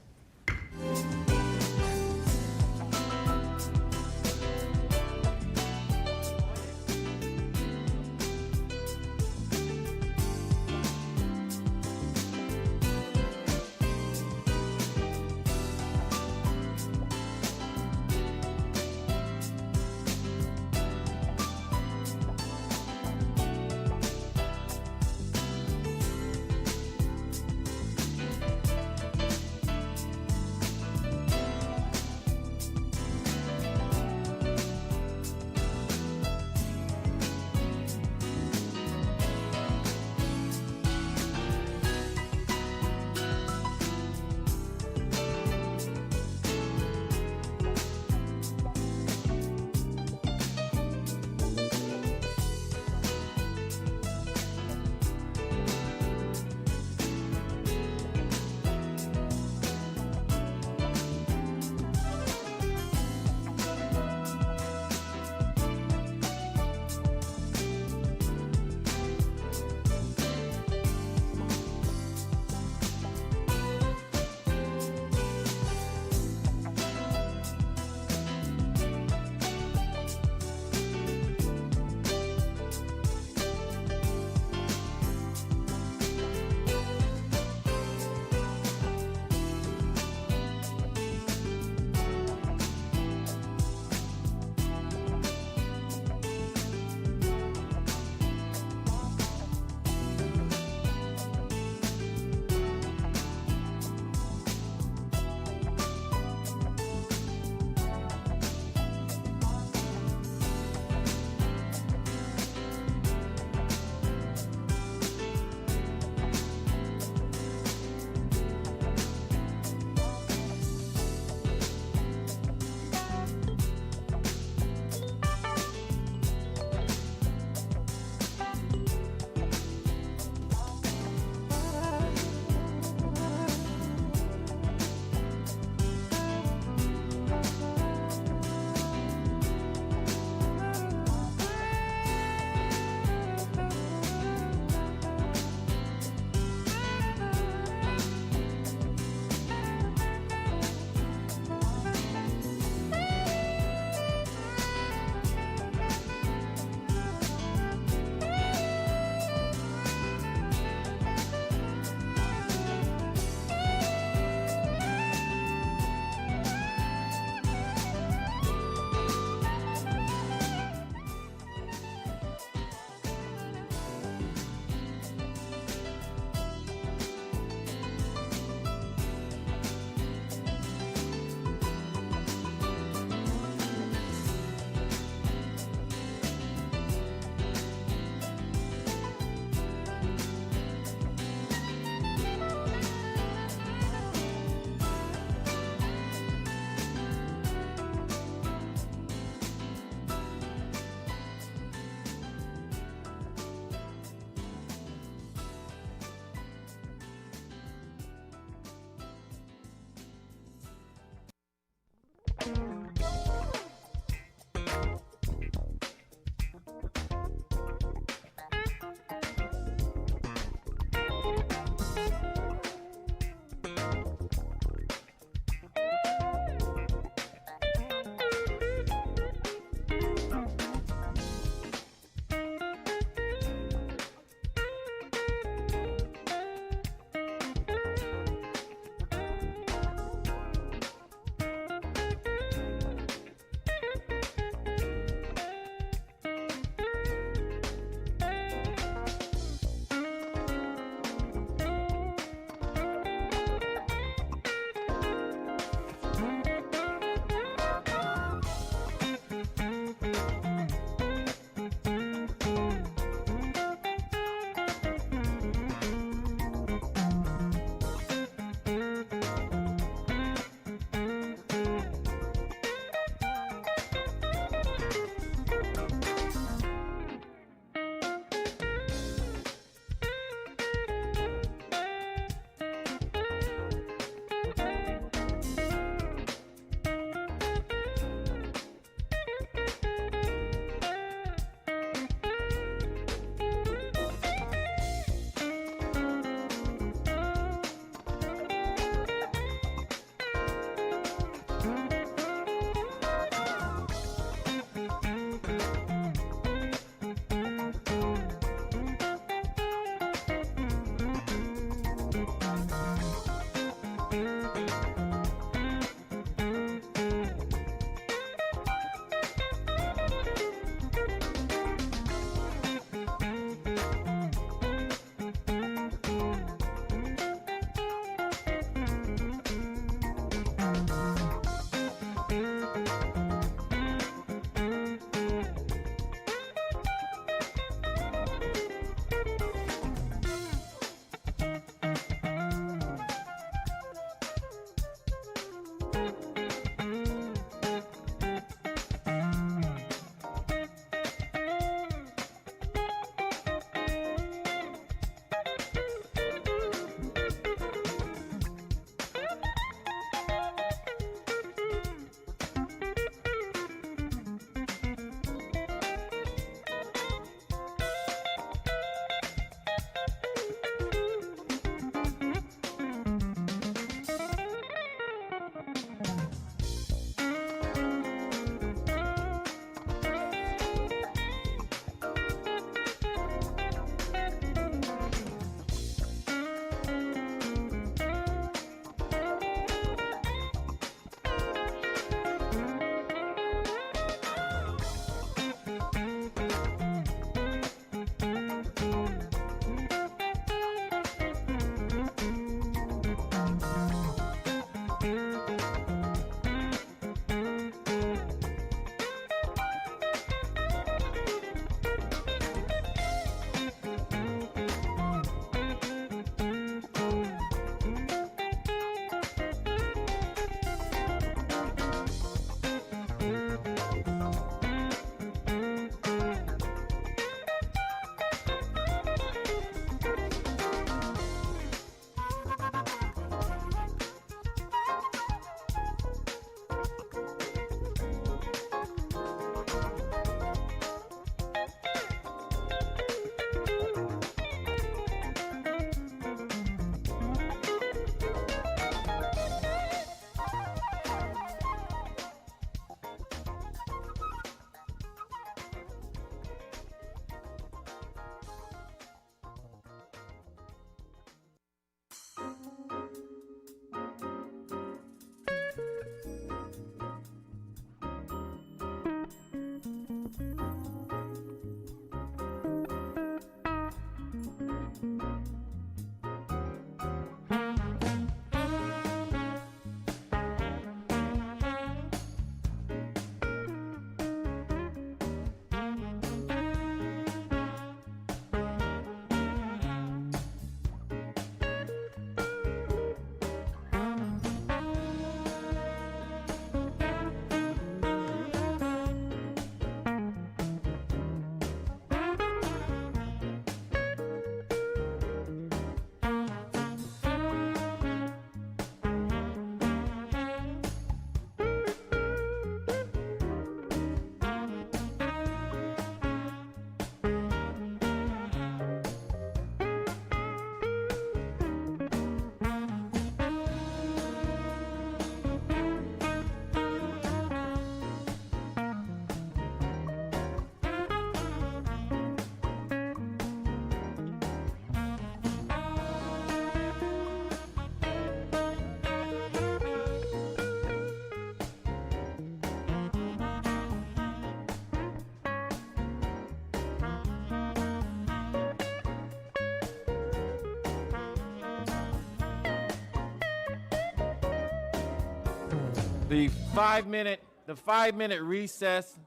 The 5-minute recess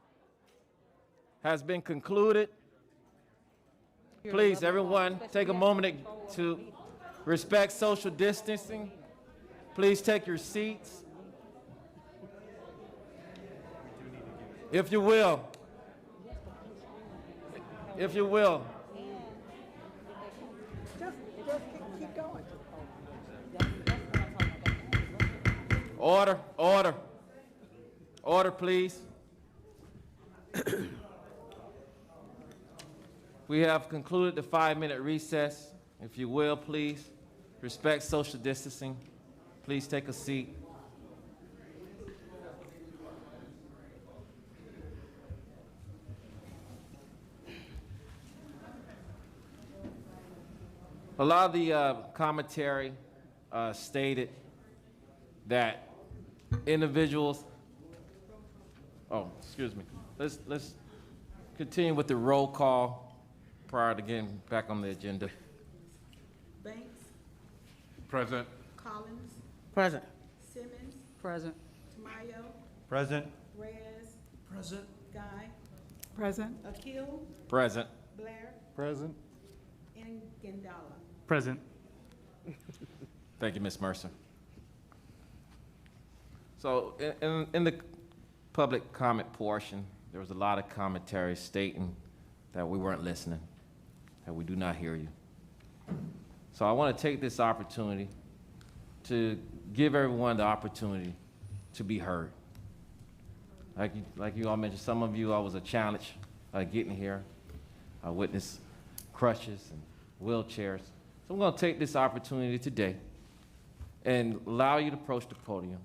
has been concluded. Please, everyone, take a moment to respect social distancing. Please take your seats. If you will. If you will. Just keep going. Order, order. Order, please. We have concluded the 5-minute recess. If you will, please respect social distancing. Please take a seat. A lot of the commentary stated that individuals, excuse me. Let's continue with the roll call prior to getting back on the agenda. Banks, Present. Collins, Present. Simmons, Present. Tamayo, Present. Reyes, Present. Guy, Present. Akil, Present. Blair, Present. and Gendala. Present. Thank you, Ms. Mercer. So in the public comment portion, there was a lot of commentary stating that we weren't listening, that we do not hear you. So I want to take this opportunity to give everyone the opportunity to be heard. Like you all mentioned, some of you, I was a challenge getting here. I witnessed crutches and wheelchairs. So I'm going to take this opportunity today and allow you to approach the podium,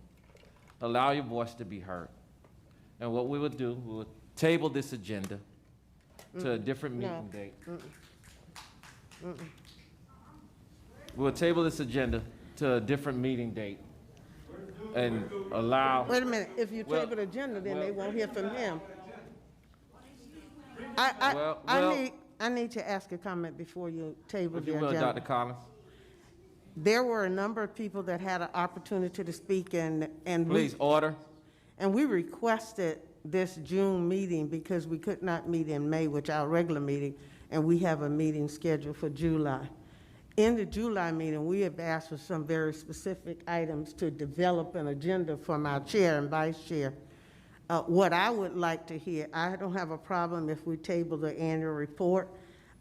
allow your voice to be heard. And what we will do, we will table this agenda to a different meeting date. We'll table this agenda to a different meeting date and allow. Wait a minute, if you table the agenda, then they won't hear from him. I need to ask a comment before you table If the you will, agenda. Dr. Collins. There were a number of people that had an opportunity to speak and Please, order. And we requested this June meeting because we could not meet in May, which is our regular meeting, and we have a meeting scheduled for July. In the July meeting, we have asked for some very specific items to develop an agenda from our chair and vice chair. What I would like to hear, I don't have a problem if we table the annual report,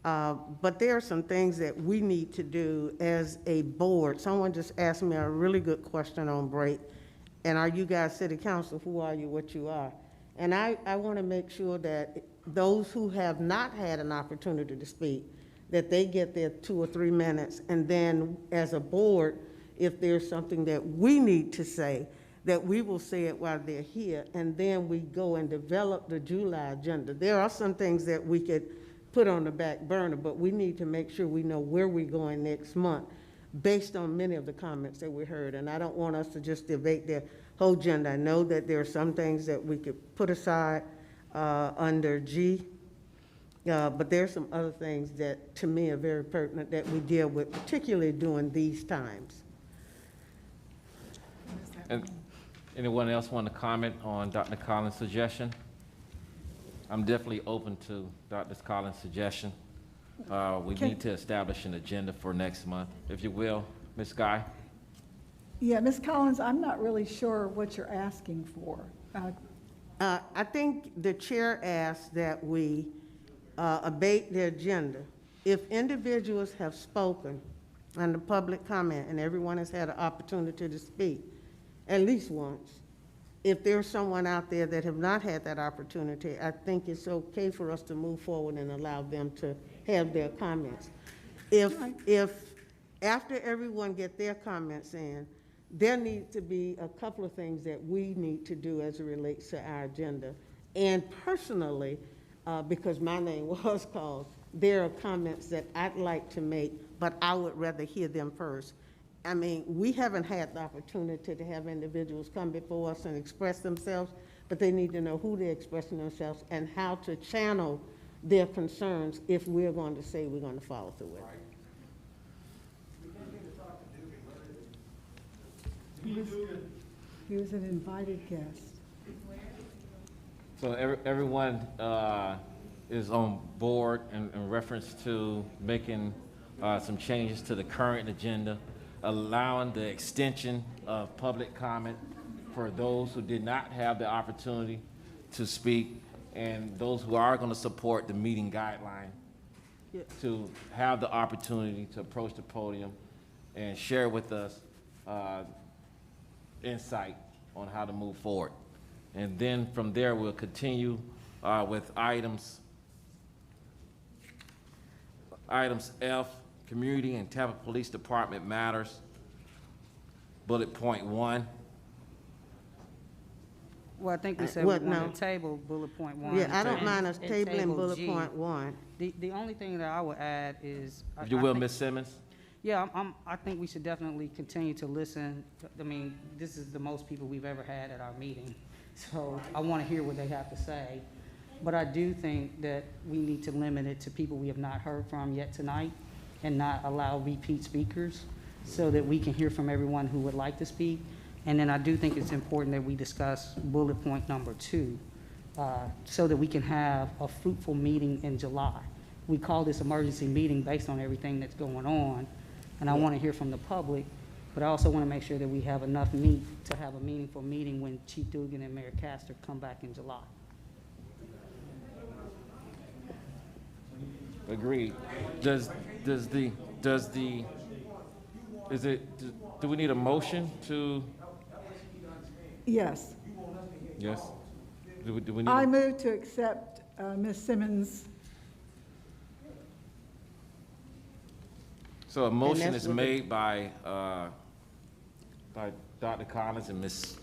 but there are some things that we need to do as a board. Someone just asked me a really good question on break. And are you guys city council? Who are you, what you are? And I want to make sure that those who have not had an opportunity to speak, that they get their 2 or 3 minutes. And then as a board, if there's something that we need to say, that we will say it while they're here. And then we go and develop the July agenda. There are some things that we could put on the back burner, but we need to make sure we know where we're going next month based on many of the comments that we heard. And I don't want us to just debate the whole agenda. I know that there are some things that we could put aside under G, but there are some other things that to me are very pertinent that we deal with, particularly during these times. And anyone else want to comment on Dr. Collins' suggestion? I'm definitely open to Dr. Collins' suggestion. We need to establish an agenda for next month, if you will. Ms. Guy? Yeah, Ms. Collins, I'm not really sure what you're asking for. I think the chair asked that we abate the agenda. If individuals have spoken on the public comment and everyone has had an opportunity to speak at least once, if there's someone out there that have not had that opportunity, I think it's okay for us to move forward and allow them to have their comments. If after everyone get their comments in, there needs to be a couple of things that we need to do as it relates to our agenda. And personally, because my name was called, there are comments that I'd like to make, but I would rather hear them first. I mean, we haven't had the opportunity to have individuals come before us and express themselves, but they need to know who they're expressing themselves and how to channel their concerns if we're going to say we're going to follow through with it. He was an invited guest. So everyone is on board in reference to making some changes to the current agenda, allowing the extension of public comment for those who did not have the opportunity to speak, and those who are going to support the meeting guideline to have the opportunity to approach the podium and share with us insight on how to move forward. And then from there, we'll continue with items F, Community and Tampa Police Department Matters, bullet point 1. Well, I think we said we What, wanted no? to table bullet point 1. Yeah, I don't mind us and tabling table bullet G. point 1. The only thing that I would add is. If you will, Ms. Simmons? Yeah, I think we should definitely continue to listen. I mean, this is the most people we've ever had at our meeting. So I want to hear what they have to say. But I do think that we need to limit it to people we have not heard from yet tonight and not allow repeat speakers so that we can hear from everyone who would like to speak. And then I do think it's important that we discuss bullet point number 2 so that we can have a fruitful meeting in July. We call this emergency meeting based on everything that's going on. And I want to hear from the public, but I also want to make sure that we have enough meat to have a meaningful meeting when Chief Dugan and Mayor Castor come back in July. Agreed. Do we need a motion to? Yes. Yes. Do we need? I move to accept Ms. Simmons' So a motion that's is what made by Dr. Collins and Ms.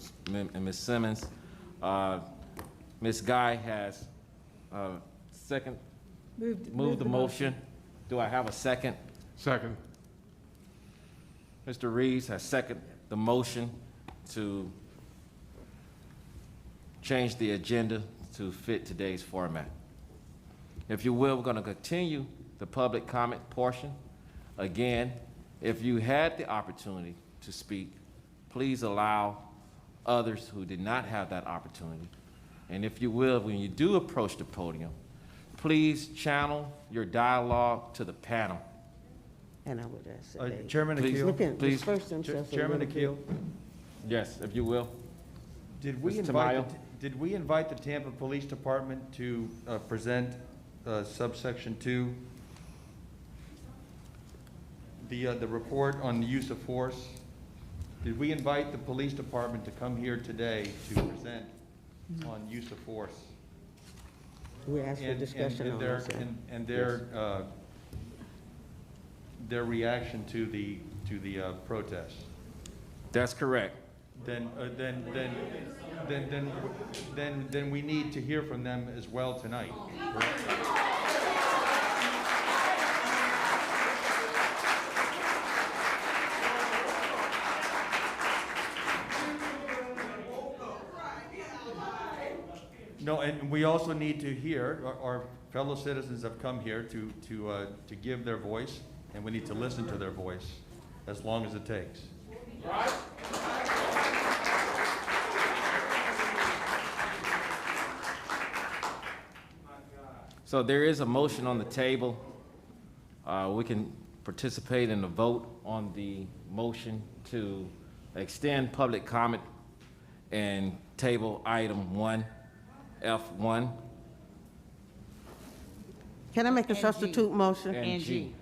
Simmons. Ms. Guy has moved the motion. Do I have a second? Second. Mr. Reeves has seconded the motion to change the agenda to fit today's format. If you will, we're going to continue the public comment portion. Again, if you had the opportunity to speak, please allow others who did not have that opportunity. And if you will, when you do approach the podium, please channel your dialogue to the panel. And I would ask that Chairman Please. Akil. look at Please. disperse themselves a Chairman little Akil. bit. Yes, if you will. Did we Mr. invite, Tamayo? did we invite the Tampa Police Department to present subsection 2? The report on the use of force? Did we invite the police department to come here today to present on use of force? We asked for discussion on this. And their reaction to the protest? That's correct. Then we need to hear from them as well tonight. No, and we also need to hear, our fellow citizens have come here to give their voice, and we need to listen to their voice as long as it takes. So there is a motion on the table. We can participate in the vote on the motion to extend public comment and table item 1, F1. Can I make a substitute motion? And G.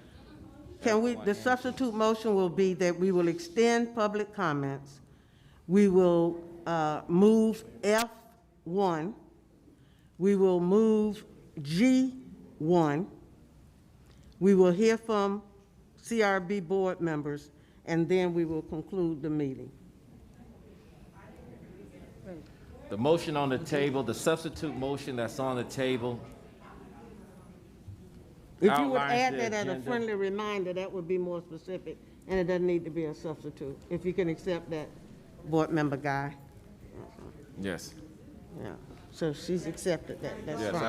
Can we, the substitute motion will be that we will extend public comments. We will move F1. We will move G1. We will hear from CRB board members, and then we will conclude the meeting. The motion on the table, the substitute motion that's on the table. If you would outlines add the that as a agenda. friendly reminder, that would be more specific, and it doesn't need to be a substitute. If you can accept that, Board Member Guy. Yes. Yeah, so she's accepted that, that's Yes, fine.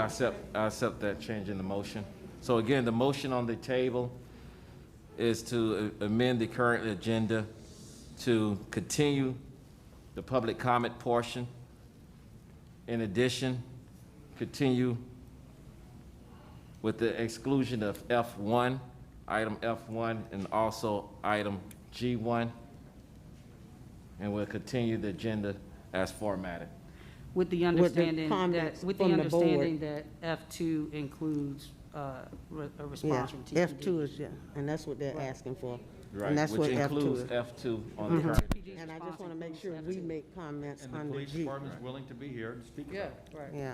I accept that change in the motion. So again, the motion on the table is to amend the current agenda to continue the public comment portion. In addition, continue with the exclusion of F1, item F1, and also item G1. And we'll continue the agenda as formatted. With the understanding comments that, with the from the understanding board. that F2 includes a response from Yeah, TPD. F2 is, yeah, and that's what they're asking for. Right, And that's which what F2 includes is. F2 on the current. And I just want to make sure we make comments And the under police G. department's willing to be here to speak. Yeah, right. Yeah,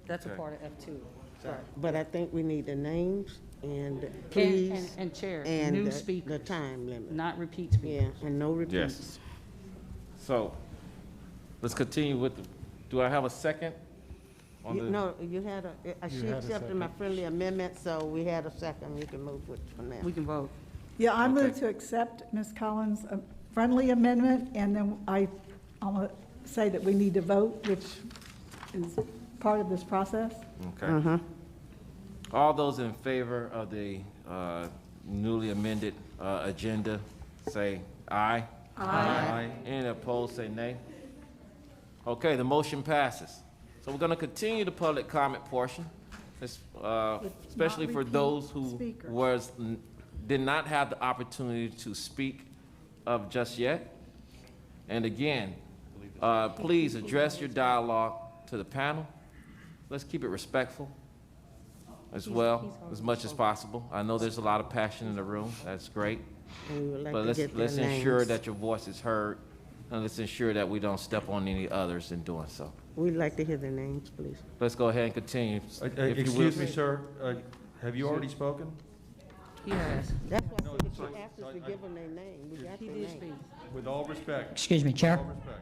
That's a Okay. part of F2. Right. but I think we need the names and please. And Chair, and new the- speakers. The time limit. Not repeat speakers. Yeah, and no repeats. Yes. So, let's continue with, do I have a second? On the? No, you had she had a accepted my second. friendly amendment, so we had a second, we can move with from there. We can vote. Yeah, I move Okay. to accept Ms. Collins' friendly amendment, and then I'm going to say that we need to vote, which is part of this process. Okay. All those in favor of the newly amended agenda, say aye. Aye. Any opposed, say nay. Okay, the motion passes. So we're going to continue the public comment portion, especially for repeat those who speakers. did not have the opportunity to speak of just yet. And again, please address your dialogue to the panel. Let's keep it respectful as well, as much as possible. I know there's a lot of passion in the room. That's great. And we would like But to get their let's ensure names. that your voice is heard, and let's ensure that we don't step on any others in doing so. We'd like to hear their names, please. Let's go ahead and continue. If you will. Excuse me, sir, have you already spoken? He has. That's why No, she so- asked us so to I- give them their name. We got He their did name. speak. With all respect. Excuse me, Chair. With all respect.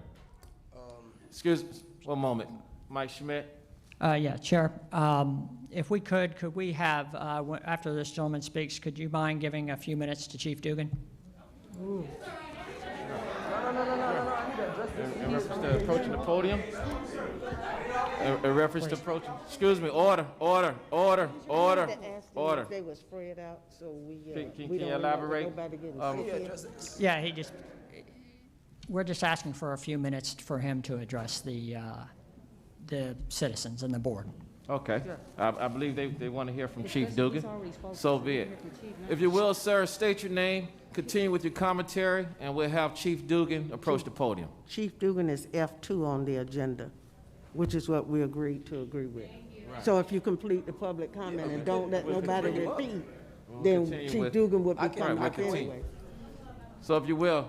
Excuse, one moment. Mike Schmidt? Yeah, Chair. If we could we have, after this gentleman speaks, could you mind giving a few minutes to Chief Dugan? In reference to approaching the podium? In reference to approaching, excuse me, order. If they were spread out, so we, Can we you don't elaborate? want nobody getting sick here. Yeah, we're just asking for a few minutes for him to address the citizens and the board. Okay. I believe they want to hear from Chief He's Dugan. already spoken. So be it. If you will, sir, state your name, continue with your commentary, and we'll have Chief Dugan approach the podium. Chief Dugan is F2 on the agenda, which is what we agreed to agree with. So if you complete the public comment and don't let nobody repeat, then continue Chief with- Dugan will Right, become we'll up continue. anyway. So if you will,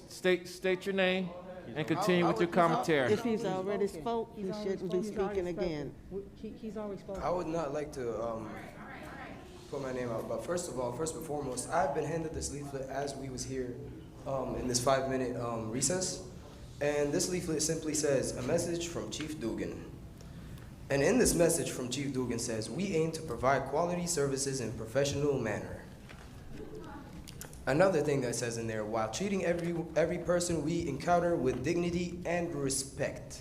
state your name and continue with your commentary. If he's already spoke, he shouldn't be speaking again. He's already spoken. I would not like to put my name out, but first and foremost, I've been handed this leaflet as we was here in this 5-minute recess, and this leaflet simply says, "A message from Chief Dugan." And in this message from Chief Dugan says, "We aim to provide quality services in a professional manner." Another thing that says in there, while treating every person we encounter with dignity and respect.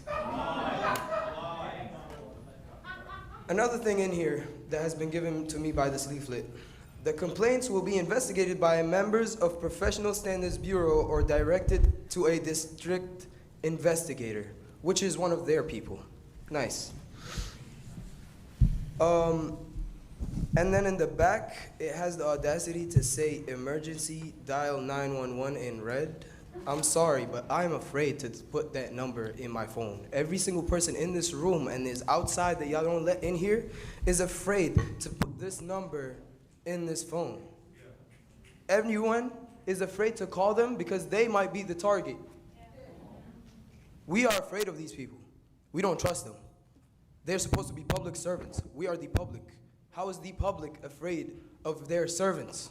Another thing in here that has been given to me by this leaflet, the complaints will be investigated by members of Professional Standards Bureau or directed to a district investigator, which is one of their people. Nice. And then in the back, it has the audacity to say emergency dial 911 in red. I'm sorry, but I'm afraid to put that number in my phone. Every single person in this room and is outside that y'all don't let in here is afraid to put this number in this phone. Everyone is afraid to call them because they might be the target. We are afraid of these people. We don't trust them. They're supposed to be public servants. We are the public. How is the public afraid of their servants?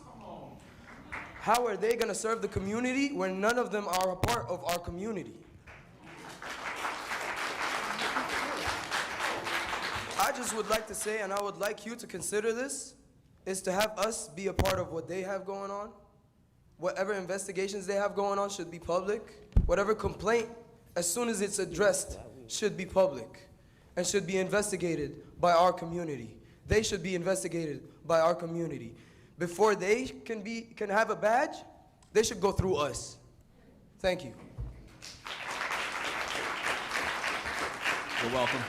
How are they going to serve the community when none of them are a part of our community? I just would like to say, and I would like you to consider this, is to have us be a part of what they have going on. Whatever investigations they have going on should be public. Whatever complaint, as soon as it's addressed, should be public and should be investigated by our community. They should be investigated by our community. Before they can have a badge, they should go through us. Thank you. You're welcome.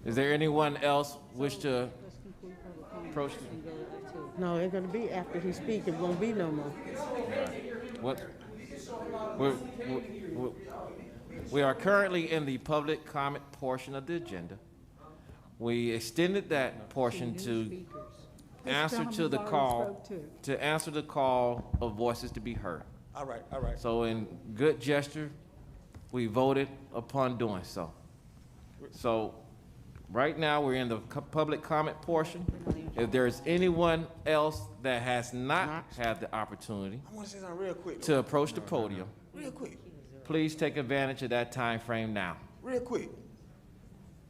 Is there anyone else wish to approach? No, it's gonna be after he speaks, it won't be no more. What? We are currently in the public comment portion of the agenda. We extended that portion to answer to the call, of voices to be heard. All right, all right. So in good gesture, we voted upon doing so. So right now, we're in the public comment portion. If there's anyone else that has not had the opportunity I want to say something real quick. to approach the podium, Real quick. please take advantage of that time frame now. Real quick.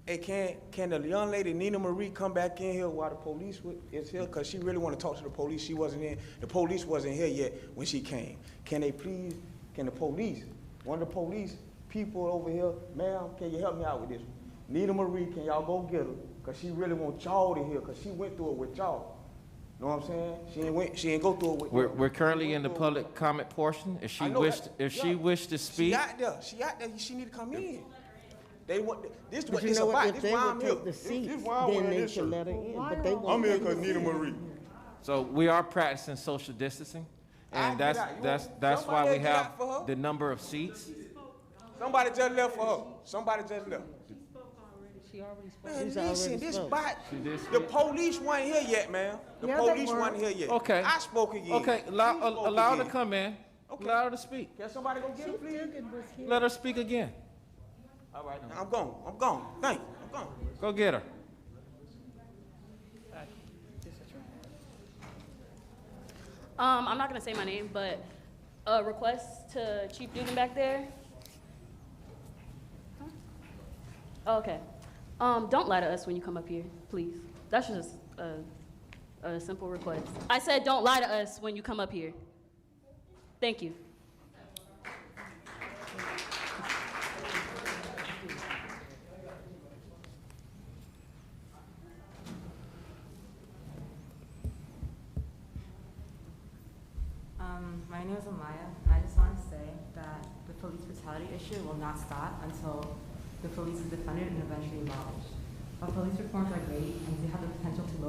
Hey, can the young lady Nina Marie come back in here while the police is here? Because she really want to talk to the police. She wasn't in. The police wasn't here yet when she came. Can the police, one of the police people over here, ma'am, can you help me out with this one? Nina Marie, can y'all go get her? Because she really want y'all to hear, because she went through it with y'all. Know what I'm saying? She ain't go through it with We're currently in the public comment portion. If she wished to speak. She out there. She need to come in. They want this. But What you it's know about. what, if This they why would I'm here. take the seats, This why I'm then wearing they this should shirt. let her in, but they I'm won't here take because the Nina seats. Marie. So we are practicing social distancing, and that's why Somebody we get have out for her. the number of seats. Somebody just left for her. Somebody just left. She already spoke. Man, She's listen, already this spoke. bot, She did the police weren't here yet, man. The Yeah, they police were. weren't here yet. Okay. I spoke again. Okay, She allow her to again. come in. Okay. Allow her to speak. Can somebody go get her, please? Let her speak again. All right, I'm gone. I'm gone. Thank you. I'm gone. Go get her. I'm not gonna say my name, but a request to Chief Dugan back there. Oh, okay. Don't lie to us when you come up here, please. That's just a simple request. I said don't lie to us when you come up here. Thank you. My name is Amaya, and I just want to say that the police brutality issue will not stop until the police is defunded and eventually abolished. While police reforms are great and do have the potential to lower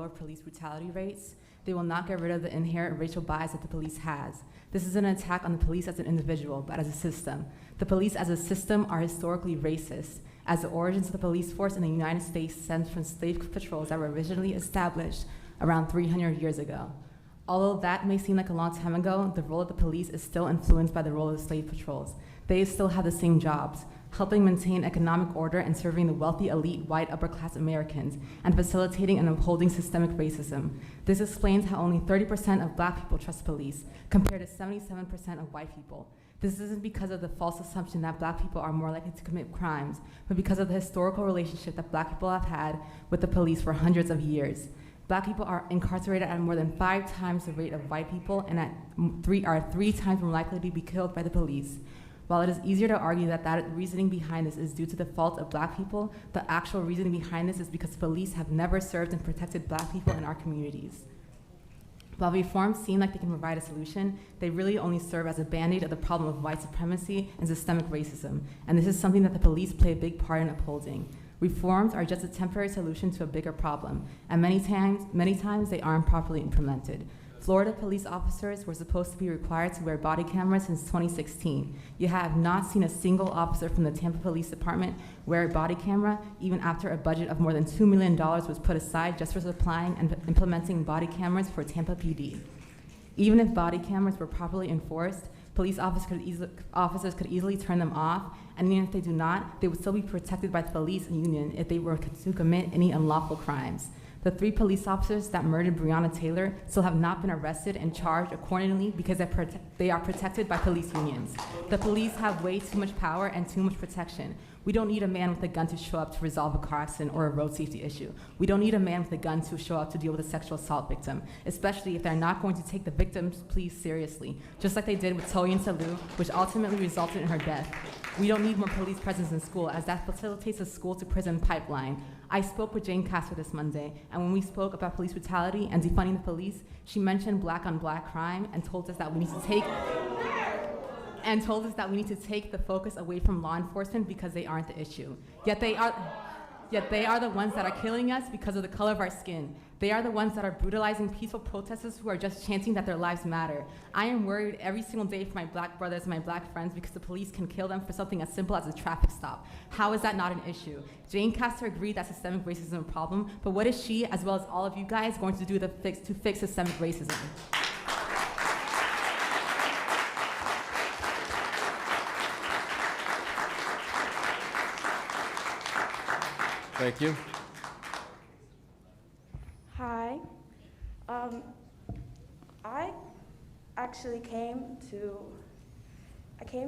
police brutality rates, they will not get rid of the inherent racial bias that the police has. This is an attack on the police as an individual, but as a system. The police as a system are historically racist, as the origins of the police force in the United States stems from slave patrols that were originally established around 300 years ago. Although that may seem like a long time ago, the role of the police is still influenced by the role of the slave patrols. They still have the same jobs, helping maintain economic order and serving the wealthy elite white upper-class Americans, and facilitating and upholding systemic racism. This explains how only 30% of black people trust police, compared to 77% of white people. This isn't because of the false assumption that black people are more likely to commit crimes, but because of the historical relationship that black people have had with the police for hundreds of years. Black people are incarcerated at more than 5 times the rate of white people and are 3 times more likely to be killed by the police. While it is easier to argue that reasoning behind this is due to the fault of black people, the actual reasoning behind this is because police have never served and protected black people in our communities. While reforms seem like they can provide a solution, they really only serve as a band-aid of the problem of white supremacy and systemic racism, and this is something that the police play a big part in upholding. Reforms are just a temporary solution to a bigger problem, and many times they aren't properly implemented. Florida police officers were supposed to be required to wear body cameras since 2016. You have not seen a single officer from the Tampa Police Department wear a body camera, even after a budget of more than $2 million was put aside just for supplying and implementing body cameras for Tampa PD. Even if body cameras were properly enforced, police officers could easily turn them off, and even if they do not, they would still be protected by the police union if they were to commit any unlawful crimes. The 3 police officers that murdered Breonna Taylor still have not been arrested and charged accordingly because they are protected by police unions. The police have way too much power and too much protection, We don't need a man with a gun to show up to resolve a car accident or a road safety issue. We don't need a man with a gun to show up to deal with a sexual assault victim, especially if they're not going to take the victim's plea seriously, just like they did with Toyin Salu, which ultimately resulted in her death. We don't need more police presence in school, as that facilitates a school-to-prison pipeline. I spoke with Jane Castor this Monday, and when we spoke about police brutality and defunding the police, she mentioned black-on-black crime and told us that we need to take the focus away from law enforcement because they aren't the issue. Yet they are the ones that are killing us because of the color of our skin. They are the ones that are brutalizing peaceful protesters who are just chanting that their lives matter. I am worried every single day for my black brothers and my black friends because the police can kill them for something as simple as a traffic stop. How is that not an issue? Jane Castor agreed that systemic racism is a problem, but what is she, as well as all of you guys, going to do to fix systemic racism? Thank you. Hi. I actually came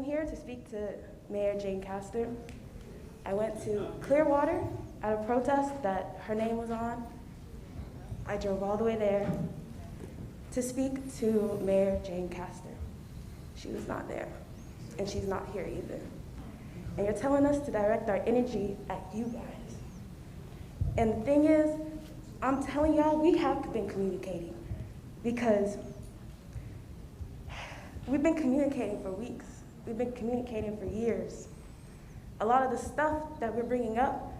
here to speak to Mayor Jane Castor. I went to Clearwater at a protest that her name was on. I drove all the way there to speak to Mayor Jane Castor. She was not there, and she's not here either. And you're telling us to direct our energy at you guys. And the thing is, I'm telling y'all, we have been communicating because we've been communicating for weeks. We've been communicating for years. A lot of the stuff that we're bringing up,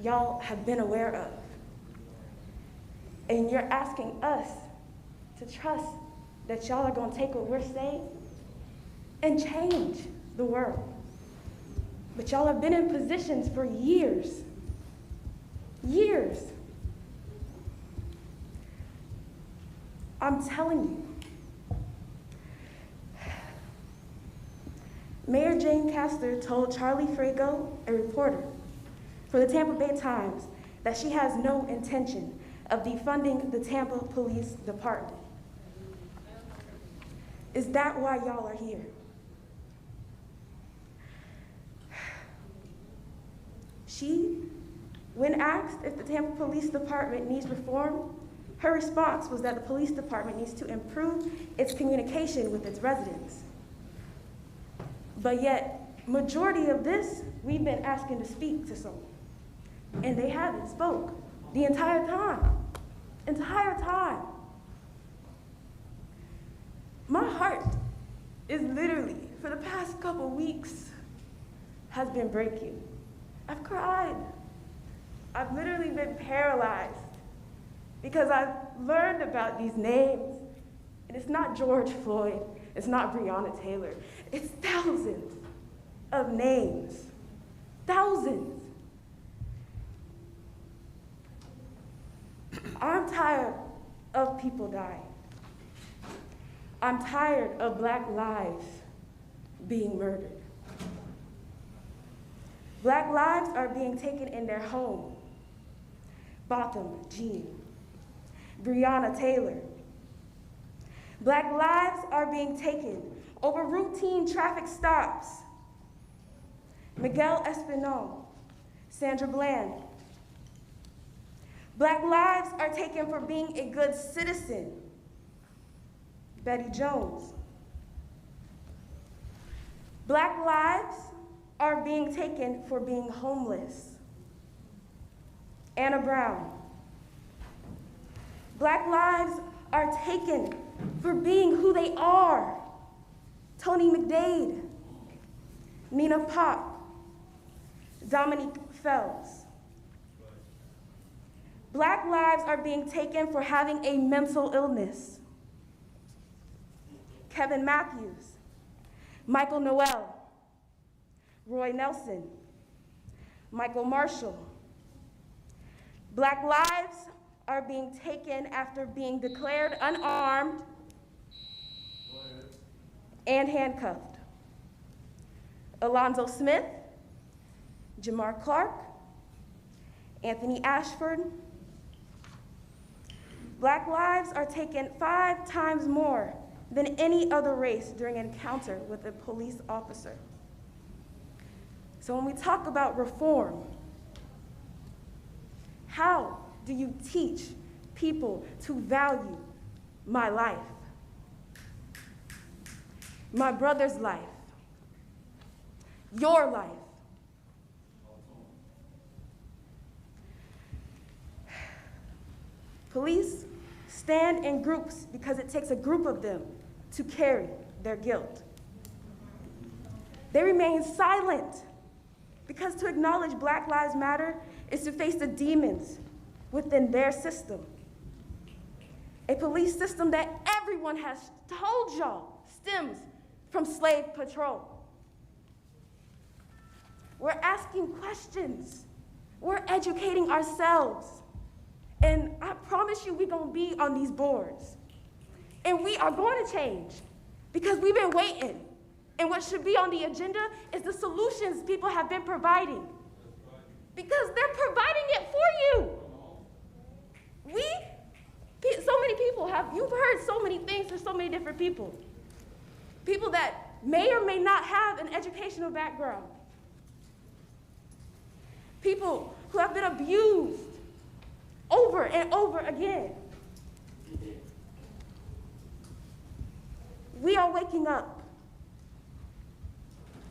y'all have been aware of. And you're asking us to trust that y'all are gonna take what we're saying and change the world. But y'all have been in positions for years. Years. I'm telling you. Mayor Jane Castor told Charlie Frago, a reporter for the Tampa Bay Times, that she has no intention of defunding the Tampa Police Department. Is that why y'all are here? When asked if the Tampa Police Department needs reform, her response was that the police department needs to improve its communication with its residents. But yet, majority of this, we've been asking to speak to someone. And they haven't spoke the entire time. My heart is literally, for the past couple weeks, has been breaking. I've cried. I've literally been paralyzed because I've learned about these names. And it's not George Floyd, it's not Breonna Taylor. It's thousands of names, thousands. I'm tired of people dying. I'm tired of Black lives being murdered. Black lives are being taken in their home. Botham Jean, Breonna Taylor. Black lives are being taken over routine traffic stops. Miguel Espinal, Sandra Bland. Black lives are taken for being a good citizen. Betty Jones. Black lives are being taken for being homeless. Anna Brown. Black lives are taken for being who they are. Tony McDade, Nina Pop, Dominique Phelps. Black lives are being taken for having a mental illness. Kevin Matthews, Michael Noel, Roy Nelson, Michael Marshall. Black lives are being taken after being declared unarmed and handcuffed. Alonzo Smith, Jamar Clark, Anthony Ashford. Black lives are taken 5 times more than any other race during an encounter with a police officer. So when we talk about reform, how do you teach people to value my life, my brother's life, your life? Police stand in groups because it takes a group of them to carry their guilt. They remain silent because to acknowledge Black Lives Matter is to face the demons within their system. A police system that everyone has told y'all stems from slave patrol. We're asking questions. We're educating ourselves. And I promise you we're gonna be on these boards. And we are going to change because we've been waiting. And what should be on the agenda is the solutions people have been providing. Because they're providing it for you. So many people you've heard so many things from so many different people. People that may or may not have an educational background. People who have been abused over and over again. We are waking up.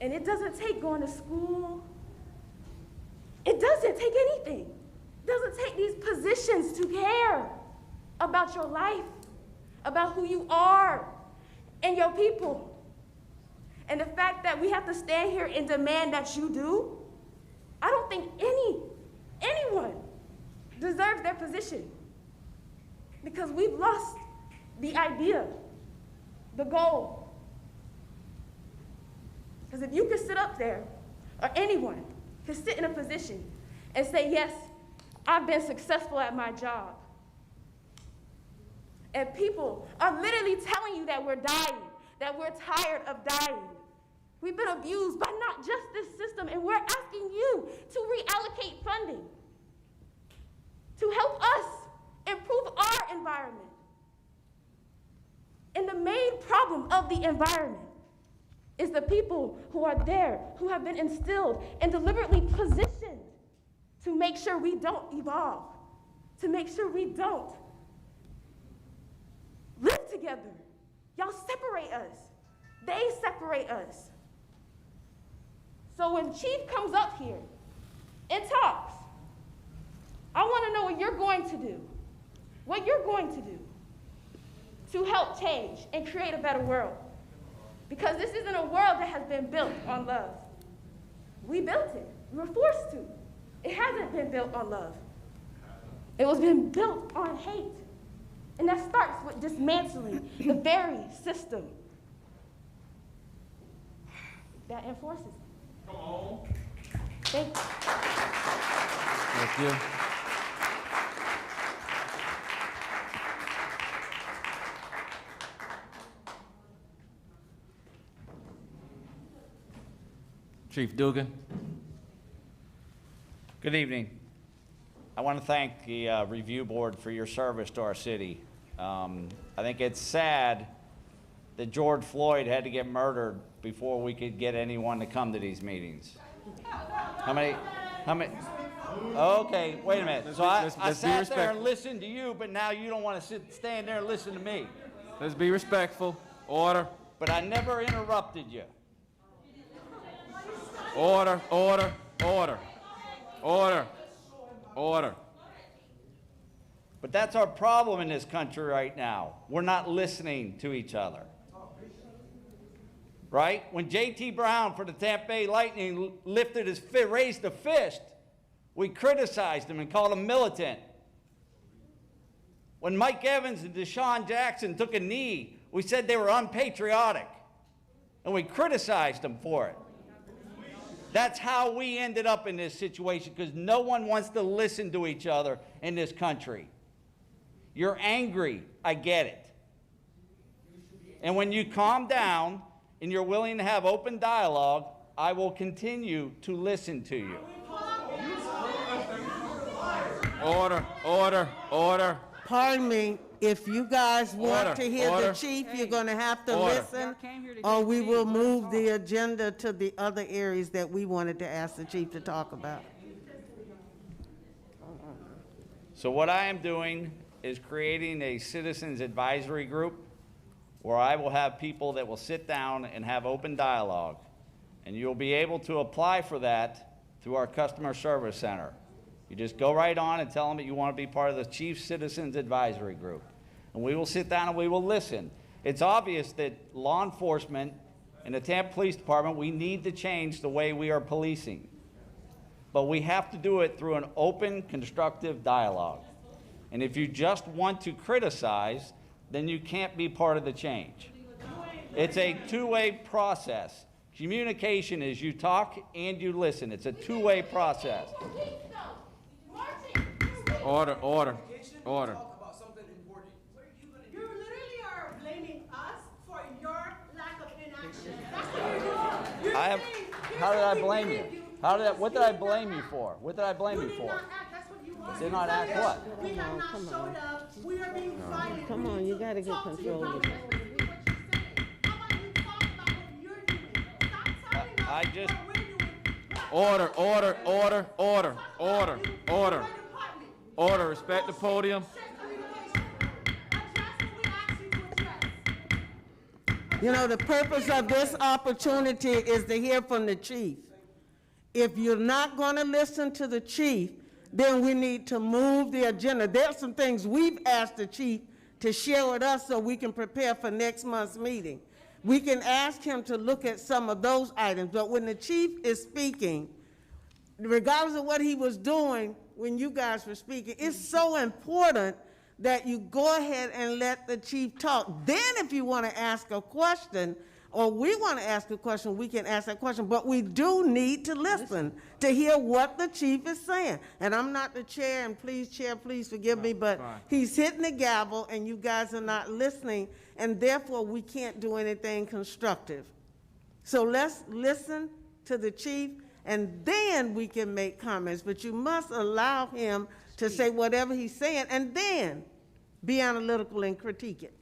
And it doesn't take going to school. It doesn't take anything. It doesn't take these positions to care about your life, about who you are and your people. And the fact that we have to stand here and demand that you do, I don't think anyone deserves their position. Because we've lost the idea, the goal. Because if you could sit up there, or anyone could sit in a position and say, yes, I've been successful at my job. And people are literally telling you that we're dying, that we're tired of dying. We've been abused by not just this system, and we're asking you to reallocate funding to help us improve our environment. And the main problem of the environment is the people who are there, who have been instilled and deliberately positioned to make sure we don't evolve, to make sure we don't live together. Y'all separate us. They separate us. So when Chief comes up here and talks, I want to know what you're going to do, to help change and create a better world. Because this isn't a world that has been built on love. We built it. We were forced to. It hasn't been built on love. It was been built on hate. And that starts with dismantling the very system that enforces it. Come on. Thank you. Thank you. Chief Dugan. Good evening. I want to thank the review board for your service to our city. I think it's sad that George Floyd had to get murdered before we could get anyone to come to these meetings. How many? Okay, wait a minute. So I sat there and listened to you, but now you don't want to stand there and listen to me. Let's be respectful. Order. But I never interrupted you. Order, order, order, order, order. But that's our problem in this country right now. We're not listening to each other. Right? When J.T. Brown for the Tampa Bay Lightning raised a fist, we criticized him and called him militant. When Mike Evans and Deshaun Jackson took a knee, we said they were unpatriotic, and we criticized them for it. That's how we ended up in this situation, because no one wants to listen to each other in this country. You're angry, I get it. And when you calm down and you're willing to have open dialogue, I will continue to listen to you. Order, order, order, Pardon me, if you guys want Order, to hear the order. chief, you're gonna have to Order. listen, or we will move the agenda to the other areas that we wanted to ask the chief to talk about. So what I am doing is creating a citizens advisory group where I will have people that will sit down and have open dialogue. And you'll be able to apply for that through our customer service center. You just go right on and tell them that you want to be part of the Chief Citizens Advisory Group. And we will sit down and we will listen. It's obvious that law enforcement and the Tampa Police Department, we need to change the way we are policing. But we have to do it through an open, constructive dialogue. And if you just want to criticize, then you can't be part of the change. It's a two-way process. Communication is you talk and you listen. It's a two-way process. Order, order, order. You literally are blaming us for your lack of inaction. That's what you're doing. How did I blame you? What did I blame you for? What did I blame you for? That's what you want. Did not act what? We have not showed up. We are being silent. Come on, you gotta get control of it. I just, Order, order, order, order, order, order. Order, respect the podium. You know, the purpose of this opportunity is to hear from the chief. If you're not gonna listen to the chief, then we need to move the agenda. There's some things we've asked the chief to share with us so we can prepare for next month's meeting. We can ask him to look at some of those items, but when the chief is speaking, regardless of what he was doing when you guys were speaking, it's so important that you go ahead and let the chief talk. Then if you want to ask a question, or we want to ask a question, we can ask that question, but we do need to listen to hear what the chief is saying. And I'm not the chair, and please, chair, please forgive me, but he's hitting the gavel and you guys are not listening, and therefore we can't do anything constructive. So let's listen to the chief, and then we can make comments, but you must allow him to say whatever he's saying, and then be analytical and critique it.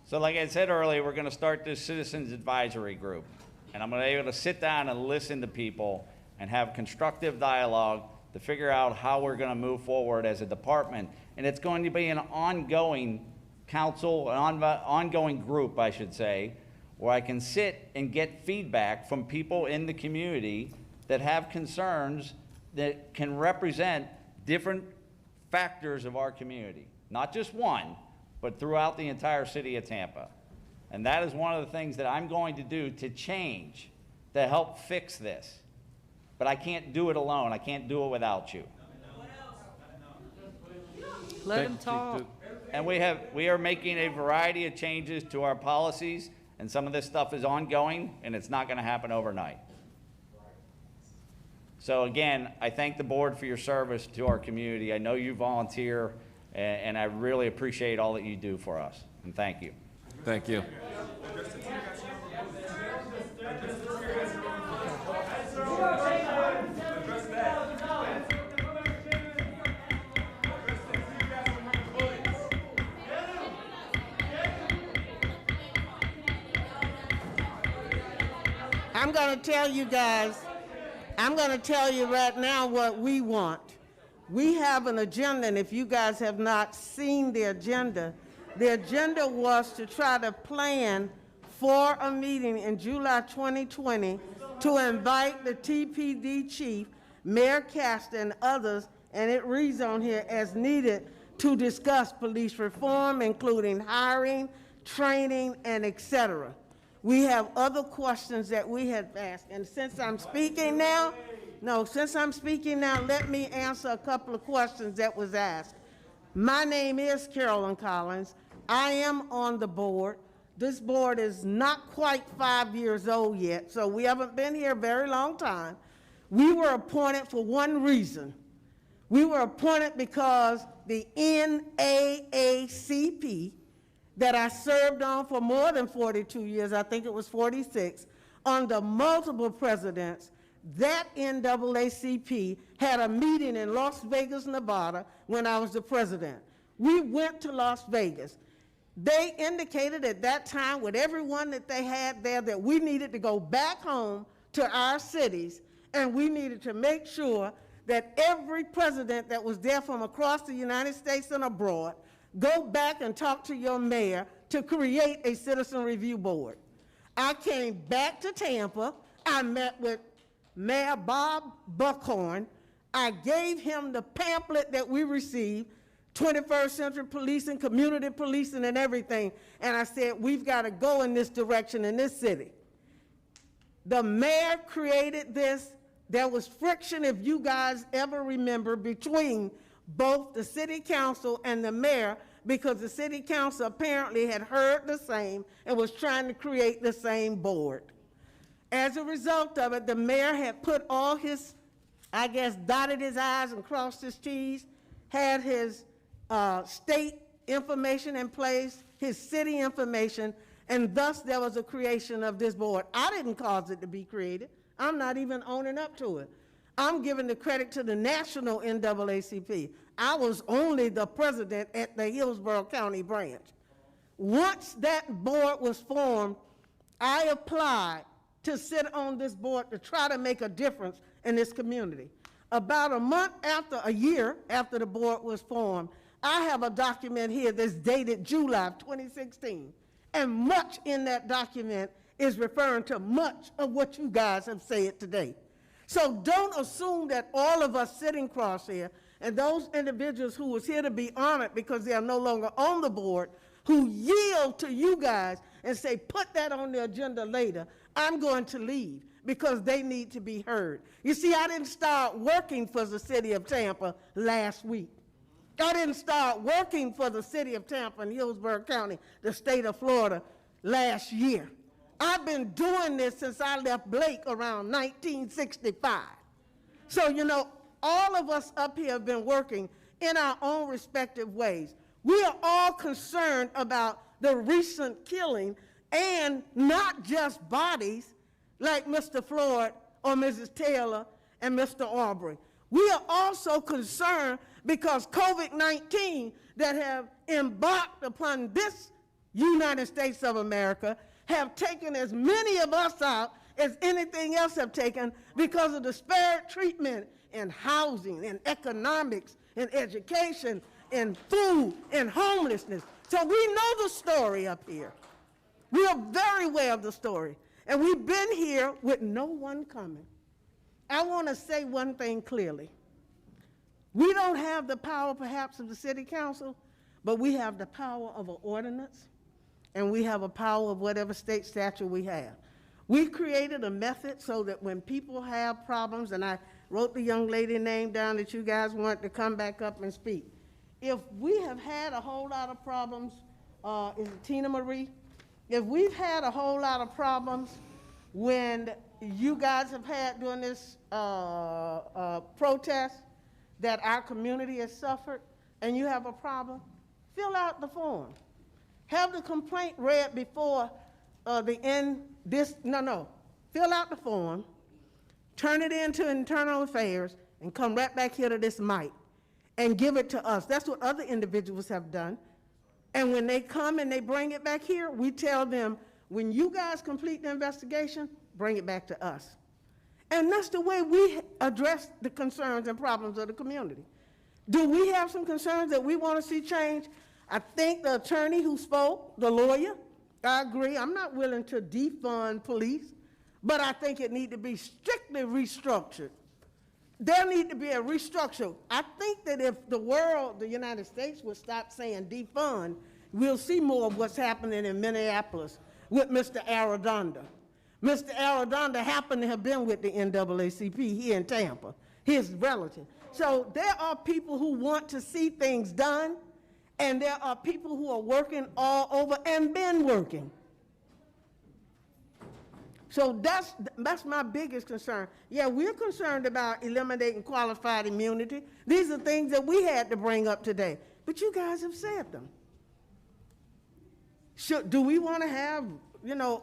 so like I said earlier, we're gonna start this citizens advisory group. And I'm gonna be able to sit down and listen to people and have constructive dialogue to figure out how we're gonna move forward as a department. And it's going to be an ongoing council, an ongoing group, I should say, where I can sit and get feedback from people in the community that have concerns that can represent different factors of our community. Not just one, but throughout the entire city of Tampa. And that is one of the things that I'm going to do to change, to help fix this. But I can't do it alone. I can't do it without you. Let him talk. And we are making a variety of changes to our policies, and some of this stuff is ongoing, and it's not gonna happen overnight. So again, I thank the board for your service to our community. I know you volunteer, and I really appreciate all that you do for us, and thank you. Thank you. I'm gonna tell you guys, I'm gonna tell you right now what we want. We have an agenda, and if you guys have not seen the agenda was to try to plan for a meeting in July 2020 to invite the TPD chief, Mayor Castor, and others, and it reads on here, as needed to discuss police reform, including hiring, training, and etc. We have other questions that we had asked, and since I'm speaking now, let me answer a couple of questions that was asked. My name is Carolyn Collins. I am on the board. This board is not quite 5 years old yet, so we haven't been here a very long time. We were appointed for one reason. We were appointed because the NAACP that I served on for more than 42 years, I think it was 46, under multiple presidents, that NAACP had a meeting in Las Vegas, Nevada, when I was the president. We went to Las Vegas. They indicated at that time with everyone that they had there that we needed to go back home to our cities, and we needed to make sure that every president that was there from across the United States and abroad go back and talk to your mayor to create a citizen review board. I came back to Tampa. I met with Mayor Bob Buckhorn. I gave him the pamphlet that we received, 21st Century Policing, Community Policing, and everything. And I said, we've got to go in this direction in this city. The mayor created this. There was friction, if you guys ever remember, between both the city council and the mayor, because the city council apparently had heard the same and was trying to create the same board. As a result of it, the mayor had put all his, I guess, dotted his I's and crossed his T's, had his state information in place, his city information, and thus there was a creation of this board. I didn't cause it to be created. I'm not even owning up to it. I'm giving the credit to the national NAACP. I was only the president at the Hillsborough County branch. Once that board was formed, I applied to sit on this board to try to make a difference in this community. About a year after the board was formed, I have a document here that's dated July 2016. And much in that document is referring to much of what you guys have said today. So don't assume that all of us sitting across here and those individuals who was here to be honored because they are no longer on the board, who yield to you guys and say, put that on the agenda later, I'm going to leave because they need to be heard. You see, I didn't start working for the city of Tampa last week. I didn't start working for the city of Tampa and Hillsborough County, the state of Florida, last year. I've been doing this since I left Blake around 1965. So, you know, all of us up here have been working in our own respective ways. We are all concerned about the recent killing, and not just bodies like Mr. Floyd or Mrs. Taylor and Mr. Aubrey. We are also concerned because COVID-19 that have embarked upon this United States of America have taken as many of us out as anything else have taken because of disparate treatment in housing, in economics, in education, in food, in homelessness. So we know the story up here. We are very aware of the story. And we've been here with no one coming. I want to say one thing clearly. We don't have the power perhaps of the city council, but we have the power of an ordinance, and we have a power of whatever state statute we have. We created a method so that when people have problems, and I wrote the young lady name down that you guys want to come back up and speak. If we have had a whole lot of problems, is it Tina Marie? If we've had a whole lot of problems when you guys have had during this protest that our community has suffered, and you have a problem, fill out the form. Have the complaint read before fill out the form, turn it into internal affairs, and come right back here to this mic and give it to us. That's what other individuals have done. And when they come and they bring it back here, we tell them, when you guys complete the investigation, bring it back to us. And that's the way we address the concerns and problems of the community. Do we have some concerns that we want to see change? I think the attorney who spoke, the lawyer, I agree. I'm not willing to defund police, but I think it needs to be strictly restructured. There need to be a restructure. I think that if the world, the United States, would stop saying defund, we'll see more of what's happening in Minneapolis with Mr. Arredondo. Mr. Arredondo happened to have been with the NAACP here in Tampa, his relative. So there are people who want to see things done, and there are people who are working all over and been working. So that's my biggest concern. Yeah, we're concerned about eliminating qualified immunity. These are things that we had to bring up today, but you guys have said them. Do we want to have,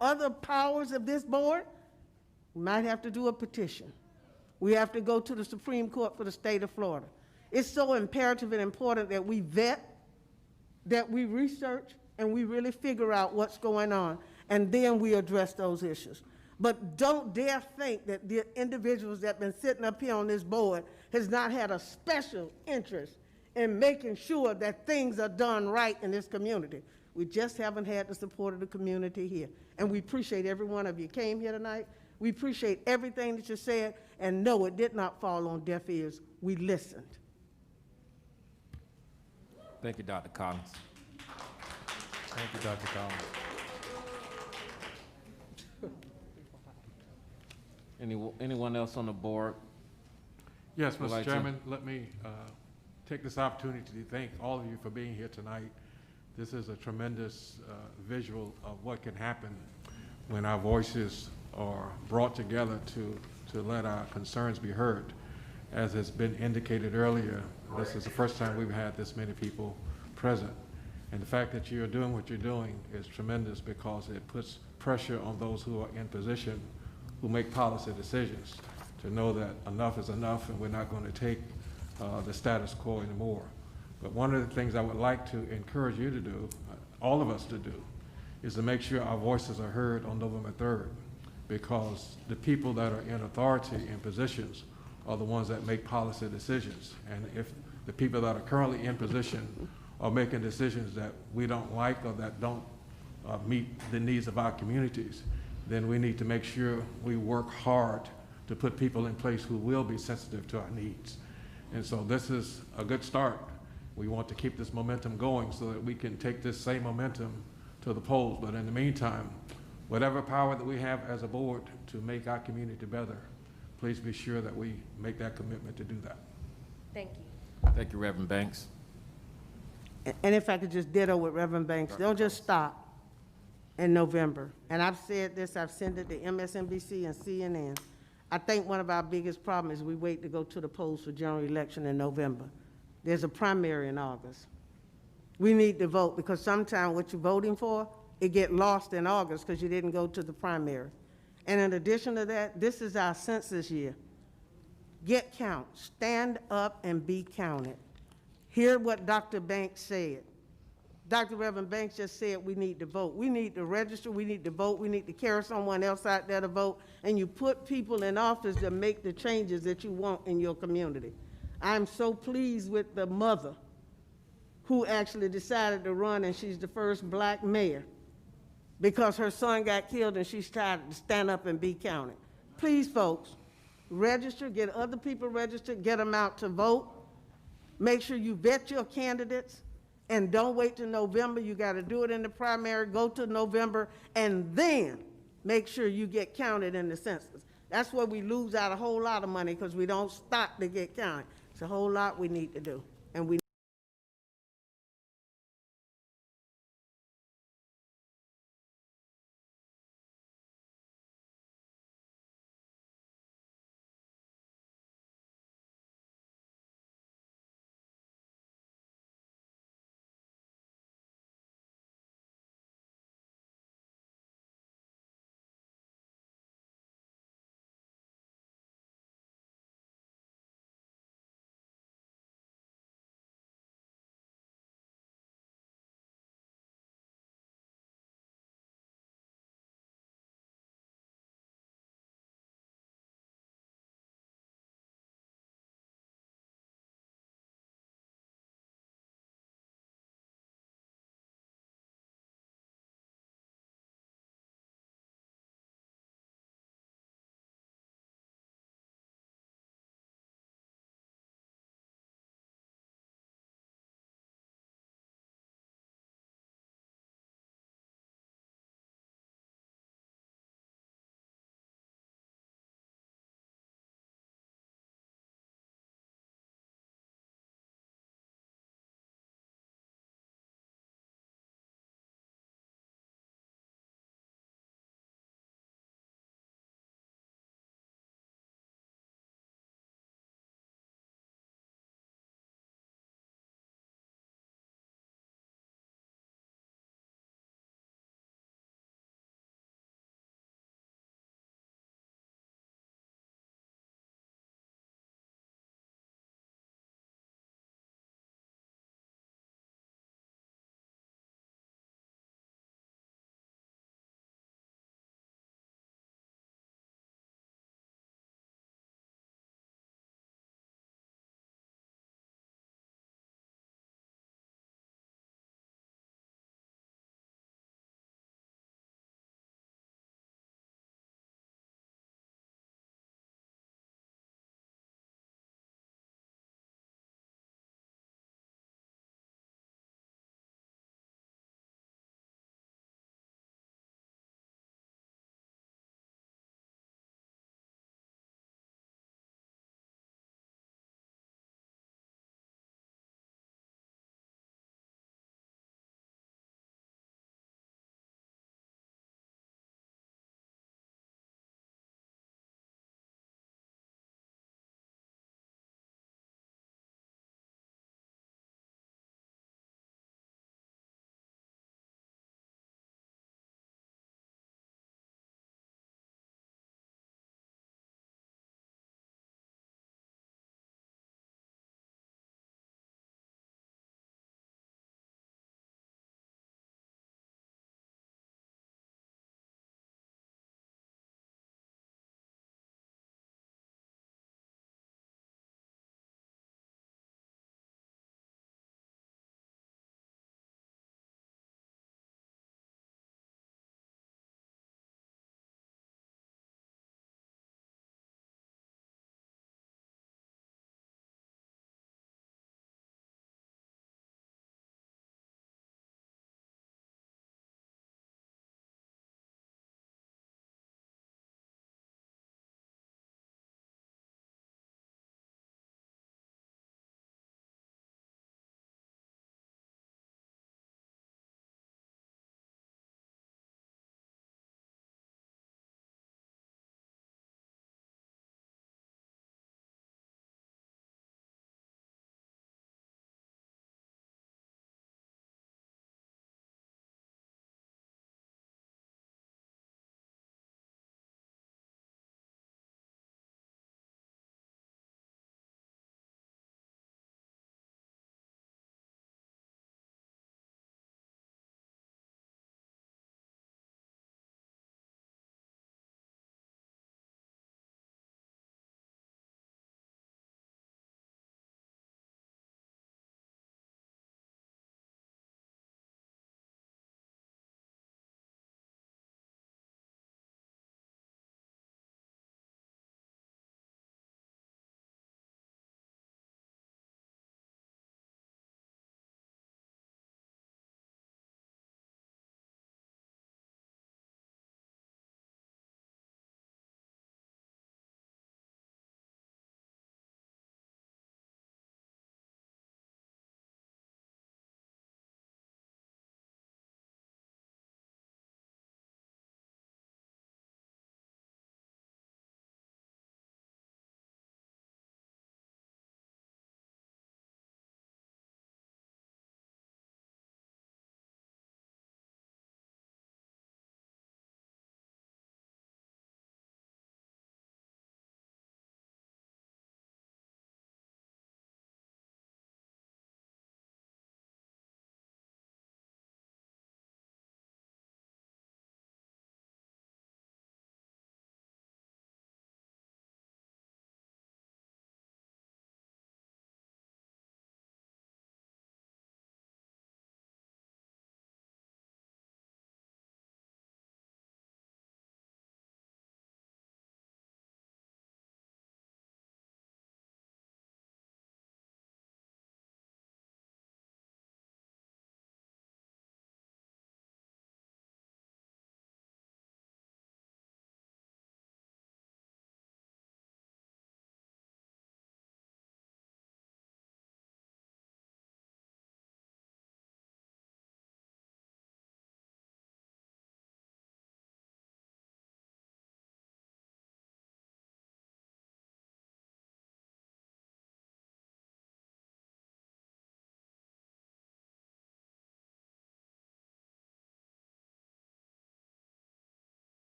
other powers of this board? We might have to do a petition. We have to go to the Supreme Court for the state of Florida. It's so imperative and important that we vet, that we research, and we really figure out what's going on, and then we address those issues. But don't dare think that the individuals that have been sitting up here on this board has not had a special interest in making sure that things are done right in this community. We just haven't had the support of the community here. And we appreciate every one of you came here tonight. We appreciate everything that you said, and no, it did not fall on deaf ears. We listened. Thank you, Dr. Collins. Thank you, Dr. Collins. Anyone else on the board? Yes, would Mr. like to- Chairman, let me take this opportunity to thank all of you for being here tonight. This is a tremendous visual of what can happen when our voices are brought together to let our concerns be heard. As has been indicated earlier, this is the first time we've had this many people present. And the fact that you're doing what you're doing is tremendous because it puts pressure on those who are in position who make policy decisions to know that enough is enough and we're not going to take the status quo anymore. But one of the things I would like to encourage you to do, all of us to do, is to make sure our voices are heard on November 3rd, because the people that are in authority and positions are the ones that make policy decisions. And if the people that are currently in position are making decisions that we don't like or that don't meet the needs of our communities, then we need to make sure we work hard to put people in place who will be sensitive to our needs. And so this is a good start. We want to keep this momentum going so that we can take this same momentum to the polls. But in the meantime, whatever power that we have as a board to make our community better, please be sure that we make that commitment to do that. Thank you. Thank you, Reverend Banks. And if I could just ditto with Reverend Banks, don't just stop in November. And I've said this, I've sent it to MSNBC and CNN. I think one of our biggest problems is we wait to go to the polls for general election in November. There's a primary in August. We need to vote because sometimes what you're voting for, it get lost in August because you didn't go to the primary. And in addition to that, this is our census year. Get count, stand up and be counted. Hear what Dr. Banks said. Dr. Reverend Banks just said we need to vote. We need to register, we need to vote, we need to carry someone else out there to vote, and you put people in office that make the changes that you want in your community. I'm so pleased with the mother who actually decided to run, and she's the first black mayor because her son got killed and she's tired to stand up and be counted. Please, folks, register, get other people registered, get them out to vote. Make sure you vet your candidates, and don't wait till November. You got to do it in the primary, go to November, and then make sure you get counted in the census. That's where we lose out a whole lot of money because we don't stop to get counted. It's a whole lot we need to do, and we